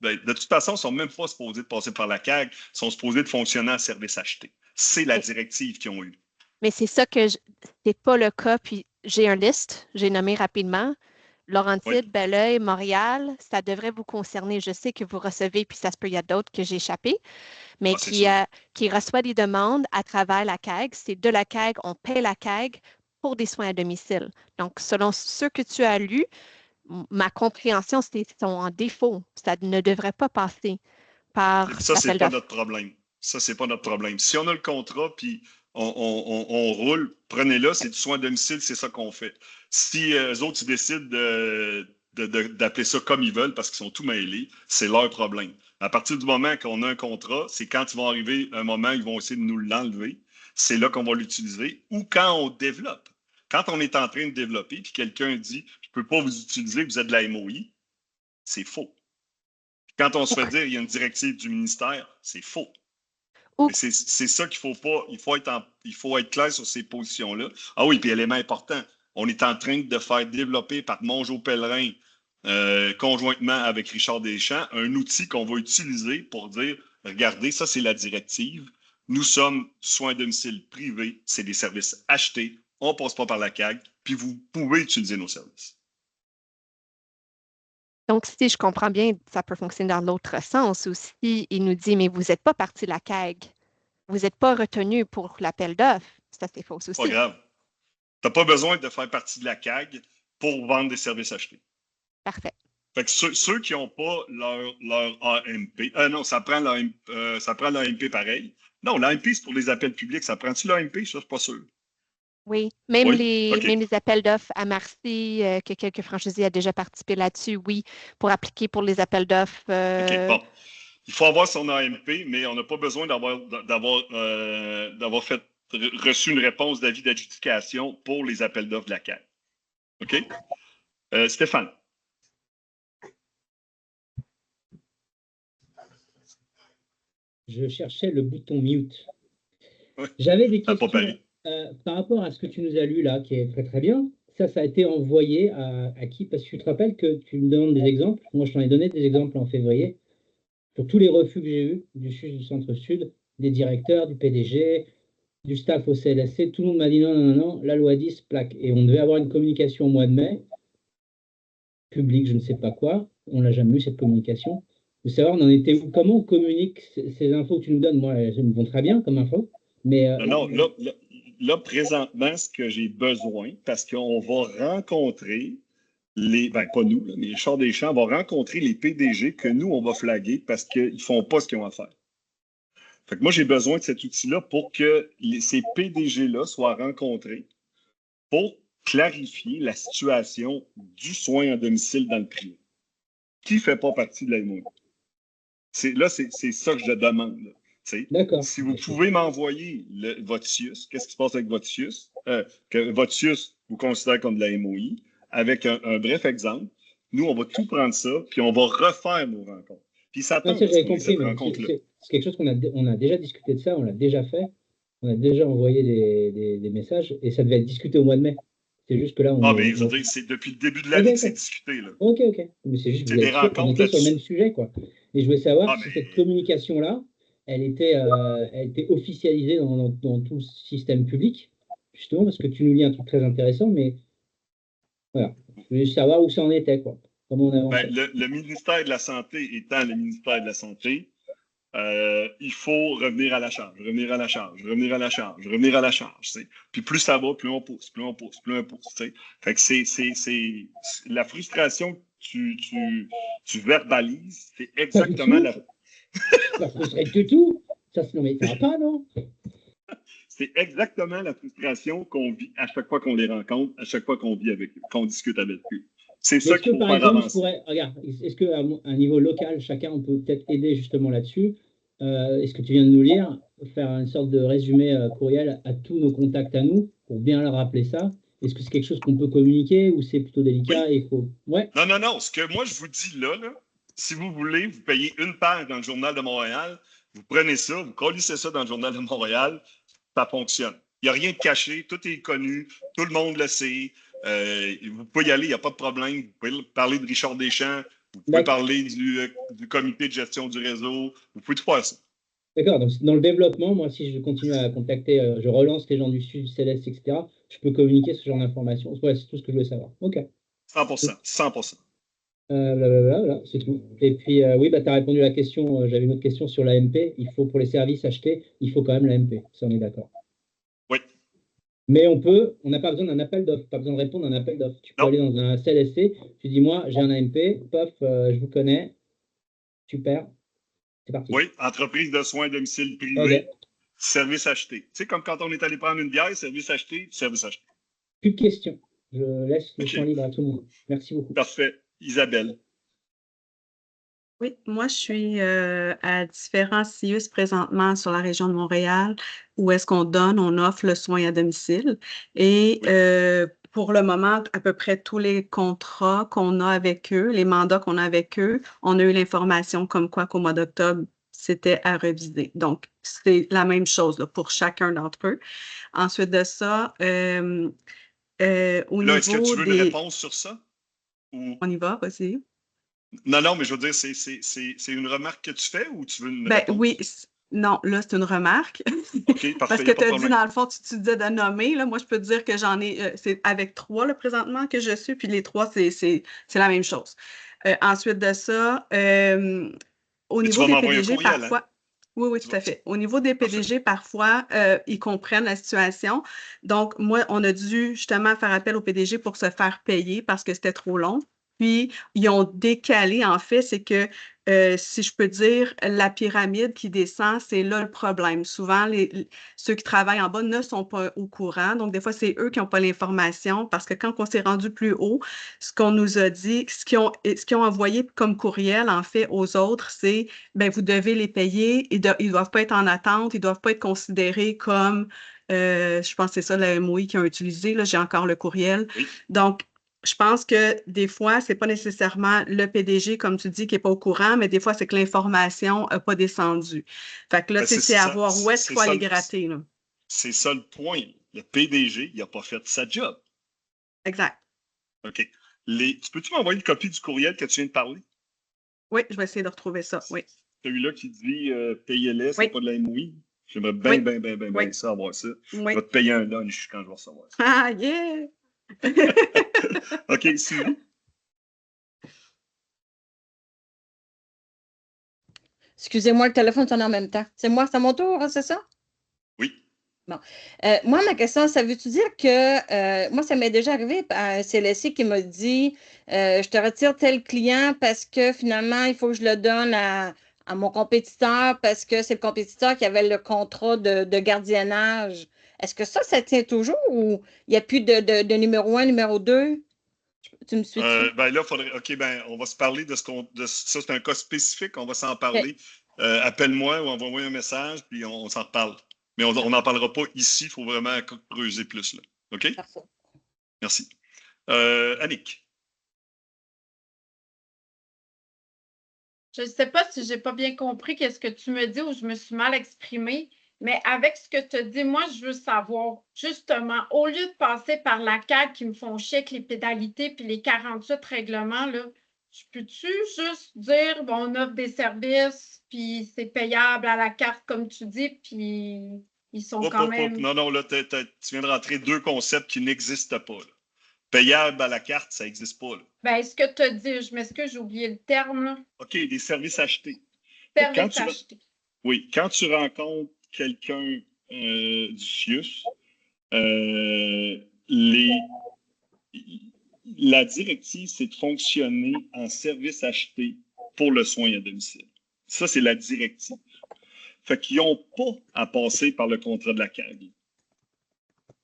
de toute façon, ils ne sont même pas supposés de passer par la CAG, ils sont supposés de fonctionner en service acheté. C'est la directive qu'ils ont eue. Mais c'est ça que c'est pas le cas. Puis j'ai un liste, j'ai nommé rapidement. Laurentides, Belleuil, Montréal, ça devrait vous concerner. Je sais que vous recevez, puis ça se peut, il y a d'autres que j'ai échappé, mais Ah, c'est sûr. qui reçoit des demandes à travers la CAG. C'est de la CAG, on paie la CAG pour des soins à domicile. Donc, selon ce que tu as lu, ma compréhension, c'est qu'ils sont en défaut. Ça ne devrait pas passer par Ça, c'est l'appel pas d'offres. notre problème. Ça, c'est pas notre problème. Si on a le contrat, puis on roule, prenez-le, c'est du soin à domicile, c'est ça qu'on fait. Si eux autres, ils décident d'appeler ça comme ils veulent parce qu'ils sont tout mêlés, c'est leur problème. À partir du moment qu'on a un contrat, c'est quand ils vont arriver un moment, ils vont essayer de nous l'enlever. C'est là qu'on va l'utiliser. Ou quand on développe. Quand on est en train de développer, puis quelqu'un dit « Je ne peux pas vous utiliser, vous êtes de la MOI », c'est faux. Quand on se fait dire il y a une directive du ministère, c'est faux. C'est ça qu'il ne faut pas. Il faut être clair sur ces positions-là. Ah oui, puis élément important, on est en train de faire développer par Mongeau-Pellerin, conjointement avec Richard Deschamps, un outil qu'on va utiliser pour dire, regardez, ça c'est la directive. Nous sommes du soin à domicile privé, c'est des services achetés, on ne passe pas par la CAG, puis vous pouvez utiliser nos services. Donc, si je comprends bien, ça peut fonctionner dans l'autre sens aussi. Il nous dit, mais vous n'êtes pas parti de la CAG. Vous n'êtes pas retenu pour l'appel d'offres. Ça, c'est faux aussi. Pas grave. Tu n'as pas besoin de faire partie de la CAG pour vendre des services achetés. Parfait. Fait que ceux qui n'ont pas leur AMP, non, ça prend l'AMP pareil. Non, l'AMP, c'est pour les appels publics. Ça prend-tu l'AMP? Ça, je ne suis pas sûr. Oui, même Oui? même les appels d'offres à Marcy, que quelques franchisés ont déjà participé là-dessus, oui, pour appliquer pour les appels d'offres. OK, bon. Il faut avoir son AMP, mais on n'a pas besoin d'avoir reçu une réponse d'avis d'adjudication pour les appels d'offres de la CAG. OK? Stéphane. Je cherchais le bouton mute. J'avais des questions par rapport à ce que tu nous as lu là, qui est très très bien. Ça a été envoyé à qui? Parce que tu te rappelles que tu me demandes des exemples. Moi, je t'en ai donné des exemples en février. Sur tous les refus que j'ai eus, du sud, du centre-sud, des directeurs, du PDG, du staff au CLSC, tout le monde m'a dit non, la loi 10 plaque. Et on devait avoir une communication au mois de mai, publique, je ne sais pas quoi. On n'a jamais eu cette communication. Je veux savoir, on en était où? Comment on communique ces infos que tu nous donnes? Moi, elles me vont très bien comme info. Mais, non, là, présentement, ce que j'ai besoin, parce qu'on va rencontrer pas nous, là, mais Richard Deschamps va rencontrer les PDG que nous, on va flaguer parce qu'ils ne font pas ce qu'ils ont à faire. Fait que moi, j'ai besoin de cet outil-là pour que ces PDG-là soient rencontrés pour clarifier la situation du soin à domicile dans le privé. Qui ne fait pas partie de la MOI? Là, c'est ça que je demande. D'accord. Si vous pouvez m'envoyer votre CIUS, qu'est-ce qui se passe avec votre CIUS? Que votre CIUS vous considère comme de la MOI, avec un bref exemple. Nous, on va tout prendre ça, puis on va refaire nos rencontres. Puis ça tombe j'avais compris, mais c'est quelque chose qu'on a déjà discuté de ça, on l'a déjà fait, on a déjà envoyé des messages, et ça devait être discuté au mois de mai. C'est juste que là, mais je veux dire, c'est depuis le début de l'année que c'est discuté. Là. OK. Mais c'est juste que des rencontres on était sur le même sujet, quoi. Et je voulais savoir si cette communication-là, elle était officialisée dans tout le système public, justement, parce que tu nous lis un truc très intéressant, mais voilà. Je voulais savoir où ça en était, quoi. Comment on avançait. Le ministère de la Santé étant le ministère de la Santé, il faut revenir à la charge. Puis plus ça va, plus on pousse. Fait que c'est la frustration que tu verbalises, c'est exactement la... Ça frustrait du tout. Non, mais ça va pas, non? C'est exactement la frustration qu'on vit à chaque fois qu'on les rencontre, à chaque fois qu'on vit avec eux, qu'on discute avec eux. C'est ça qu'il faut faire avancer. Est-ce qu'à un niveau local, chacun, on peut peut-être aider justement là-dessus? Est-ce que tu viens de nous lire, faire une sorte de résumé courriel à tous nos contacts à nous, pour bien leur rappeler ça? Est-ce que c'est quelque chose qu'on peut communiquer ou c'est plutôt délicat? Oui. Ouais. Non. Ce que moi, je vous dis là, si vous voulez, vous payez une page dans le Journal de Montréal, vous prenez ça, vous collissez ça dans le Journal de Montréal, ça fonctionne. Il n'y a rien de caché, tout est connu, tout le monde le sait. Vous pouvez y aller, il n'y a pas de problème. Vous pouvez parler de Richard Deschamps, vous pouvez parler du comité de gestion du réseau, vous pouvez tout faire ça. D'accord, donc dans le développement, moi, si je continue à contacter, je relance les gens du Sud, du Céleste, etc., je peux communiquer ce genre d'informations. Ouais, c'est tout ce que je voulais savoir. OK. 100%. 100%. Voilà, c'est tout. Et puis, oui, tu as répondu à la question. J'avais une autre question sur l'AMP. Il faut, pour les services achetés, il faut quand même l'AMP. Ça, on est d'accord. Oui. Mais on n'a pas besoin d'un appel d'offres, pas besoin de répondre à un appel d'offres. Tu peux aller dans un CLSC, tu dis, moi, j'ai un AMP, pof, je vous connais, super, c'est parti. Oui, entreprise de soins à domicile privé, service acheté. Tu sais, comme quand on est allé prendre une bière, service acheté, service acheté. Plus de questions. Je laisse le champ libre à tout le monde. Merci beaucoup. Parfait. Isabelle. Oui, moi, je suis à différents CIUS présentement sur la région de Montréal où est-ce on offre le soin à domicile. Et pour le moment, à peu près tous les contrats qu'on a avec eux, les mandats qu'on a avec eux, on a eu l'information comme quoi qu'au mois d'octobre, c'était à reviser. Donc, c'est la même chose là, pour chacun d'entre eux. Ensuite de ça, au Là, niveau est-ce que tu veux une réponse sur ça? Ou... On y va, vas-y. Non, mais je veux dire, c'est une remarque que tu fais ou tu veux une réponse? Oui, non, là, c'est une remarque. OK, parfait. Parce que tu as dit, dans le fond, tu disais de nommer. Là, moi, je peux te dire que j'en ai, c'est avec 3 là, présentement que je suis, puis les 3, c'est la même chose. Ensuite de ça, au niveau des PDG, parfois. Hein? Oui, tout à fait. Au niveau des PDG, parfois, ils comprennent la situation. Donc, moi, on a dû justement faire appel au PDG pour se faire payer parce que c'était trop long. Puis, ils ont décalé, en fait, c'est que, si je peux dire, la pyramide qui descend, c'est là le problème. Souvent, ceux qui travaillent en bas ne sont pas au courant. Donc, des fois, c'est eux qui n'ont pas l'information parce que quand on s'est rendu plus haut, ce qu'on nous a dit, ce qu'ils ont envoyé comme courriel, en fait, aux autres, c'est, bien, vous devez les payer, ils ne doivent pas être en attente, ils ne doivent pas être considérés comme, je pense que c'est ça la MOI qu'ils ont utilisé, là, j'ai encore le courriel. Oui. Donc, je pense que des fois, ce n'est pas nécessairement le PDG, comme tu dis, qui n'est pas au courant, mais des fois, c'est que l'information n'a pas descendu. Fait que là, c'est à voir où est-ce qu'il faut aller gratter. C'est ça le point. Le PDG, il n'a pas fait sa job. Exact. OK. Peux-tu m'envoyer une copie du courriel que tu viens de parler? Oui, je vais essayer de retrouver ça, oui. Celui-là qui dit payez-les, c'est pas de la MOI. J'aimerais bien ça avoir ça. Je vais te payer un lunch quand je vais recevoir ça. Ah, yeah! OK, Sylvie. Excusez-moi, le téléphone sonne en même temps. C'est moi, c'est à mon tour, hein, c'est ça? Oui. Bon. Moi, ma question, ça veut-tu dire que moi, ça m'est déjà arrivé à un CLSC qui m'a dit je te retire tel client parce que finalement, il faut que je le donne à mon compétiteur parce que c'est le compétiteur qui avait le contrat de gardiennage. Est-ce que ça tient toujours ou il n'y a plus de numéro 1, numéro 2? Tu me suis là, il faudrait. OK, on va se parler de ça, c'est un cas spécifique, on va s'en parler. Appelle-moi ou envoie-moi un message, puis on s'en reparle. Mais on n'en parlera pas ici, il faut vraiment creuser plus là. OK? Parfait. Merci. Annick. Je ne sais pas si je n'ai pas bien compris qu'est-ce que tu me dis ou je me suis mal exprimée. Mais avec ce que tu dis, moi, je veux savoir, justement, au lieu de passer par la CAQ qui me font chier avec les pénalités puis les 48 règlements, là, peux-tu juste dire, bon, on offre des services, puis c'est payable à la carte, comme tu dis, puis ils sont quand même... Non, là, tu viens de rentrer 2 concepts qui n'existent pas. Là. Payable à la carte, ça n'existe pas. Là. Bien, ce que tu as dit, je m'excuse, j'ai oublié le terme. Là. OK, des services achetés. Services achetés. Oui, quand tu rencontres quelqu'un du FIUS, la directive, c'est de fonctionner en service acheté pour le soin à domicile. Ça, c'est la directive. Fait qu'ils n'ont pas à passer par le contrat de la CAG.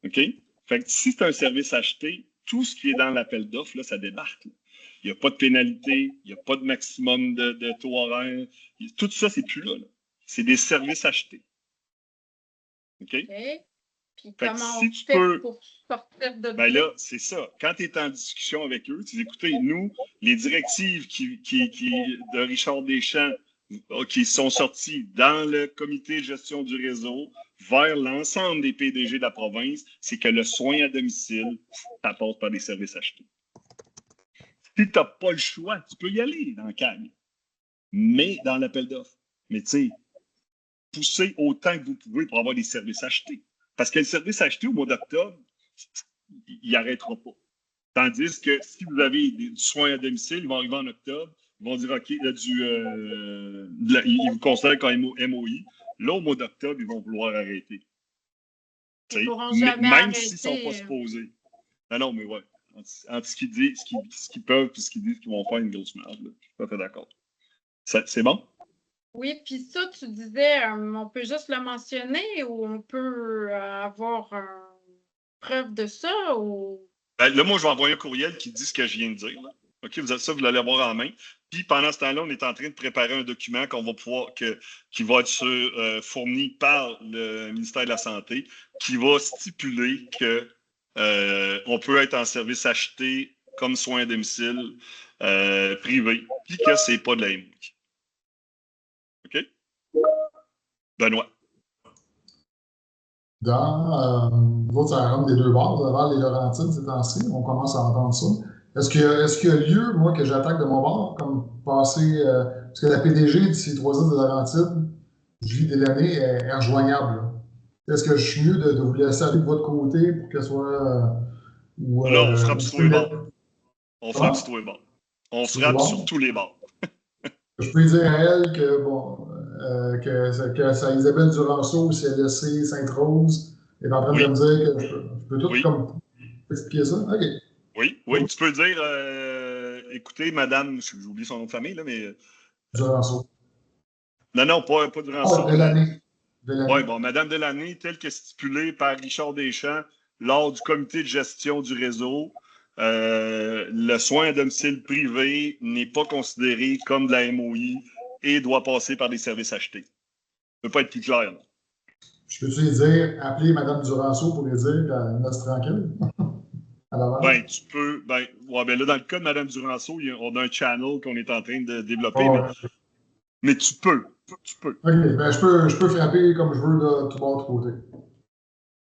OK? Fait que si c'est un service acheté, tout ce qui est dans l'appel d'offres, là, ça débarque. Là. Il n'y a pas de pénalité, il n'y a pas de maximum de taux horaire. Tout ça, c'est plus là. C'est des services achetés. OK? Puis comment on fait pour sortir de là? Là, c'est ça. Quand tu es en discussion avec eux, tu dis, écoutez, nous, les directives de Richard Deschamps qui sont sorties dans le comité de gestion du réseau vers l'ensemble des PDG de la province, c'est que le soin à domicile, ça passe par des services achetés. Si tu n'as pas le choix, tu peux y aller dans le CAG, mais dans l'appel d'offres. Mais tu sais, poussez autant que vous pouvez pour avoir des services achetés. Parce que le service acheté au mois d'octobre, il n'arrêtera pas. Tandis que si vous avez du soin à domicile, ils vont arriver en octobre, ils vont dire OK, il y a ils vous considèrent comme MOI. Là, au mois d'octobre, ils vont vouloir arrêter. Ils pourront jamais même s'ils ne sont arrêter. pas supposés. Non, mais ouais. Entre ce qu'ils disent, ce qu'ils peuvent et ce qu'ils disent qu'ils vont faire une grosse merde. Je suis pas fait d'accord. C'est bon? Oui, puis ça, tu disais, on peut juste le mentionner ou on peut avoir preuve de ça ou. Ben, là, moi, je vais envoyer un courriel qui dit ce que je viens de dire. Là. OK, vous l'allez avoir en main. Puis pendant ce temps-là, on est en train de préparer un document qu'on va pouvoir qui va être fourni par le ministère de la Santé, qui va stipuler que on peut être en service acheté comme soin à domicile privé, puis que c'est pas de la MOI. OK? Benoît. Dans vous autres, ça rentre des deux bords, Laval et Laurentides ces temps-ci, on commence à entendre ça. Est-ce qu'il y a lieu, moi, que j'attaque de mon bord, comme passer. Parce que la PDG du C3S de Laurentides, Julie Delaney, est rejoignable. Là. Est-ce que je suis mieux de vous laisser aller de votre côté pour qu'elle soit. Non, on frappe sur tous les bords. On frappe sur tous les bords. On frappe sur tous les bords. Je peux dire à elle que, bon, que c'est Isabelle Duranceau, CLSC Sainte-Rose, est en train de me dire que je peux tout comme expliquer ça. OK. Oui, tu peux dire, écoutez, madame, j'ai oublié son nom de famille, là, mais. Duranceau. Non, pas Duranceau. Delaney. Oui, bon, madame Delaney, telle que stipulée par Richard Deschamps lors du comité de gestion du réseau, le soin à domicile privé n'est pas considéré comme de la MOI et doit passer par des services achetés. Ça ne peut pas être plus clair. Non? Je peux-tu lui dire, appeler Mme Duranceau pour lui dire qu'elle reste tranquille? Ben, tu peux. Ben, là, dans le cas de Mme Duranceau, on a un channel qu'on est en train de développer, mais tu peux. Tu peux. OK, ben, je peux frapper comme je veux de tout bord, de côté.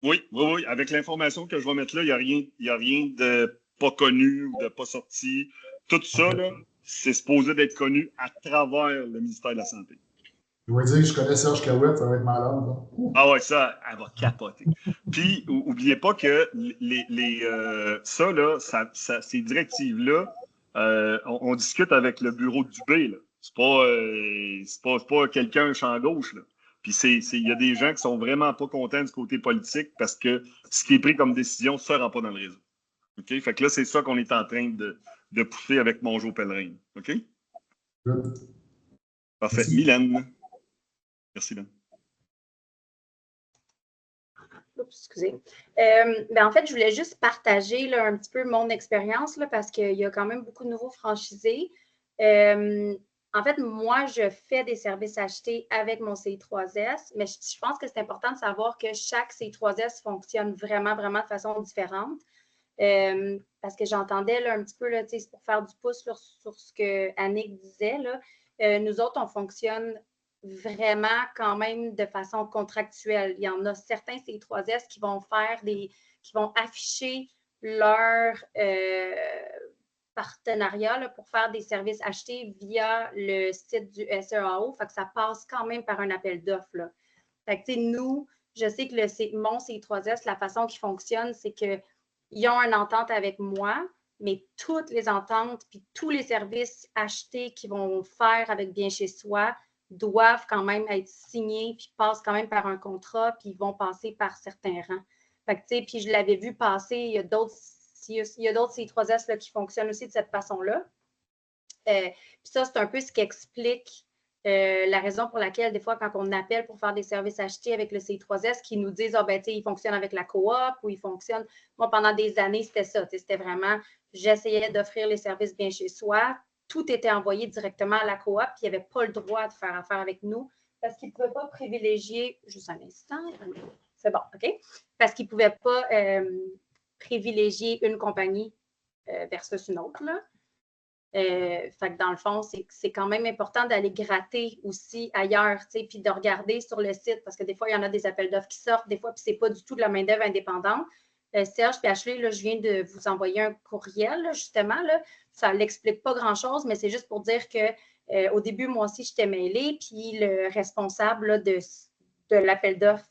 Oui. Avec l'information que je vais mettre là, il n'y a rien de pas connu ou de pas sorti. Tout ça, là, c'est supposé d'être connu à travers le ministère de la Santé. Je vais dire que je connais Serge Cahouette, ça va être malade. Ah ouais, ça, elle va capoter. Puis, n'oubliez pas que ces directives-là, on discute avec le bureau de Dubé, là. C'est pas quelqu'un champ gauche, là. Puis il y a des gens qui sont vraiment pas contents du côté politique parce que ce qui est pris comme décision ne se rend pas dans le réseau. OK? Fait que là, c'est ça qu'on est en train de pousser avec Mongeau Pellerin. OK? Parfait. Merci. Mylène. Merci, Ben. Oups, excusez. En fait, je voulais juste partager là, un petit peu mon expérience là, parce qu'il y a quand même beaucoup de nouveaux franchisés. En fait, moi, je fais des services achetés avec mon CI3S, mais je pense que c'est important de savoir que chaque CI3S fonctionne vraiment, vraiment de façon différente. Parce que j'entendais là, un petit peu, là, pour faire du pouce sur ce que Annick disait, là, nous autres, on fonctionne vraiment quand même de façon contractuelle. Il y en a certains CI3S qui vont afficher leur partenariat là, pour faire des services achetés via le site du SEAO. Fait que ça passe quand même par un appel d'offres. Fait que nous, je sais que mon CI3S, la façon qu'il fonctionne, c'est qu'ils ont une entente avec moi, mais toutes les ententes puis tous les services achetés qu'ils vont faire avec Bien Chez Soi doivent quand même être signés puis passent quand même par un contrat puis ils vont passer par certains rangs. Fait que, puis je l'avais vu passer, il y a d'autres CI3S là, qui fonctionnent aussi de cette façon-là. Puis ça, c'est un peu ce qui explique la raison pour laquelle, des fois, quand on appelle pour faire des services achetés avec le CI3S, qui nous disent, il fonctionne avec la coop ou il fonctionne. Moi, pendant des années, c'était ça. C'était vraiment, j'essayais d'offrir les services Bien Chez Soi. Tout était envoyé directement à la coop, puis il n'y avait pas le droit de faire affaire avec nous parce qu'ils ne pouvaient pas privilégier, juste un instant, c'est bon, OK? Parce qu'ils ne pouvaient pas privilégier une compagnie versus une autre, là. Fait que dans le fond, c'est quand même important d'aller gratter aussi ailleurs, puis de regarder sur le site, parce que des fois, il y en a des appels d'offres qui sortent, des fois, puis c'est pas du tout de la main-d'œuvre indépendante. Serge et Ashley, là, je viens de vous envoyer un courriel, là, justement, là. Ça n'explique pas grand-chose, mais c'est juste pour dire que au début, moi aussi, j'étais mêlée, puis le responsable là, de l'appel d'offres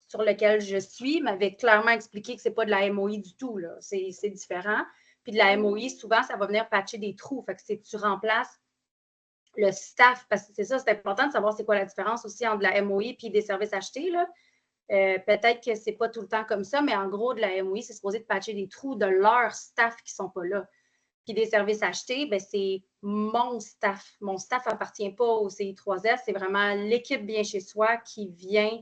sur lequel je suis m'avait clairement expliqué que ce n'est pas de la MOI du tout, là. C'est différent. Puis de la MOI, souvent, ça va venir patcher des trous. Fait que c'est tu remplaces le staff, parce que c'est ça, c'est important de savoir c'est quoi la différence aussi entre la MOI et des services achetés, là. Peut-être que c'est pas tout le temps comme ça, mais en gros, de la MOI, c'est supposé de patcher des trous de leur staff qui sont pas là. Puis des services achetés, ben c'est mon staff. Mon staff appartient pas au CI3S, c'est vraiment l'équipe bien chez soi qui vient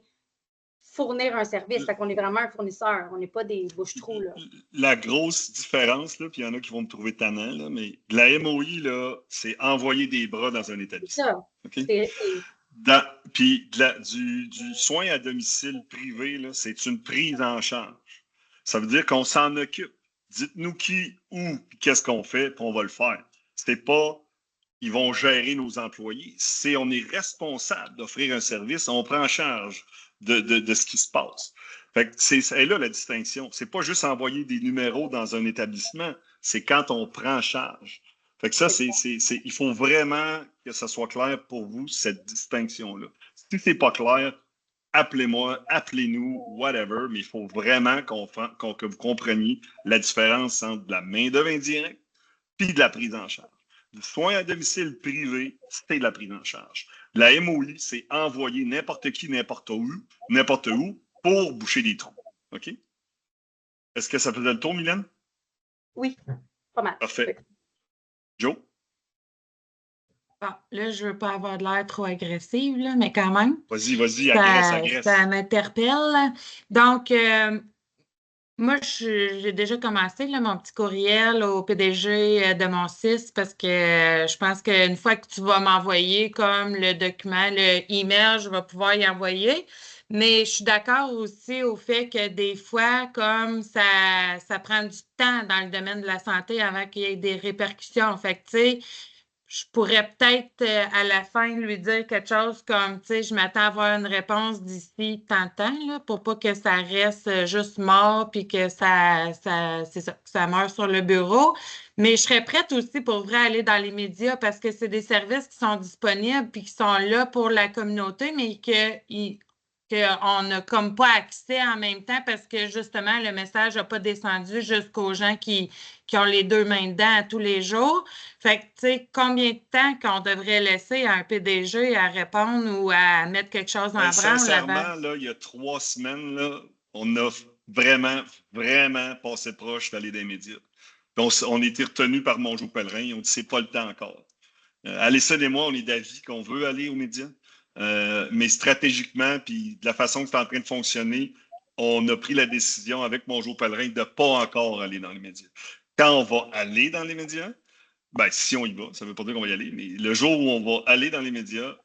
fournir un service. Fait qu'on est vraiment un fournisseur, on n'est pas des bouche-trous, là. La grosse différence, là, puis il y en a qui vont me trouver tannant, là, mais de la MOI, là, c'est envoyer des bras dans un établissement. C'est ça. OK? Puis du soin à domicile privé, là, c'est une prise en charge. Ça veut dire qu'on s'en occupe. Dites-nous qui, où, puis qu'est-ce qu'on fait, puis on va le faire. C'est pas ils vont gérer nos employés. C'est on est responsable d'offrir un service, on prend en charge de ce qui se passe. Fait que c'est là la distinction. C'est pas juste envoyer des numéros dans un établissement, c'est quand on prend en charge. Fait que ça, il faut vraiment que ça soit clair pour vous, cette distinction-là. Si c'est pas clair, appelez-moi, appelez-nous, whatever, mais il faut vraiment que vous compreniez la différence entre de la main-d'œuvre indirecte puis de la prise en charge. Du soin à domicile privé, c'est de la prise en charge. La MOI, c'est envoyer n'importe qui, n'importe où, pour boucher des trous. OK? Est-ce que ça faisait le tour, Mylène? Oui, pas mal. Parfait. Joe? Bon, là, je ne veux pas avoir de l'air trop agressive, là, mais quand même. Vas-y, agresse. Ça m'interpelle. Donc, moi, j'ai déjà commencé là, mon petit courriel au PDG de mon CIS parce que je pense qu'une fois que tu vas m'envoyer comme le document, le email, je vais pouvoir y envoyer. Mais je suis d'accord aussi au fait que des fois, comme ça prend du temps dans le domaine de la santé avant qu'il y ait des répercussions. Fait que, tu sais, je pourrais peut-être à la fin lui dire quelque chose comme, tu sais, je m'attends à avoir une réponse d'ici tant de temps, là, pour pas que ça reste juste mort puis que ça meurt sur le bureau. Mais je serais prête aussi pour vrai aller dans les médias parce que c'est des services qui sont disponibles puis qui sont là pour la communauté, mais qu'on n'a comme pas accès en même temps parce que justement, le message n'a pas descendu jusqu'aux gens qui ont les deux mains dedans à tous les jours. Fait que, tu sais, combien de temps qu'on devrait laisser à un PDG à répondre ou à mettre quelque chose en branle? Sincèrement, là, il y a 3 semaines, là, on a vraiment, vraiment passé proche d'aller dans les médias. Puis on a été retenu par Mongeau Pèlerin. On dit c'est pas le temps encore. Alison et moi, on est d'avis qu'on veut aller aux médias. Mais stratégiquement, puis de la façon que c'est en train de fonctionner, on a pris la décision avec Mongeau Pèlerin de ne pas encore aller dans les médias. Quand on va aller dans les médias, ben, si on y va, ça ne veut pas dire qu'on va y aller, mais le jour où on va aller dans les médias,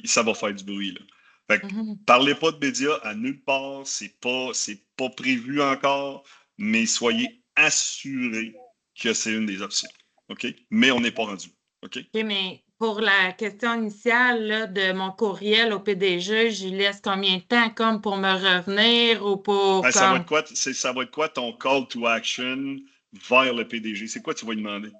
ça va faire du bruit, là. Fait que, parlez pas de médias à nulle part, c'est pas prévu encore, mais soyez assurés que c'est une des options. OK? Mais on n'est pas rendu. OK? OK, mais pour la question initiale là, de mon courriel au PDG, je lui laisse combien de temps comme pour me revenir ou pour. Ben, ça va être quoi ton call to action vers le PDG? C'est quoi tu vas lui demander?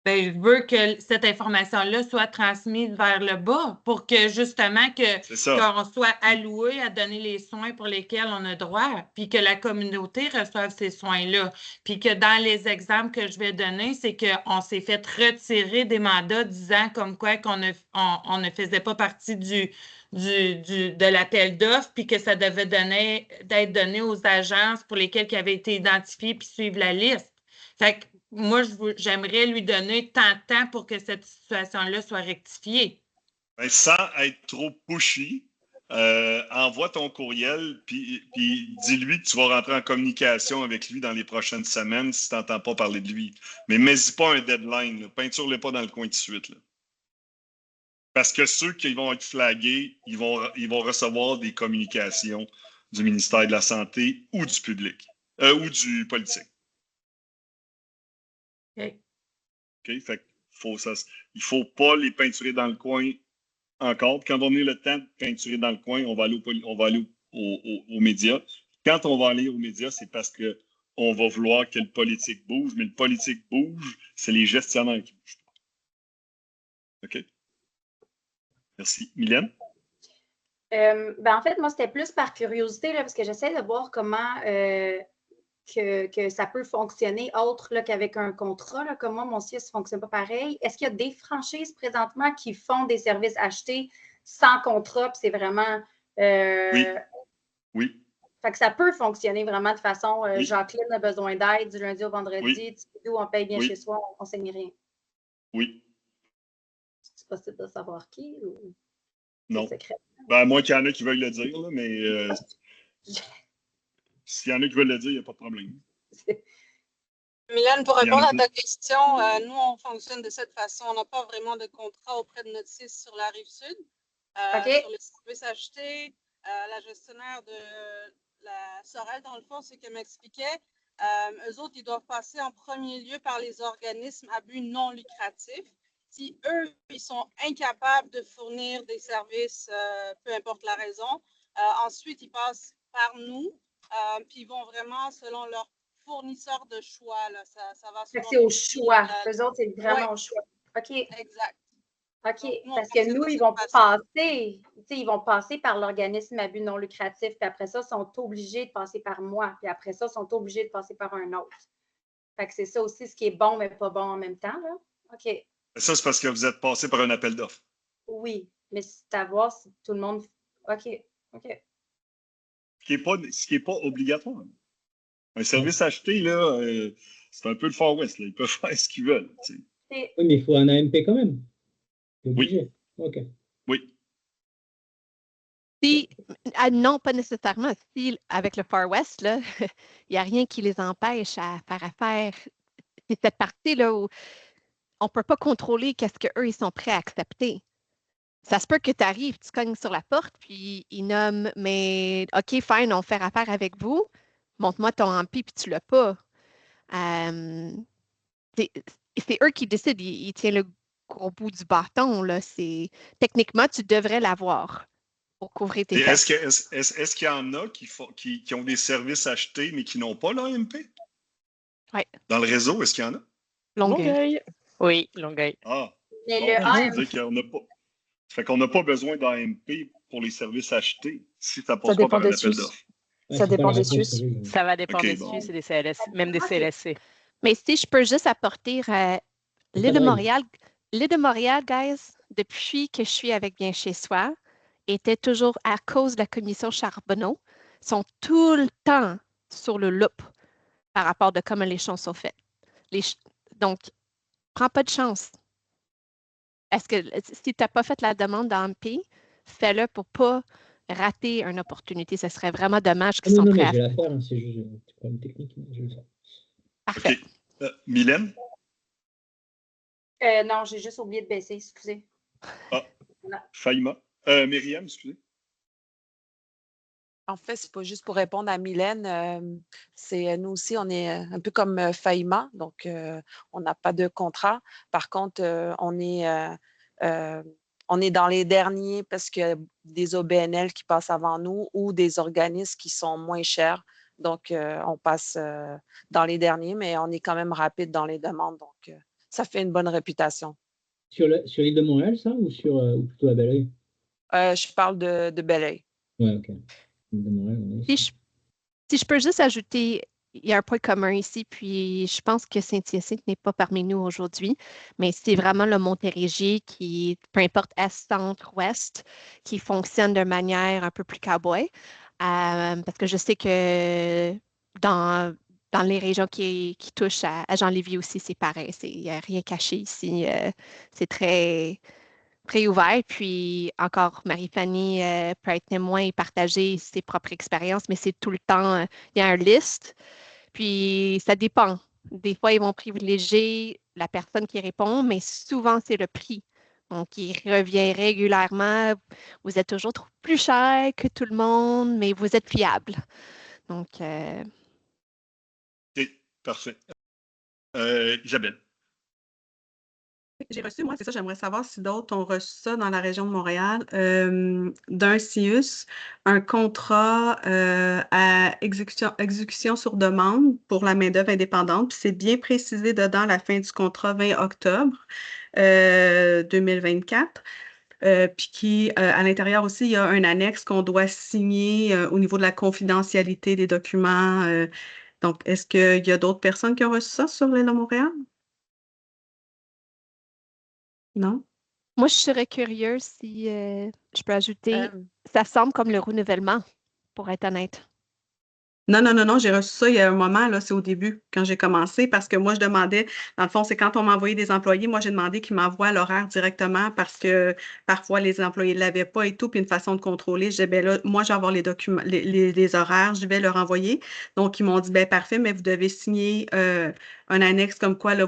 Ben, je veux que cette information-là soit transmise vers le bas pour que justement qu'on soit alloué à donner les soins pour lesquels on a droit, puis que la communauté reçoive ces soins-là. Puis que dans les exemples que je vais donner, c'est qu'on s'est fait retirer des mandats disant comme quoi qu'on ne faisait pas partie de l'appel d'offres, puis que ça devait d'être donné aux agences pour lesquelles qui avaient été identifiées puis suivre la liste. Fait que moi, j'aimerais lui donner tant de temps pour que cette situation-là soit rectifiée. Ben, sans être trop pushy, envoie ton courriel, puis dis-lui que tu vas rentrer en communication avec lui dans les prochaines semaines si tu n'entends pas parler de lui. Mais mets-y pas un deadline. Peinture-le pas dans le coin tout de suite. Là. Parce que ceux qui vont être flagués, ils vont recevoir des communications du ministère de la Santé ou du public, ou du politique. OK. OK? Fait il ne faut pas les peinturer dans le coin encore. Quand on a le temps de peinturer dans le coin, on va aller aux médias. Quand on va aller aux médias, c'est parce qu'on va vouloir que le politique bouge, mais le politique bouge, c'est les gestionnaires qui bougent. OK? Merci. Mylène? En fait, moi, c'était plus par curiosité, là, parce que j'essaie de voir comment que ça peut fonctionner autre là, qu'avec un contrat, là, comme moi, mon CIUS ne fonctionne pas pareil. Est-ce qu'il y a des franchises présentement qui font des services achetés sans contrat, puis c'est vraiment... Oui. Fait que ça peut fonctionner vraiment de façon Oui. Jacqueline a besoin d'aide du lundi au vendredi, Oui. Tidou, on paye bien Oui. chez soi, on ne saigne rien. Oui. C'est possible de savoir qui ou Non. c'est secret? Ben, à moins qu'il y en a qui veuillent le dire, là, mais s'il y en a qui veulent le dire, il n'y a pas de problème. Mylène, pour Il y en répondre a à ta plus. question, nous, on fonctionne de cette façon. On n'a pas vraiment de contrat auprès de notre CIS sur la Rive-Sud. Sur les services achetés, la gestionnaire de la Sorel, dans le fond, c'est qu'elle m'expliquait, eux autres, ils doivent passer en premier lieu par les organismes à but non lucratif. Si eux, ils sont incapables de fournir des services, peu importe la raison, ensuite, ils passent par nous, puis ils vont vraiment selon leur fournisseur de choix. Là. Ça va C'est au choix. Eux autres, c'est vraiment ouais. au choix. OK. Exact. OK. Nous, parce que nous, ils vont passer par l'organisme à but non lucratif, puis après ça, ils sont obligés de passer par moi, puis après ça, ils sont obligés de passer par un autre. Fait que c'est ça aussi ce qui est bon, mais pas bon en même temps. Là. OK. Ça, c'est parce que vous êtes passé par un appel d'offres. Oui, mais c'est à voir si tout le monde. OK. OK. Ce qui est pas obligatoire. Un service acheté, là, c'est un peu le Far West. Là. Ils peuvent faire ce qu'ils veulent. Tu sais. Oui, mais il faut un AMP quand même. C'est obligé. OK. Oui. Non, pas nécessairement. Si, avec le Far West, là, il n'y a rien qui les empêche à faire affaire. C'est cette partie-là où on ne peut pas contrôler qu'est-ce qu'eux, ils sont prêts à accepter. Ça se peut que tu arrives, tu cognes sur la porte, puis ils nomment, mais OK, fine, on fait affaire avec vous. Montre-moi ton ampli, puis tu l'as pas. C'est eux qui décident. Ils tiennent le gros bout du bâton. Là. Techniquement, tu devrais l'avoir pour couvrir tes Est-ce fesses. qu'il y en a qui ont des services achetés, mais qui n'ont pas l'AMP? Oui. Dans le réseau, est-ce qu'il y en a? Longueuil. Oui, Longueuil. Ah. Mais bon, le ça veut AMP. dire qu'on n'a pas. Ça fait qu'on n'a pas besoin d'AMP pour les services achetés si ça ne passe Ça pas dépend par un des appel SUS. d'offres. Ça dépend des SUS. Ça va dépendre OK, des bon. SUS et des CLS, même des CLSC. Mais si je peux juste apporter l'île de Montréal, guys, depuis que je suis avec Bien Chez Soi, était toujours à cause de la commission Charbonneau, sont tout le temps sur le loop par rapport de comment les choses sont faites. Donc, prends pas de chance. Est-ce que si tu n'as pas fait la demande d'AMP, fais-le pour ne pas rater une opportunité. Ce serait vraiment dommage qu'ils sont Non, prêts mais à je vais la faire. Hein, c'est juste un petit problème technique. Mais je vais le faire. Parfait. OK. Mylène? Non, j'ai juste oublié de baisser, excusez. Ah, Faïma. Myriam, excusez. En fait, c'est pas juste pour répondre à Mylène. C'est nous aussi, on est un peu comme Faïma, donc on n'a pas de contrat. Par contre, on est dans les derniers parce qu'il y a des OBNL qui passent avant nous ou des organismes qui sont moins chers. Donc, on passe dans les derniers, mais on est quand même rapide dans les demandes. Donc, ça fait une bonne réputation. Sur l'île de Montréal, ça, ou ou plutôt à Belleuil? Je parle de Belleuil. Ouais, OK. De Montréal, Si je peux juste ajouter, il y a un point commun ici, puis je pense que Saint-Hyacinthe n'est pas parmi nous aujourd'hui, mais c'est vraiment le Montérégie qui, peu importe est, centre, ouest, qui fonctionne de manière un peu plus cowboy. Parce que je sais que dans les régions qui touchent à Jean-Lévis aussi, c'est pareil. Il n'y a rien caché ici. C'est très ouvert. Puis encore, Marie-Fanny peut être témoin et partager ses propres expériences, mais c'est tout le temps, il y a un liste. Puis ça dépend. Des fois, ils vont privilégier la personne qui répond, mais souvent, c'est le prix. Donc, il revient régulièrement. Vous êtes toujours plus cher que tout le monde, mais vous êtes fiable. Donc, OK, parfait. Isabelle. J'ai reçu, moi, c'est ça, j'aimerais savoir si d'autres ont reçu ça dans la région de Montréal, d'un CIUS, un contrat à exécution sur demande pour la main-d'œuvre indépendante. Puis c'est bien précisé dedans la fin du contrat 20 octobre 2024. Puis qui, à l'intérieur aussi, il y a un annexe qu'on doit signer au niveau de la confidentialité des documents. Donc, est-ce qu'il y a d'autres personnes qui ont reçu ça sur l'île de Montréal? Non? Moi, je serais curieuse si je peux ajouter. Ça semble comme le renouvellement, pour être honnête. Non, j'ai reçu ça il y a un moment, là, c'est au début, quand j'ai commencé, parce que moi, je demandais, dans le fond, c'est quand on m'a envoyé des employés, moi, j'ai demandé qu'ils m'envoient l'horaire directement parce que parfois, les employés ne l'avaient pas et tout, puis une façon de contrôler. Je disais, ben là, moi, je vais avoir les documents, les horaires, je vais leur envoyer. Donc, ils m'ont dit, ben parfait, mais vous devez signer un annexe comme quoi, là,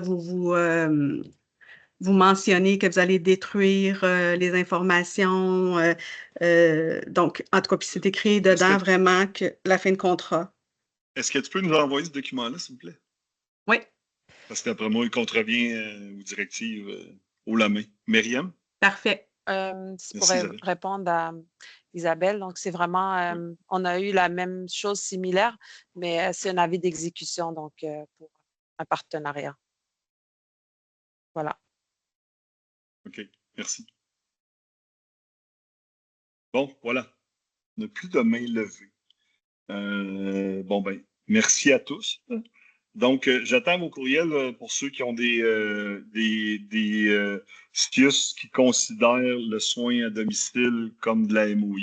vous mentionnez que vous allez détruire les informations. Donc, en tout cas, puis c'est écrit dedans vraiment que la fin de contrat. Est-ce que tu peux nous envoyer ce document-là, s'il vous plaît? Oui. Parce qu'après moi, il contrevient aux directives haut la main. Myriam? Parfait. Je pourrais répondre à Isabelle. Donc, c'est vraiment, on a eu la même chose similaire, mais c'est un avis d'exécution, donc pour un partenariat. Voilà. OK, merci. Bon, voilà. On n'a plus de main levée. Bon, ben, merci à tous. Donc, j'attends vos courriels pour ceux qui ont des STIUS qui considèrent le soin à domicile comme de la MOI.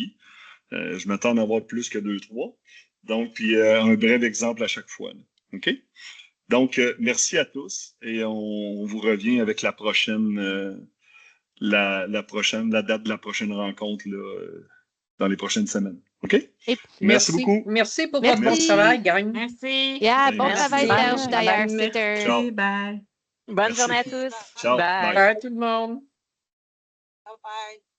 Je m'attends à en avoir plus que 2-3. Donc, puis un bref exemple à chaque fois. Là. OK? Donc, merci à tous et on vous revient avec la prochaine, la date de la prochaine rencontre là, dans les prochaines semaines. OK? Merci beaucoup. Merci pour votre bon travail, gang. Merci. Yeah, bon travail, Serge, d'ailleurs. Merci, bye. Bonne journée à tous. Ciao. Bye. Bye tout le monde. Bye bye.